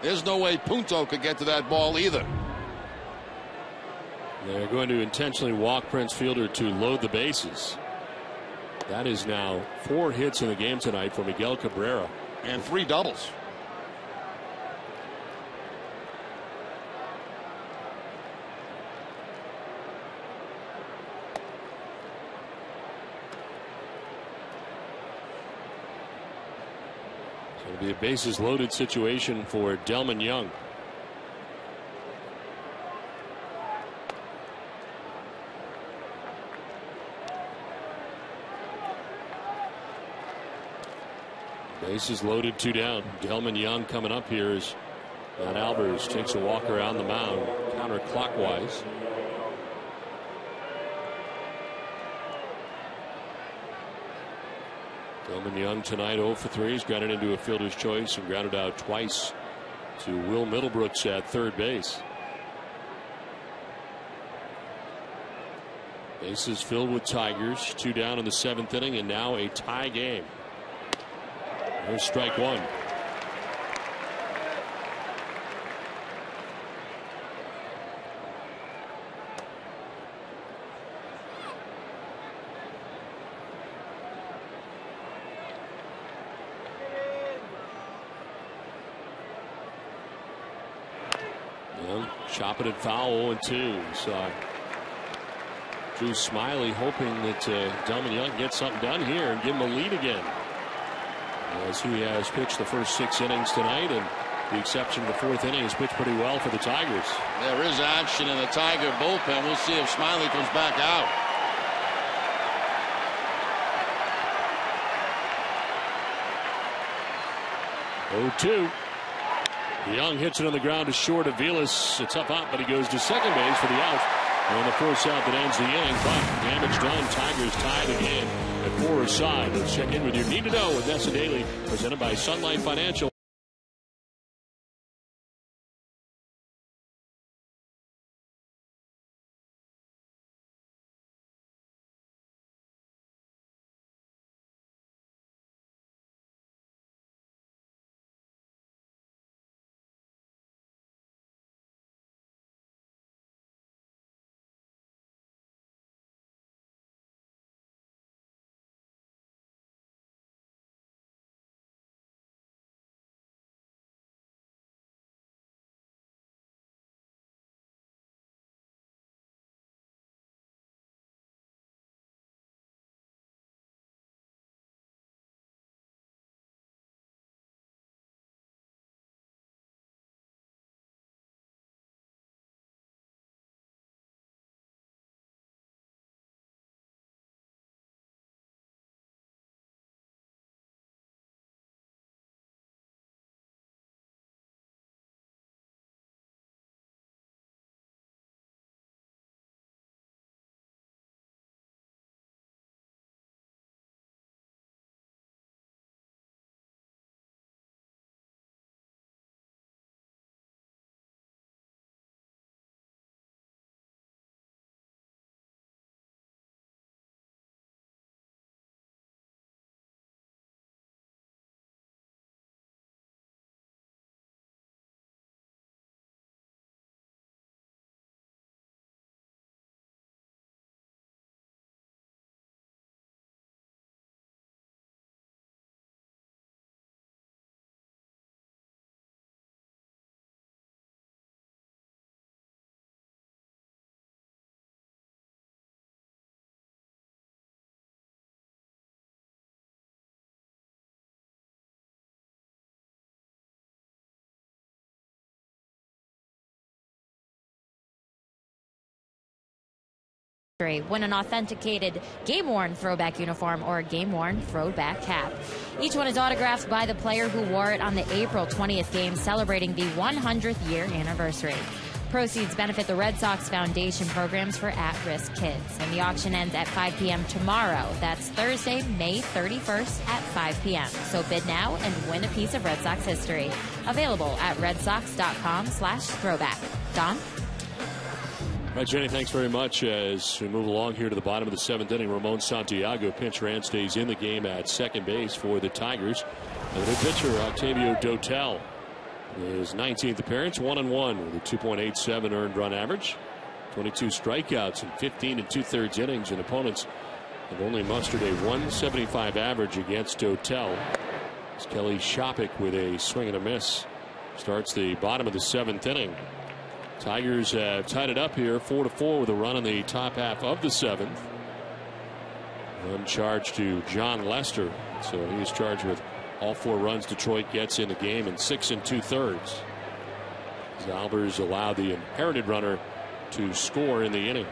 There's no way Punto could get to that ball either.
They're going to intentionally walk Prince Fielder to load the bases. That is now 4 hits in the game tonight for Miguel Cabrera.
And 3 doubles.
It's going to be a bases loaded situation for Delman Young. Bases loaded, 2 down. Delman Young coming up here as Matt Albers takes a walk around the mound counterclockwise. Delman Young tonight 0 for 3. He's grounded into a fielder's choice and grounded out twice to Will Middlebrooks at third base. Bases filled with Tigers. 2 down in the 7th inning, and now a tie game. There's strike 1. Young chopping it foul 0-2. So Drew Smiley hoping that Delman Young gets something done here and give him a lead again, as he has pitched the first 6 innings tonight, and the exception of the 4th inning has pitched pretty well for the Tigers.
There is action in the Tiger bullpen. We'll see if Smiley comes back out.
Oh, 2. Young hits it on the ground to short of Vilas. It's up hot, but he goes to second base for the out. And the force out that ends the inning, but damage done. Tigers tie the game at 4 aside. Let's check in with your Need to Know with Nessa Daily, presented by Sun Life Financial.
Win an authenticated game-worn throwback uniform or a game-worn throwback cap. Each one is autographed by the player who wore it on the April 20th game celebrating the 100th year anniversary. Proceeds benefit the Red Sox Foundation programs for at-risk kids. And the auction ends at 5 p.m. tomorrow. That's Thursday, May 31st at 5 p.m. So bid now and win a piece of Red Sox history. Available at redsox.com/throwback. Don?
All right, Jenny, thanks very much. As we move along here to the bottom of the 7th inning, Ramon Santiago, pinch ran, stays in the game at second base for the Tigers. And the new pitcher, Octavio Dotel, his 19th appearance, 1-1 with a 2.87 earned run average, 22 strikeouts in 15 2/3 innings, and opponents have only mustered a 175 average against Dotel. As Kelly Shopik with a swing and a miss starts the bottom of the 7th inning. Tigers have tied it up here 4-4 with a run in the top half of the 7th. Run charged to John Lester, so he's charged with all 4 runs Detroit gets in the game in 6 2/3. As Albers allowed the inherited runner to score in the inning.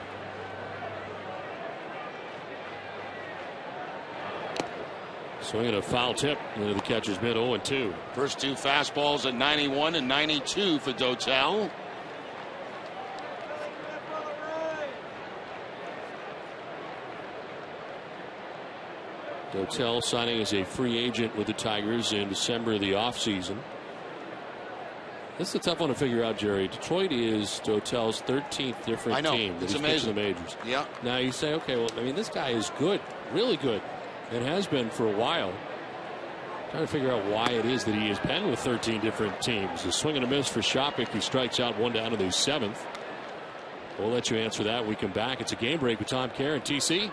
Swinging a foul tip into the catcher's mitt, 0-2.
First 2 fastballs at 91 and 92 for Dotel.
Dotel signing as a free agent with the Tigers in December of the offseason. This is a tough one to figure out, Jerry. Detroit is Dotel's 13th different team that he's pitched in the majors.
Yeah.
Now you say, okay, well, I mean, this guy is good, really good, and has been for a while. Trying to figure out why it is that he has been with 13 different teams. A swing and a miss for Shopik. He strikes out 1 down in the 7th. We'll let you answer that when we come back. It's a game break with Tom Kerr and TC.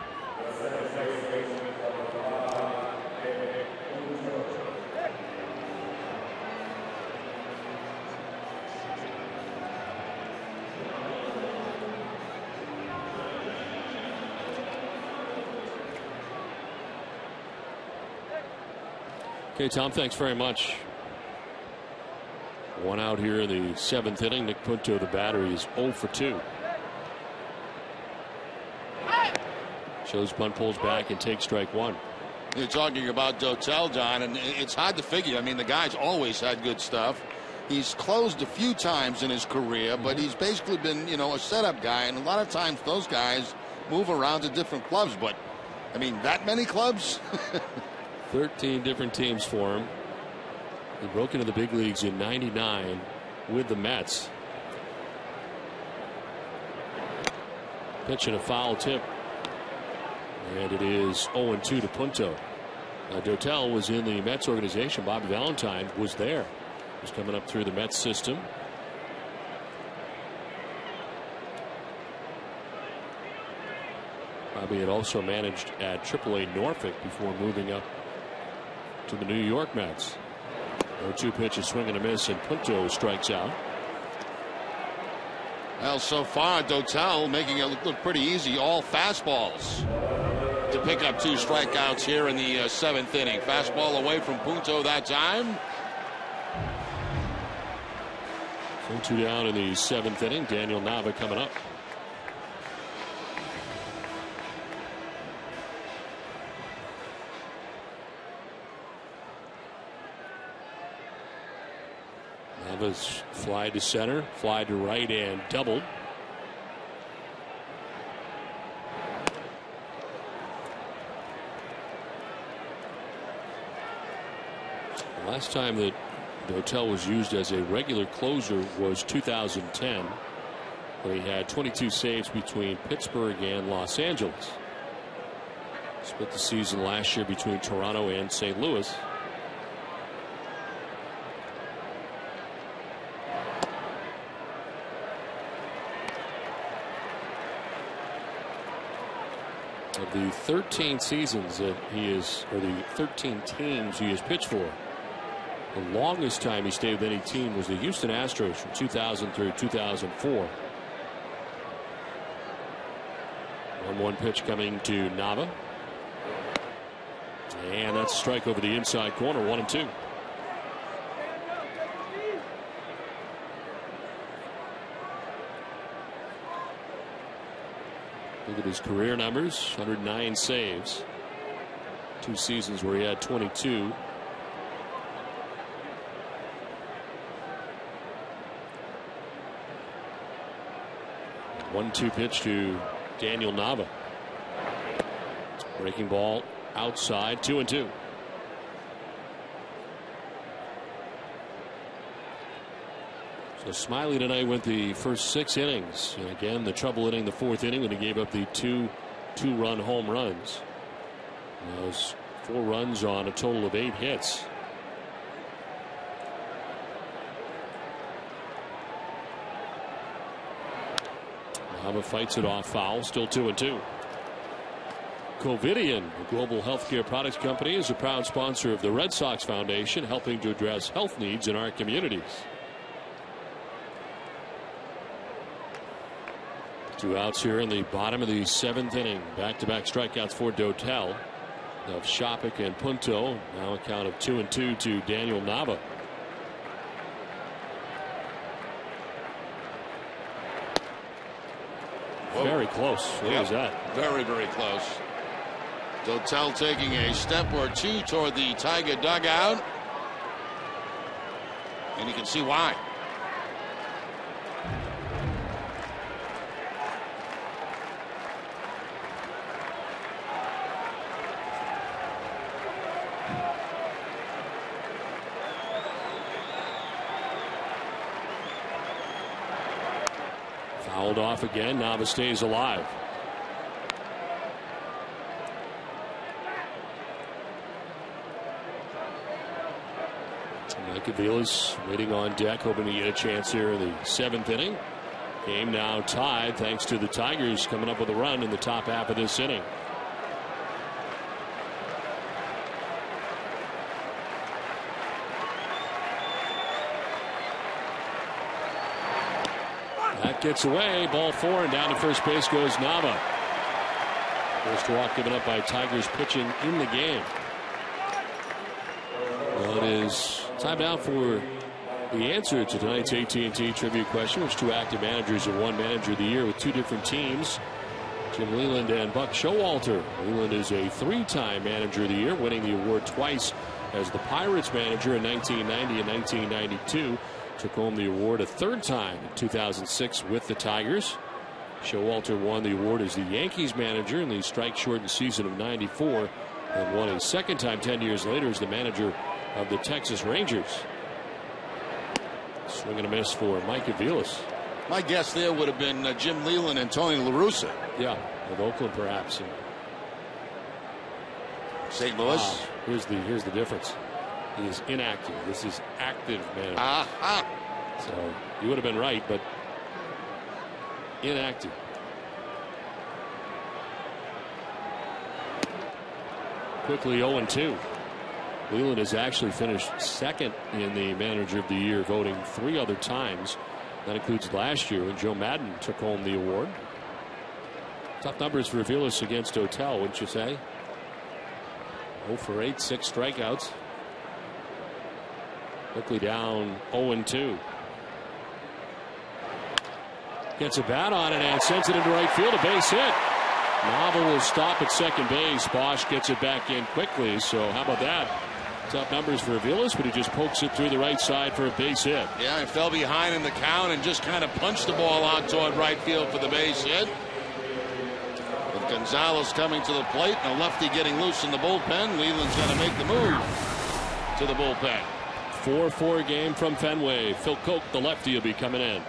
Okay, Tom, thanks very much. 1 out here in the 7th inning. Nick Punto, the batter, is 0 for 2. Shows bunt, pulls back, and takes strike 1.
You're talking about Dotel, Don, and it's hard to figure. I mean, the guy's always had good stuff. He's closed a few times in his career, but he's basically been, you know, a setup guy, and a lot of times those guys move around to different clubs. But, I mean, that many clubs?
13 different teams for him. He broke into the big leagues in '99 with the Mets. Pitch and a foul tip. And it is 0-2 to Punto. Dotel was in the Mets organization. Bobby Valentine was there. He was coming up through the Mets system. Bobby had also managed at AAA Norfolk before moving up to the New York Mets. 0-2 pitch, a swing and a miss, and Punto strikes out.
Well, so far, Dotel making it look pretty easy. All fastballs to pick up 2 strikeouts here in the 7th inning. Fastball away from Punto that time.
So 2 down in the 7th inning. Daniel Nava coming up. Nava's fly to center, fly to right, and doubled. The last time that Dotel was used as a regular closer was 2010, when he had 22 saves between Pittsburgh and Los Angeles. Split the season last year between Toronto and St. Louis. Of the 13 seasons that he is, or the 13 teams he has pitched for, the longest time he stayed with any team was the Houston Astros from 2000 through 2004. 1-1 pitch coming to Nava. And that's a strike over the inside corner, 1-2. Look at his career numbers: 109 saves. 2 seasons where he had 22. One-two pitch to Daniel Nava. Breaking ball outside, 2-2. So Smiley tonight went the first 6 innings. And again, the trouble hitting the 4th inning when he gave up the two-run home runs. Those 4 runs on a total of 8 hits. Nava fights it off foul, still 2-2. Covidien, a global healthcare products company, is a proud sponsor of the Red Sox Foundation, helping to address health needs in our communities. 2 outs here in the bottom of the 7th inning. Back-to-back strikeouts for Dotel of Shopik and Punto. Now a count of 2-2 to Daniel Nava. Very close. What was that?
Very, very close. Dotel taking a step or 2 toward the Tiger dugout. And you can see why.
Fouled off again. Nava stays alive. Mike Aviles waiting on deck, hoping to get a chance here in the 7th inning. Game now tied thanks to the Tigers coming up with a run in the top half of this inning. That gets away. Ball 4, and down to first base goes Nava. First walk given up by Tigers pitching in the game. Well, it is time now for the answer to tonight's AT&T trivia question, which 2 active managers have won Manager of the Year with 2 different teams. Jim Leyland and Buck Showalter. Leyland is a 3-time Manager of the Year, winning the award twice as the Pirates manager in 1990 and 1992. Took home the award a 3rd time in 2006 with the Tigers. Showalter won the award as the Yankees manager in the strike-shortened season of '94, and won a 2nd time 10 years later as the manager of the Texas Rangers. Swing and a miss for Mike Aviles.
My guess there would have been Jim Leyland and Tony La Russa.
Yeah, with Oakland perhaps.
St. Louis.
Here's the difference. He is inactive. This is active manager. So you would have been right, but inactive. Quickly 0-2. Leyland has actually finished 2nd in the Manager of the Year voting 3 other times. That includes last year when Joe Madden took home the award. Tough numbers for Aviles against Dotel, wouldn't you say? 0 for 8, 6 strikeouts. Quickly down 0-2. Gets a bat on it and sends it into right field. A base hit. Nava will stop at second base. Bosch gets it back in quickly. So how about that? Tough numbers for Aviles, but he just pokes it through the right side for a base hit.
Yeah, he fell behind in the count and just kind of punched the ball out toward right field for the base hit. With Gonzalez coming to the plate and a lefty getting loose in the bullpen, Leland's going to make the move to the bullpen.
4-4 game from Fenway. Phil Koch, the lefty, will be coming in.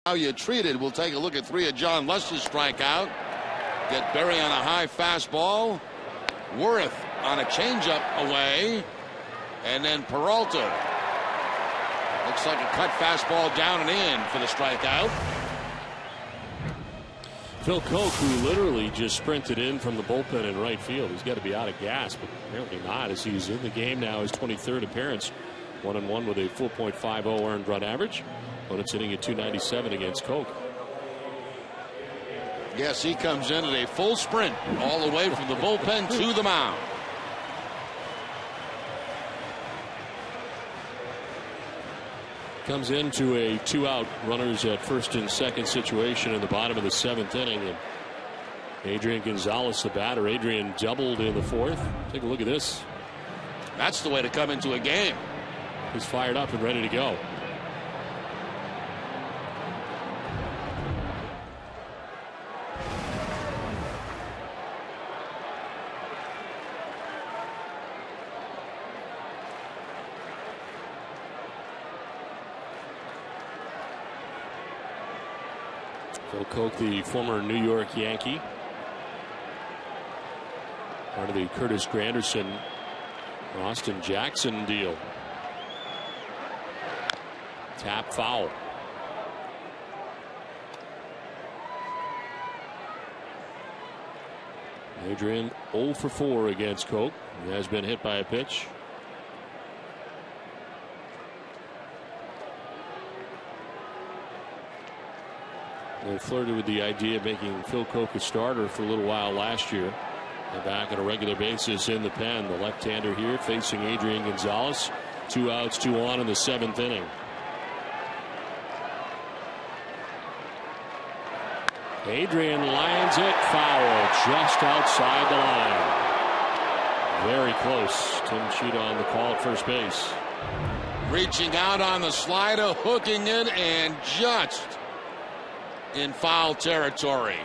how you're treated. We'll take a look at 3 of John Lester's strikeout. Get Berry on a high fastball. Worth on a changeup away. And then Peralta. Looks like a cut fastball down and in for the strikeout.
Phil Koch, who literally just sprinted in from the bullpen in right field. He's got to be out of gas, but apparently not, as he's in the game now, his 23rd appearance. 1-1 with a 4.50 earned run average. Opponent's hitting at 297 against Koch.
Yes, he comes in at a full sprint all the way from the bullpen to the mound.
Comes into a 2-out runners at first and second situation in the bottom of the 7th inning. And Adrian Gonzalez, the batter. Adrian doubled in the 4th. Take a look at this.
That's the way to come into a game.
He's fired up and ready to go. Phil Koch, the former New York Yankee, part of the Curtis Granderson, Austin Jackson deal. Tap foul. Adrian 0 for 4 against Koch. He has been hit by a pitch. They flirted with the idea of making Phil Koch a starter for a little while last year. And back on a regular basis in the pen. The left-hander here facing Adrian Gonzalez. 2 outs, 2 on in the 7th inning. Adrian lines it foul just outside the line. Very close. Tim Cheetah on the call at first base.
Reaching out on the slider, hooking it, and just in foul territory.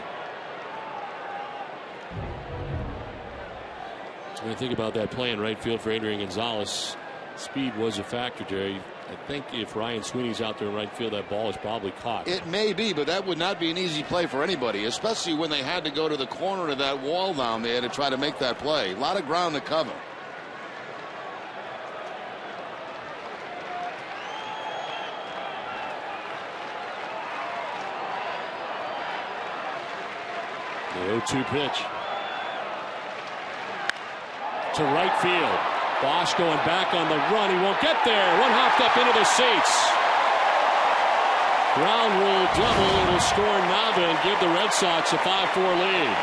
When I think about that play in right field for Adrian Gonzalez, speed was a factor, Jerry. I think if Ryan Sweeney's out there in right field, that ball is probably caught.
It may be, but that would not be an easy play for anybody, especially when they had to go to the corner of that wall down there to try to make that play. A lot of ground to cover.
The 0-2 pitch. To right field. Bosch going back on the run. He won't get there. One hopped up into the seats. Ground rule double. It'll score Nava and give the Red Sox a 5-4 lead.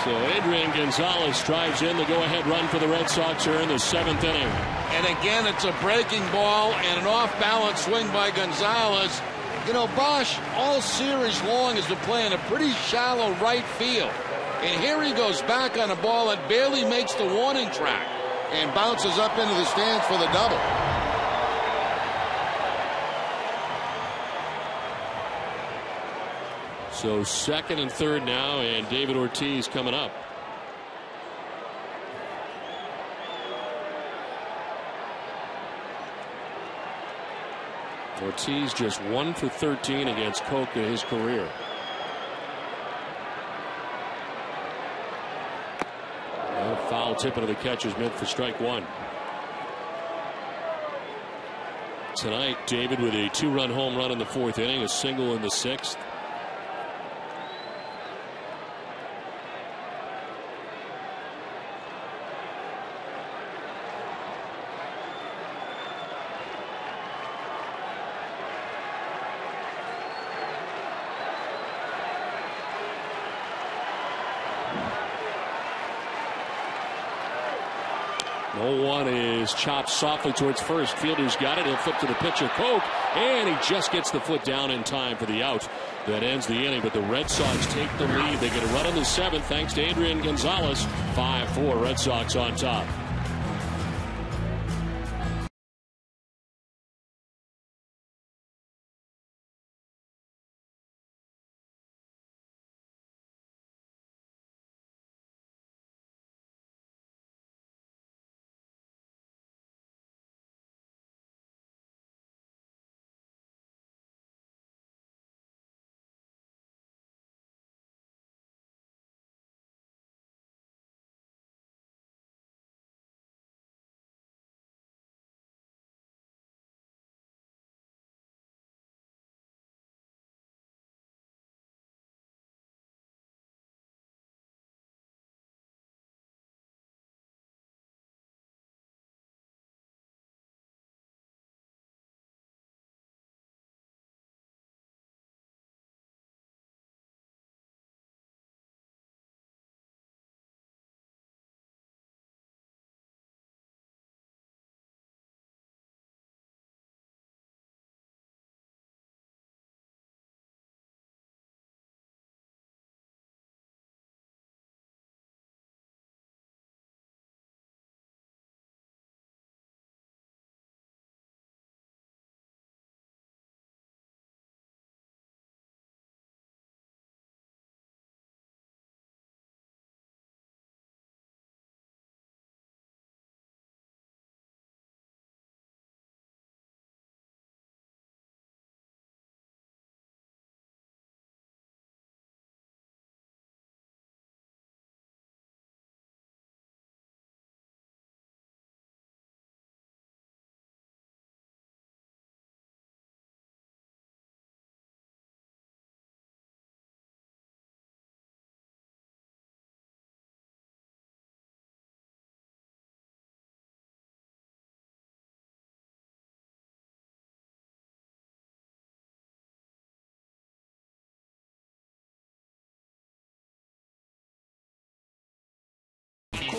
So Adrian Gonzalez drives in the go-ahead run for the Red Sox here in the 7th inning.
And again, it's a breaking ball and an off-balance swing by Gonzalez. You know, Bosch all series long has been playing a pretty shallow right field. And here he goes back on a ball that barely makes the warning track and bounces up into the stands for the double.
So 2nd and 3rd now, and David Ortiz coming up. Ortiz just 1 for 13 against Koch in his career. A foul tip into the catch is meant for strike 1. Tonight, David with a 2-run home run in the 4th inning, a single in the 6th. One is chopped softly towards first. Fielder's got it. He'll flip to the pitcher, Koch, and he just gets the foot down in time for the out. That ends the inning, but the Red Sox take the lead. They get a run in the 7th thanks to Adrian Gonzalez. 5-4 Red Sox on top.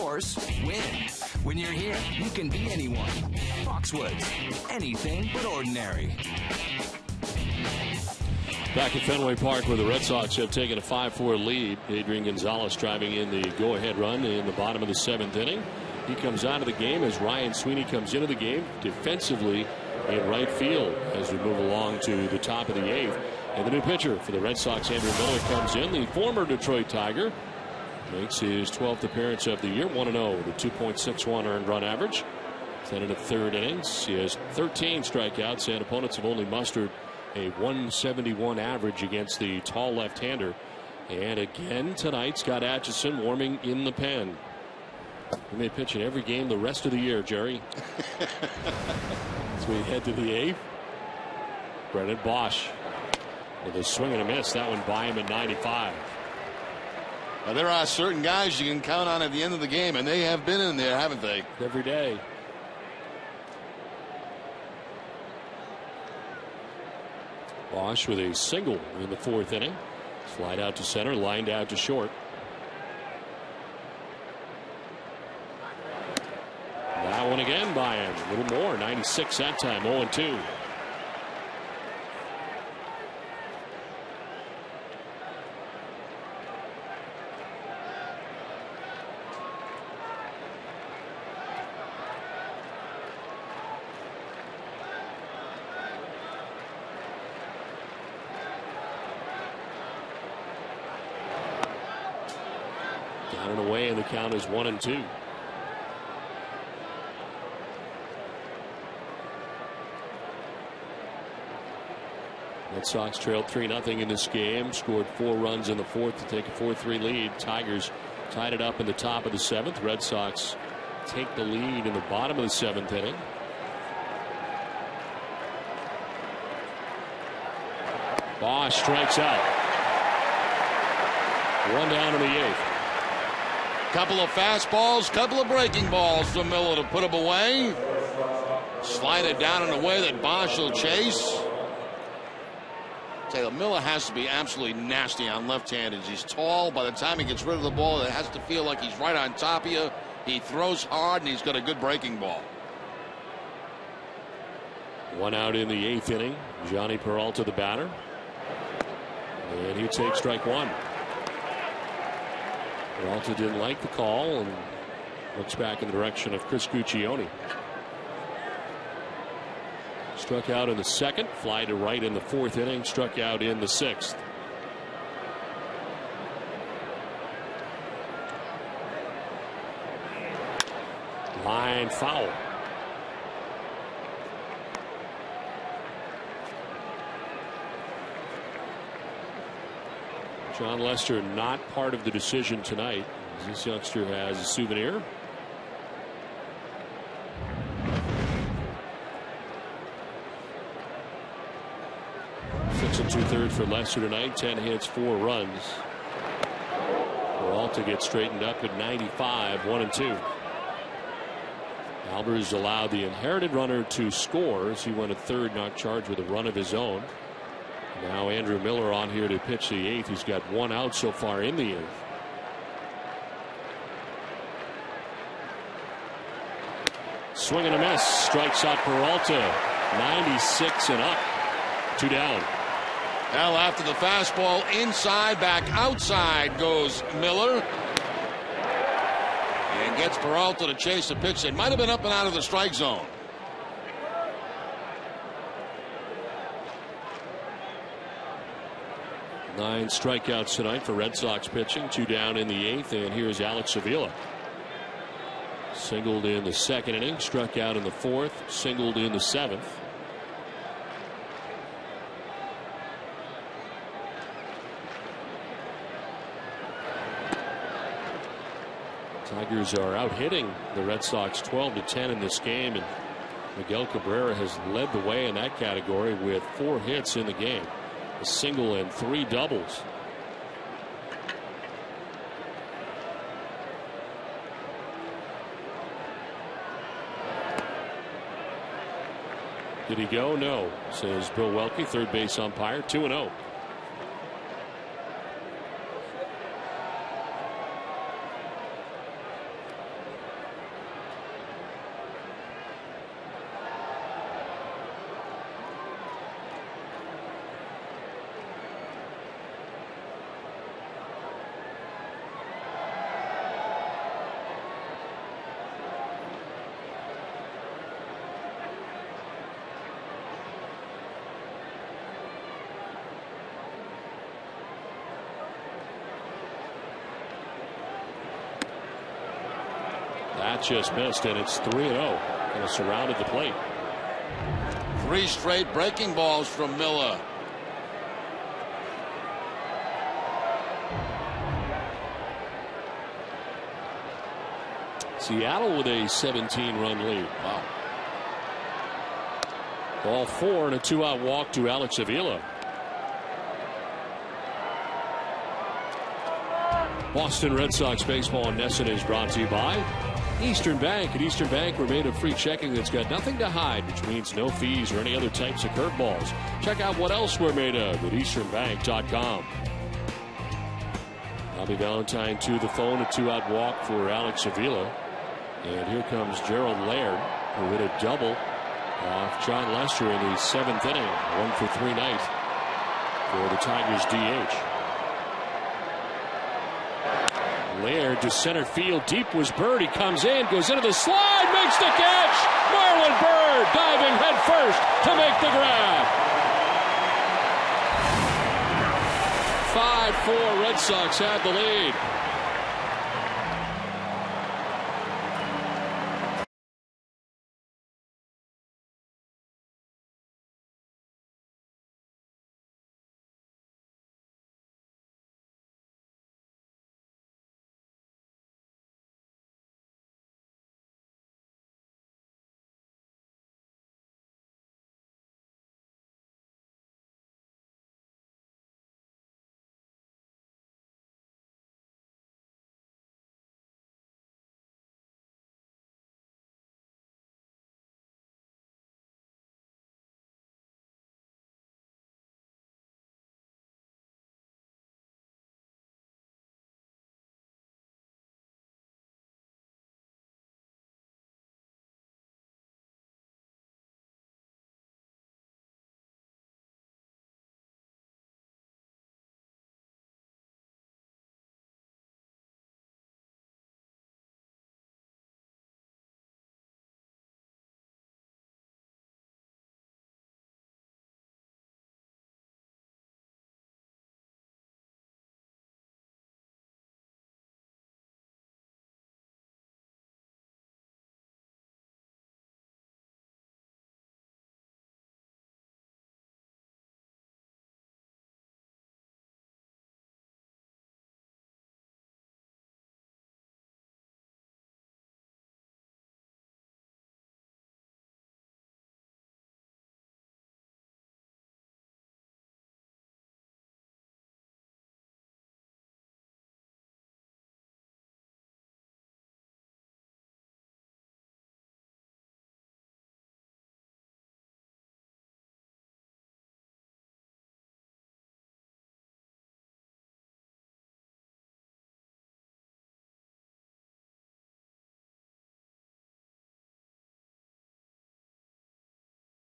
course, win. When you're here, you can be anyone. Foxwoods, anything but ordinary.
Back at Fenway Park, where the Red Sox have taken a 5-4 lead. Adrian Gonzalez driving in the go-ahead run in the bottom of the 7th inning. He comes out of the game as Ryan Sweeney comes into the game defensively in right field as we move along to the top of the 8th. And the new pitcher for the Red Sox, Andrew Miller, comes in. The former Detroit Tiger makes his 12th appearance of the year, 1-0 with a 2.61 earned run average. Then in the 3rd innings, he has 13 strikeouts, and opponents have only mustered a 171 average against the tall left-hander. And again tonight, Scott Atchison warming in the pen. He may pitch in every game the rest of the year, Jerry. As we head to the 8th, Brennan Bosch with a swing and a miss. That one by him at 95.
Now, there are certain guys you can count on at the end of the game, and they have been in there, haven't they?
Every day. Bosch with a single in the 4th inning. Slide out to center, lined out to short. That one again by him. A little more, 96 that time, 0-2. Down and away, and the count is 1-2. Red Sox trailed 3-0 in this game, scored 4 runs in the 4th to take a 4-3 lead. Tigers tied it up in the top of the 7th. Red Sox take the lead in the bottom of the 7th inning. Bosch strikes out. 1 down in the 8th.
Couple of fastballs, couple of breaking balls from Miller to put him away. Slide it down in a way that Bosch will chase. Taylor Miller has to be absolutely nasty on left-handers. He's tall. By the time he gets rid of the ball, it has to feel like he's right on top of you. He throws hard, and he's got a good breaking ball.
1 out in the 8th inning. Johnny Peralta, the batter. And he takes strike 1. Peralta didn't like the call and looks back in the direction of Chris Guccione. Struck out in the 2nd, fly to right in the 4th inning, struck out in the 6th. Line foul. John Lester not part of the decision tonight. This youngster has a souvenir. Six and 2/3 for Lester tonight. 10 hits, 4 runs. Peralta gets straightened up at 95, 1-2. Albers allowed the inherited runner to score as he went at 3rd, not charged with a run of his own. Now Andrew Miller on here to pitch the 8th. He's got 1 out so far in the 8th. Swing and a miss. Strikes out Peralta. 96 and up. 2 down.
Now after the fastball inside, back outside goes Miller. And gets Peralta to chase the pitch. It might have been up and out of the strike zone.
Nine strikeouts tonight for Red Sox pitching. 2 down in the 8th. And here's Alex Avila. Singled in the 2nd inning. Struck out in the 4th. Singled in the 7th. Tigers are out hitting the Red Sox 12-10 in this game. And Miguel Cabrera has led the way in that category with 4 hits in the game. A single and 3 doubles. Did he go? No, says Bill Welke, third base umpire. 2-0. That just missed, and it's 3-0. Kind of surrounded the plate.
3 straight breaking balls from Miller.
Seattle with a 17-run lead. Wow. Ball 4 and a 2-out walk to Alex Avila. Boston Red Sox baseball in Nesson is brought to you by Eastern Bank. At Eastern Bank, we're made of free checking that's got nothing to hide, which means no fees or any other types of curveballs. Check out what else we're made of at easternbank.com. Bobby Valentine to the phone, a 2-out walk for Alex Avila. And here comes GERALD LAIRD, who hit a double off John Lester in the 7th inning. 1-for-3 night for the Tigers DH. Laird to center field. Deep was Bird. He comes in, goes into the slide, makes the catch. Marlon Bird diving head first to make the grab. 5-4. Red Sox have the lead.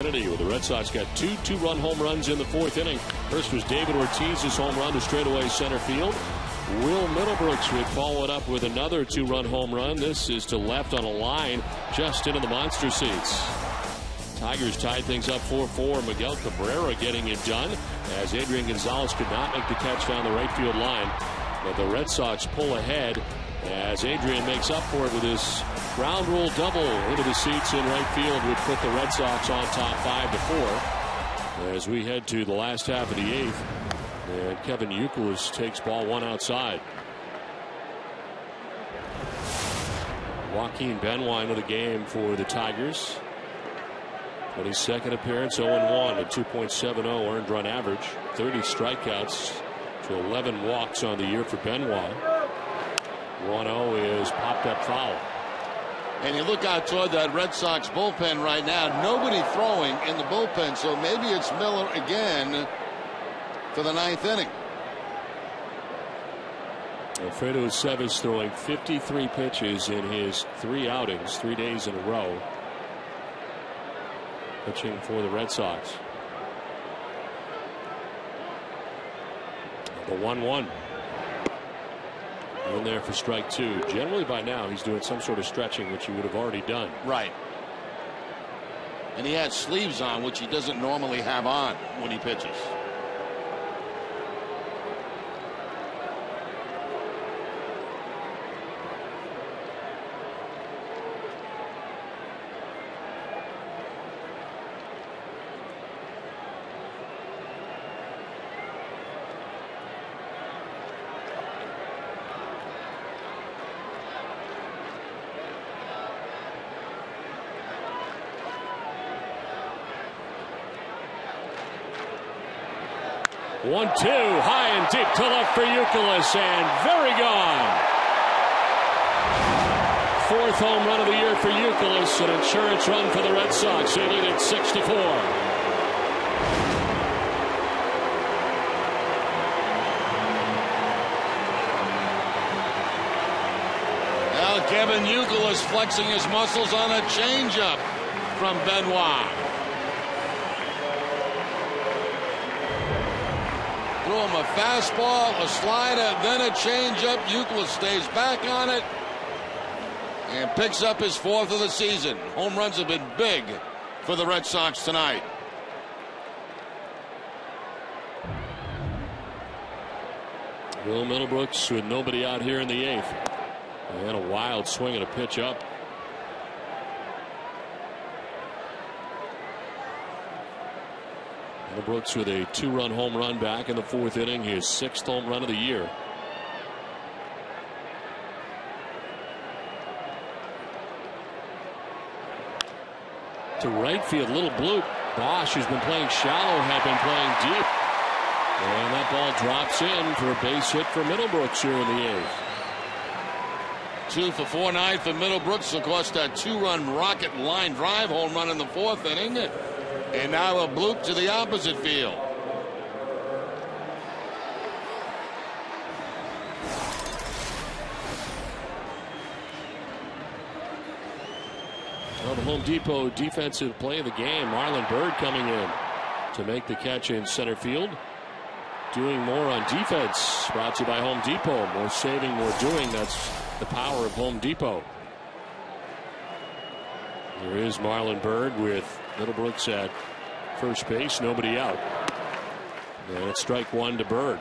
With the Red Sox got two run home runs in the 4th inning. First was David Ortiz's home run to straightaway center field. Will Middlebrooks would follow it up with another 2-run home run. This is to left on a line just into the monster seats. Tigers tied things up 4-4. Miguel Cabrera getting it done as Adrian Gonzalez could not make the catch down the right field line. But the Red Sox pull ahead as Adrian makes up for it with his ground rule double into the seats in right field, would put the Red Sox on top 5-4. As we head to the last half of the 8th, and Kevin Youkilis takes ball 1 outside. Joaquin Benoit into the game for the Tigers. 22nd appearance, 0-1, a 2.70 earned run average, 30 strikeouts to 11 walks on the year for Benoit. 1-0 is popped up foul.
And you look out toward that Red Sox bullpen right now. Nobody throwing in the bullpen, so maybe it's Miller again for the 9th inning.
Alfredo Seves throwing 53 pitches in his 3 outings, 3 days in a row. Pitching for the Red Sox. The 1-1. In there for strike 2. Generally by now he's doing some sort of stretching, which he would have already done.
Right. And he had sleeves on, which he doesn't normally have on when he pitches.
1-2, high and deep to left for Youkilis, and very gone. Fourth home run of the year for Youkilis, an insurance run for the Red Sox. They lead it 6-4.
Kevin Youkilis flexing his muscles on a changeup from Benoit. Threw him a fastball, a slider, then a changeup. Youkilis stays back on it and picks up his 4th of the season. Home runs have been big for the Red Sox tonight.
Will Middlebrooks with nobody out here in the 8th. And a wild swing and a pitch up. Middlebrooks with a 2-run home run back in the 4th inning. His 6th home run of the year. To right field, little bloop. Bosch, who's been playing shallow, had been playing deep. And that ball drops in for a base hit for Middlebrooks here in the 8th.
2 for 4-9 for Middlebrooks. Of course, that 2-run rocket line drive home run in the 4th inning. And now a bloop to the opposite field.
Well, the Home Depot defensive play of the game. Marlon Byrd coming in to make the catch in center field. Doing more on defense. Brought to you by Home Depot. More saving, more doing. That's the power of Home Depot. There is Marlon Byrd with Middlebrooks at first base. Nobody out. And it's strike 1 to Byrd.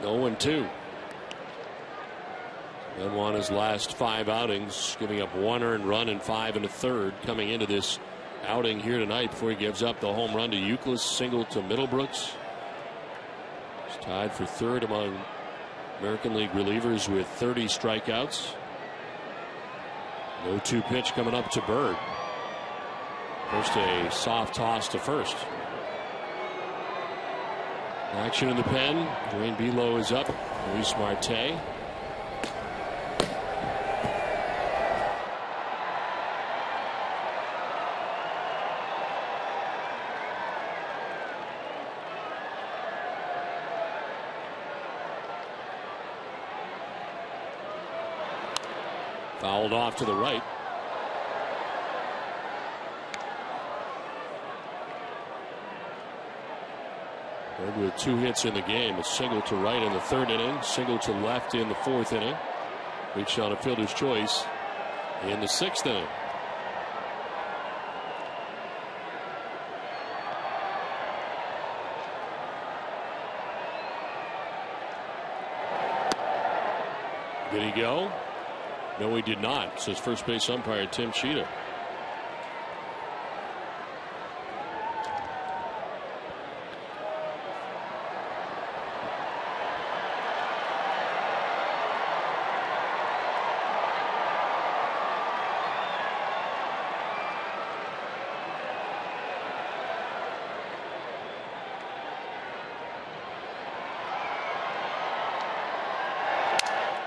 No 1-2. Then won his last 5 outings, giving up 1 earned run and 5 1/3 coming into this outing here tonight before he gives up the home run to Youkilis, single to Middlebrooks. He's tied for 3rd among American League relievers with 30 strikeouts. No 2 pitch coming up to Byrd. First, a soft toss to first. Action in the pen. Dwayne Below is up. Luis Marte. Fouled off to the right. Byrd with 2 hits in the game. A single to right in the 3rd inning. Single to left in the 4th inning. Reached on a fielder's choice in the 6th inning. Did he go? No, he did not, says first base umpire Tim Cheetah.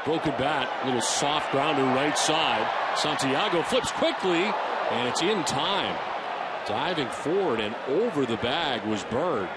Broken bat, little soft grounder right side. Santiago flips quickly, and it's in time. Diving forward and over the bag was Byrd.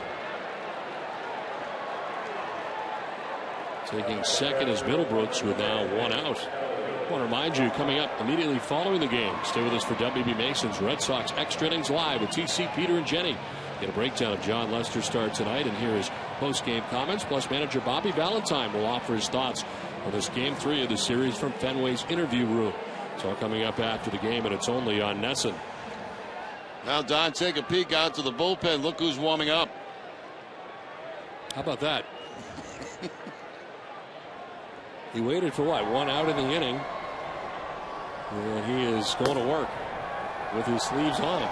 Taking second is Middlebrooks with now 1 out. I want to remind you, coming up immediately following the game, stay with us for WB Mason's Red Sox Extra Innings Live with TC, Peter, and Jenny. Get a breakdown of John Lester's start tonight, and here is post-game comments. Plus, manager Bobby Valentine will offer his thoughts on this Game 3 of the series from Fenway's interview room. It's all coming up after the game, and it's only on NESN.
Now, Don, take a peek out to the bullpen. Look who's warming up.
How about that? He waited for what? 1 out in the inning. And he is going to work with his sleeves on.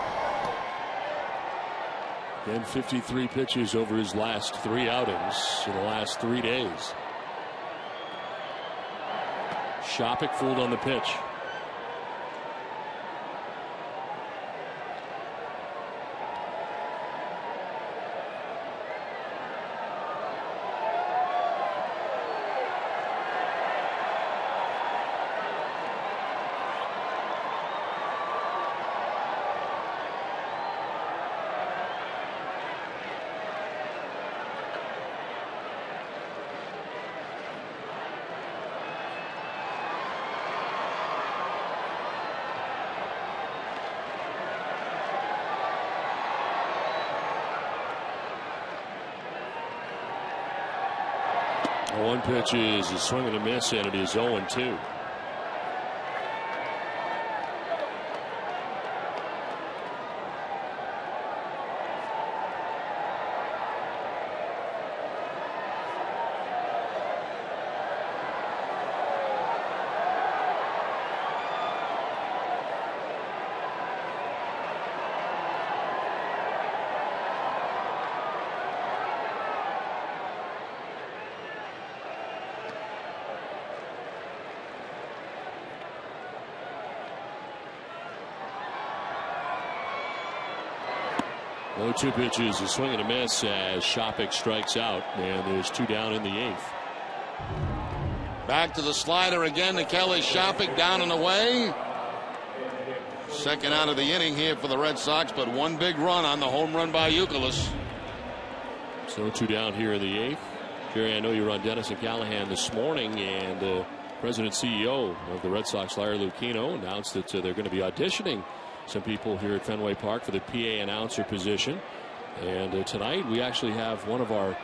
Again, 53 pitches over his last 3 outings in the last 3 days. Shopik fooled on the pitch. One pitch is a swing and a miss, and it is 0-2. Low 2 pitches, a swing and a miss as Shopik strikes out, and there's 2 down in the 8th.
Back to the slider again to Kelly Shopik, down and away. Second out of the inning here for the Red Sox, but one big run on the home run by Youkilis.
So 2 down here in the 8th. Jerry, I know you were on Dennis and Callahan this morning, and President CEO of the Red Sox, Larry Lucchino, announced that they're going to be auditioning some people here at Fenway Park for the PA announcer position. And tonight we actually have one of our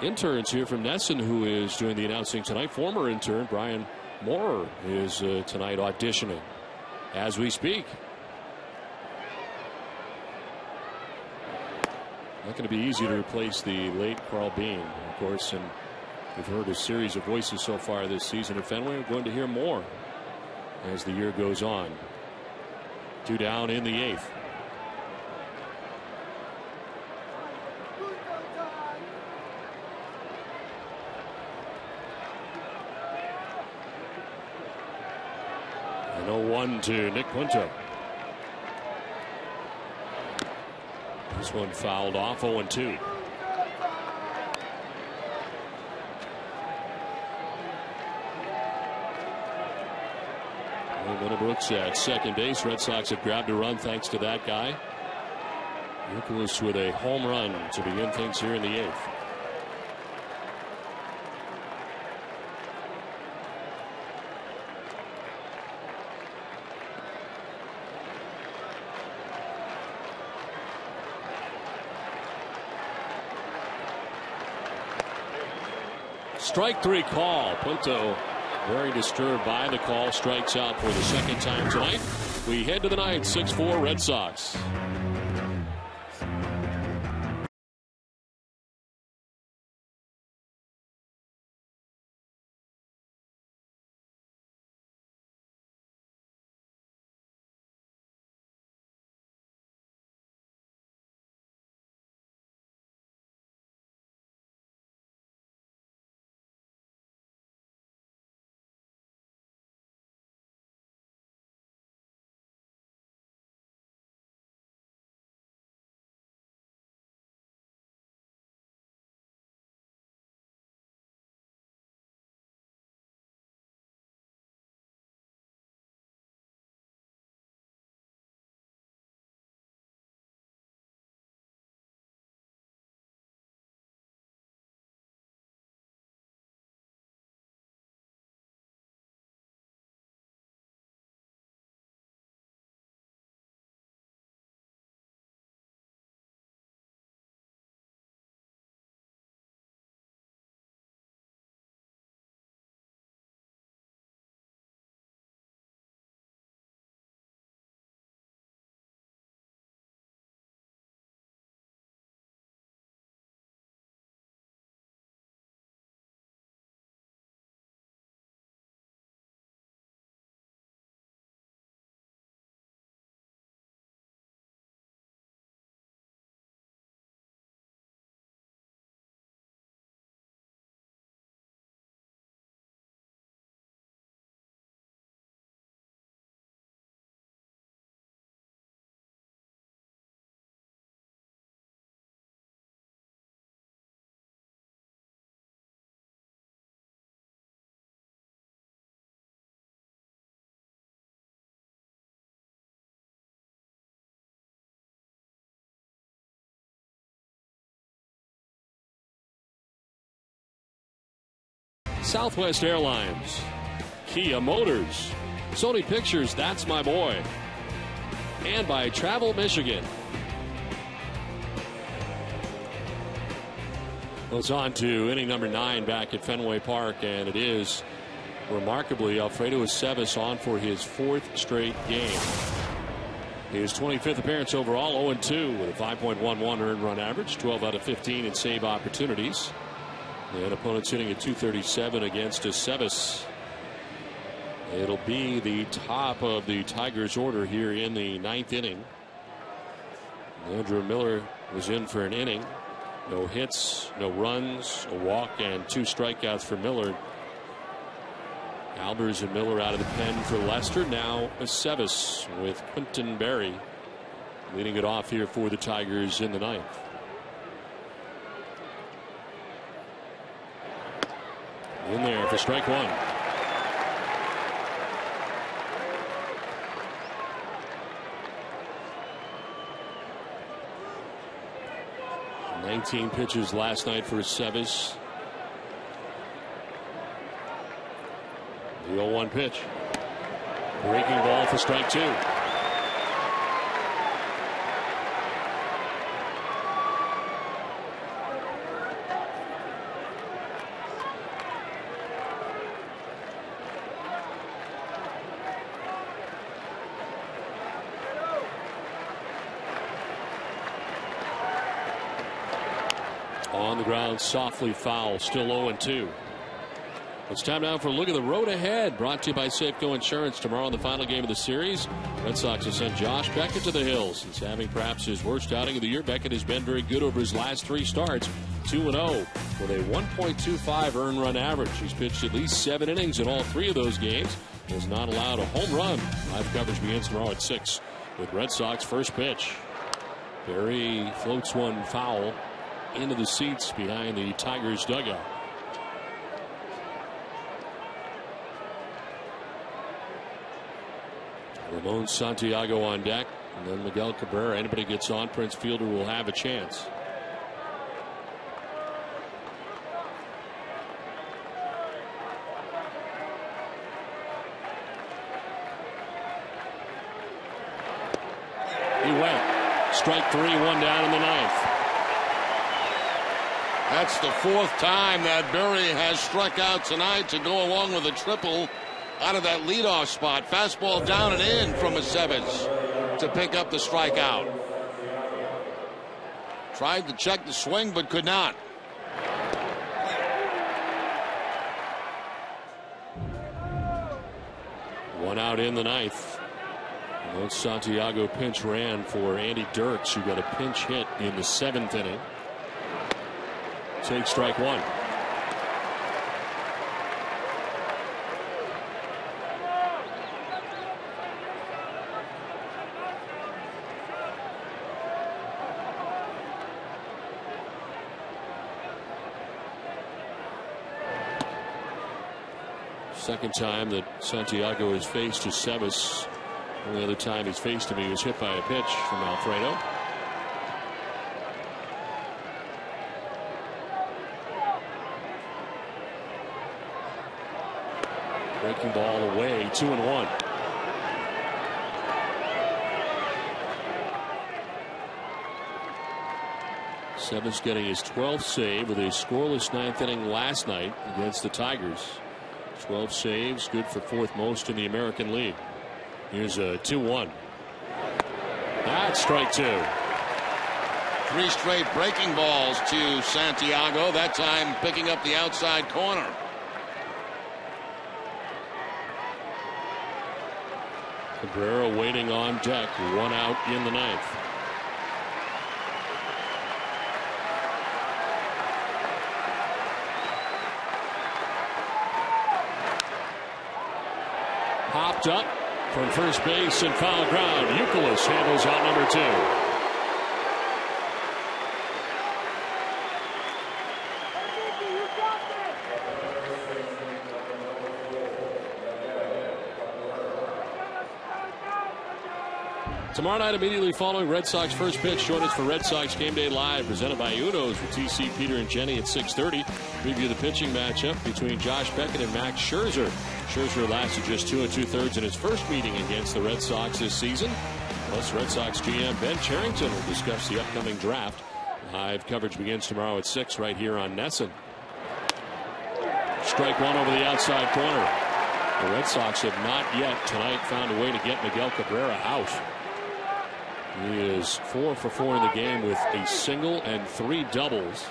interns here from Nesson who is doing the announcing tonight. Former intern Brian Moorer is tonight auditioning as we speak. Not going to be easy to replace the late Carl Bean, of course, and we've heard a series of voices so far this season at Fenway. We're going to hear more as the year goes on. 2 down in the 8th. And 0-1 to Nick Punto. This one fouled off. 0-2. Brooks at second base. Red Sox have grabbed a run thanks to that guy. Youkilis with a home run to begin things here in the 8th. Strike 3 call. Punto very disturbed by the call, strikes out for the second time tonight. We head to the ninth, 6-4 Red Sox. Southwest Airlines, Kia Motors, Sony Pictures, That's My Boy, and by Travel Michigan. Well, it's on to inning number 9 back at Fenway Park, and it is remarkably Alfredo Aceves on for his 4th straight game. His 25th appearance overall, 0-2 with a 5.11 earned run average, 12 out of 15 in save opportunities. And opponents hitting at .237 against Aceves. It'll be the top of the Tigers order here in the 9th inning. Andrew Miller was in for an inning. No hits, no runs, a walk, and 2 strikeouts for Miller. Albers and Miller out of the pen for Lester. Now Aceves with Quinton Berry leading it off here for the Tigers in the 9th. In there for strike 1. "19 pitches last night for Aceves." The 0-1 pitch. Breaking ball for strike 2. On the ground, softly foul, still 0-2. It's time now for a look at the road ahead, brought to you by Safeco Insurance. Tomorrow in the final game of the series, Red Sox have sent Josh Beckett to the hills. He's having perhaps his worst outing of the year. Beckett has been very good over his last 3 starts, 2-0 with a 1.25 earned run average. He's pitched at least 7 innings in all 3 of those games. He has not allowed a home run. Live coverage begins tomorrow at 6 with Red Sox first pitch. Berry floats one foul into the seats behind the Tigers dugout. Ramon Santiago on deck, and then Miguel Cabrera. Anybody gets on, Prince Fielder will have a chance. He went. Strike 3, 1 down in the 9th.
That's the 4th time that Berry has struck out tonight to go along with a triple out of that leadoff spot. Fastball down and in from Aceves to pick up the strikeout. Tried to check the swing but could not.
One out in the 9th. Ramon Santiago pinch ran for Andy Dirks, who got a pinch hit in the 7th inning. Take strike 1. Second time that Santiago has faced Aceves. Only other time he's faced him, he was hit by a pitch from Alfredo. Breaking ball away, 2-1. Aceves getting his 12th save with a scoreless 9th inning last night against the Tigers. 12 saves, good for 4th most in the American League. Here's a 2-1. That's strike 2.
3 straight breaking balls to Santiago, that time picking up the outside corner.
Cabrera waiting on deck, 1 out in the 9th. Popped up from first base and foul ground. Youkilis handles out number 2. Tomorrow night, immediately following Red Sox first pitch, join us for Red Sox Game Day Live, presented by Uno's with TC, Peter, and Jenny at 6:30. Preview the pitching matchup between Josh Beckett and Max Scherzer. Scherzer lasted just 2 2/3 in his first meeting against the Red Sox this season. Plus, Red Sox GM Ben Cherington will discuss the upcoming draft. Live coverage begins tomorrow at 6 right here on NESN. Strike one over the outside corner. The Red Sox have not yet tonight found a way to get Miguel Cabrera out. He is 4 for 4 in the game with a single and 3 doubles.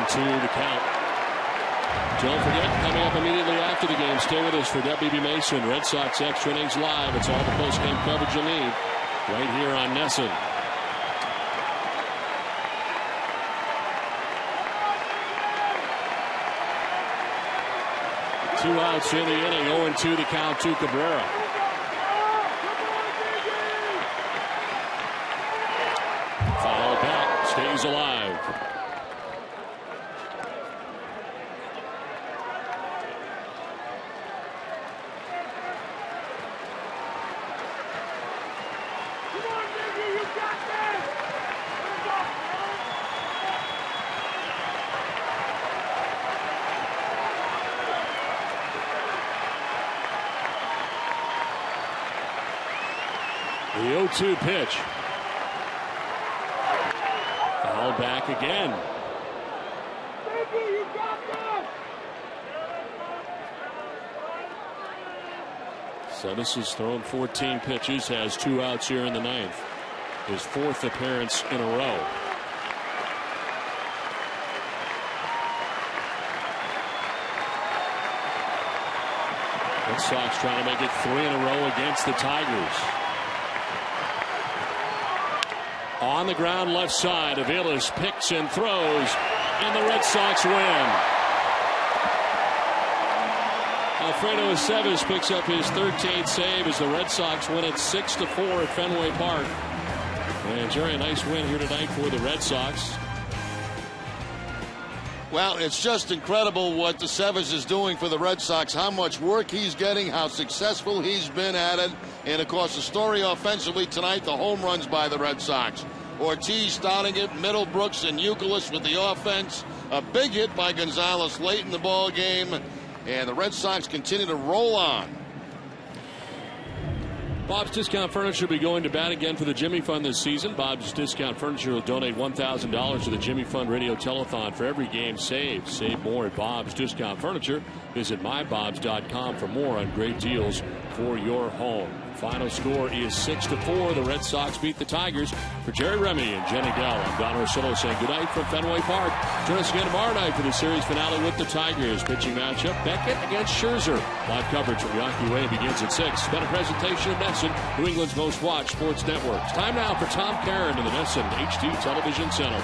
To the count. Don't forget, coming up immediately after the game, stay with us for WB Mason, Red Sox Extra Innings Live. It's all the post-game coverage you need right here on NESN. Two outs in the inning, 0-2 the count to Cabrera. Foul back, stays alive. The 0-2 pitch. Foul back again. Cevis has thrown 14 pitches, has 2 outs here in the 9th. His 4th appearance in a row. Red Sox trying to make it 3 in a row against the Tigers. On the ground left side, Aviles picks and throws, and the Red Sox win. Alfredo Aceves picks up his 13th save as the Red Sox win it 6-4 at Fenway Park. And Jerry, a nice win here tonight for the Red Sox.
Well, it's just incredible what Aceves is doing for the Red Sox, how much work he's getting, how successful he's been at it. And, of course, the story offensively tonight, the home runs by the Red Sox. Ortiz starting it, Middlebrooks and Youkilis with the offense. A big hit by Gonzalez late in the ball game. And the Red Sox continue to roll on.
Bob's Discount Furniture will be going to bat again for the Jimmy Fund this season. Bob's Discount Furniture will donate $1,000 to the Jimmy Fund Radio Telethon for every game saved. Save more at Bob's Discount Furniture. Visit mybobs.com for more on great deals for your home. Final score is 6-4. The Red Sox beat the Tigers. For Jerry Remy and Jenny Dell, I'm Don Orsillo saying good night from Fenway Park. Join us again tomorrow night for the series finale with the Tigers. Pitching matchup, Beckett against Scherzer. Live coverage from Yawkey Way begins at 6. Been a presentation of NESN, New England's most watched sports network. It's time now for Tom Caron in the NESN HD Television Center.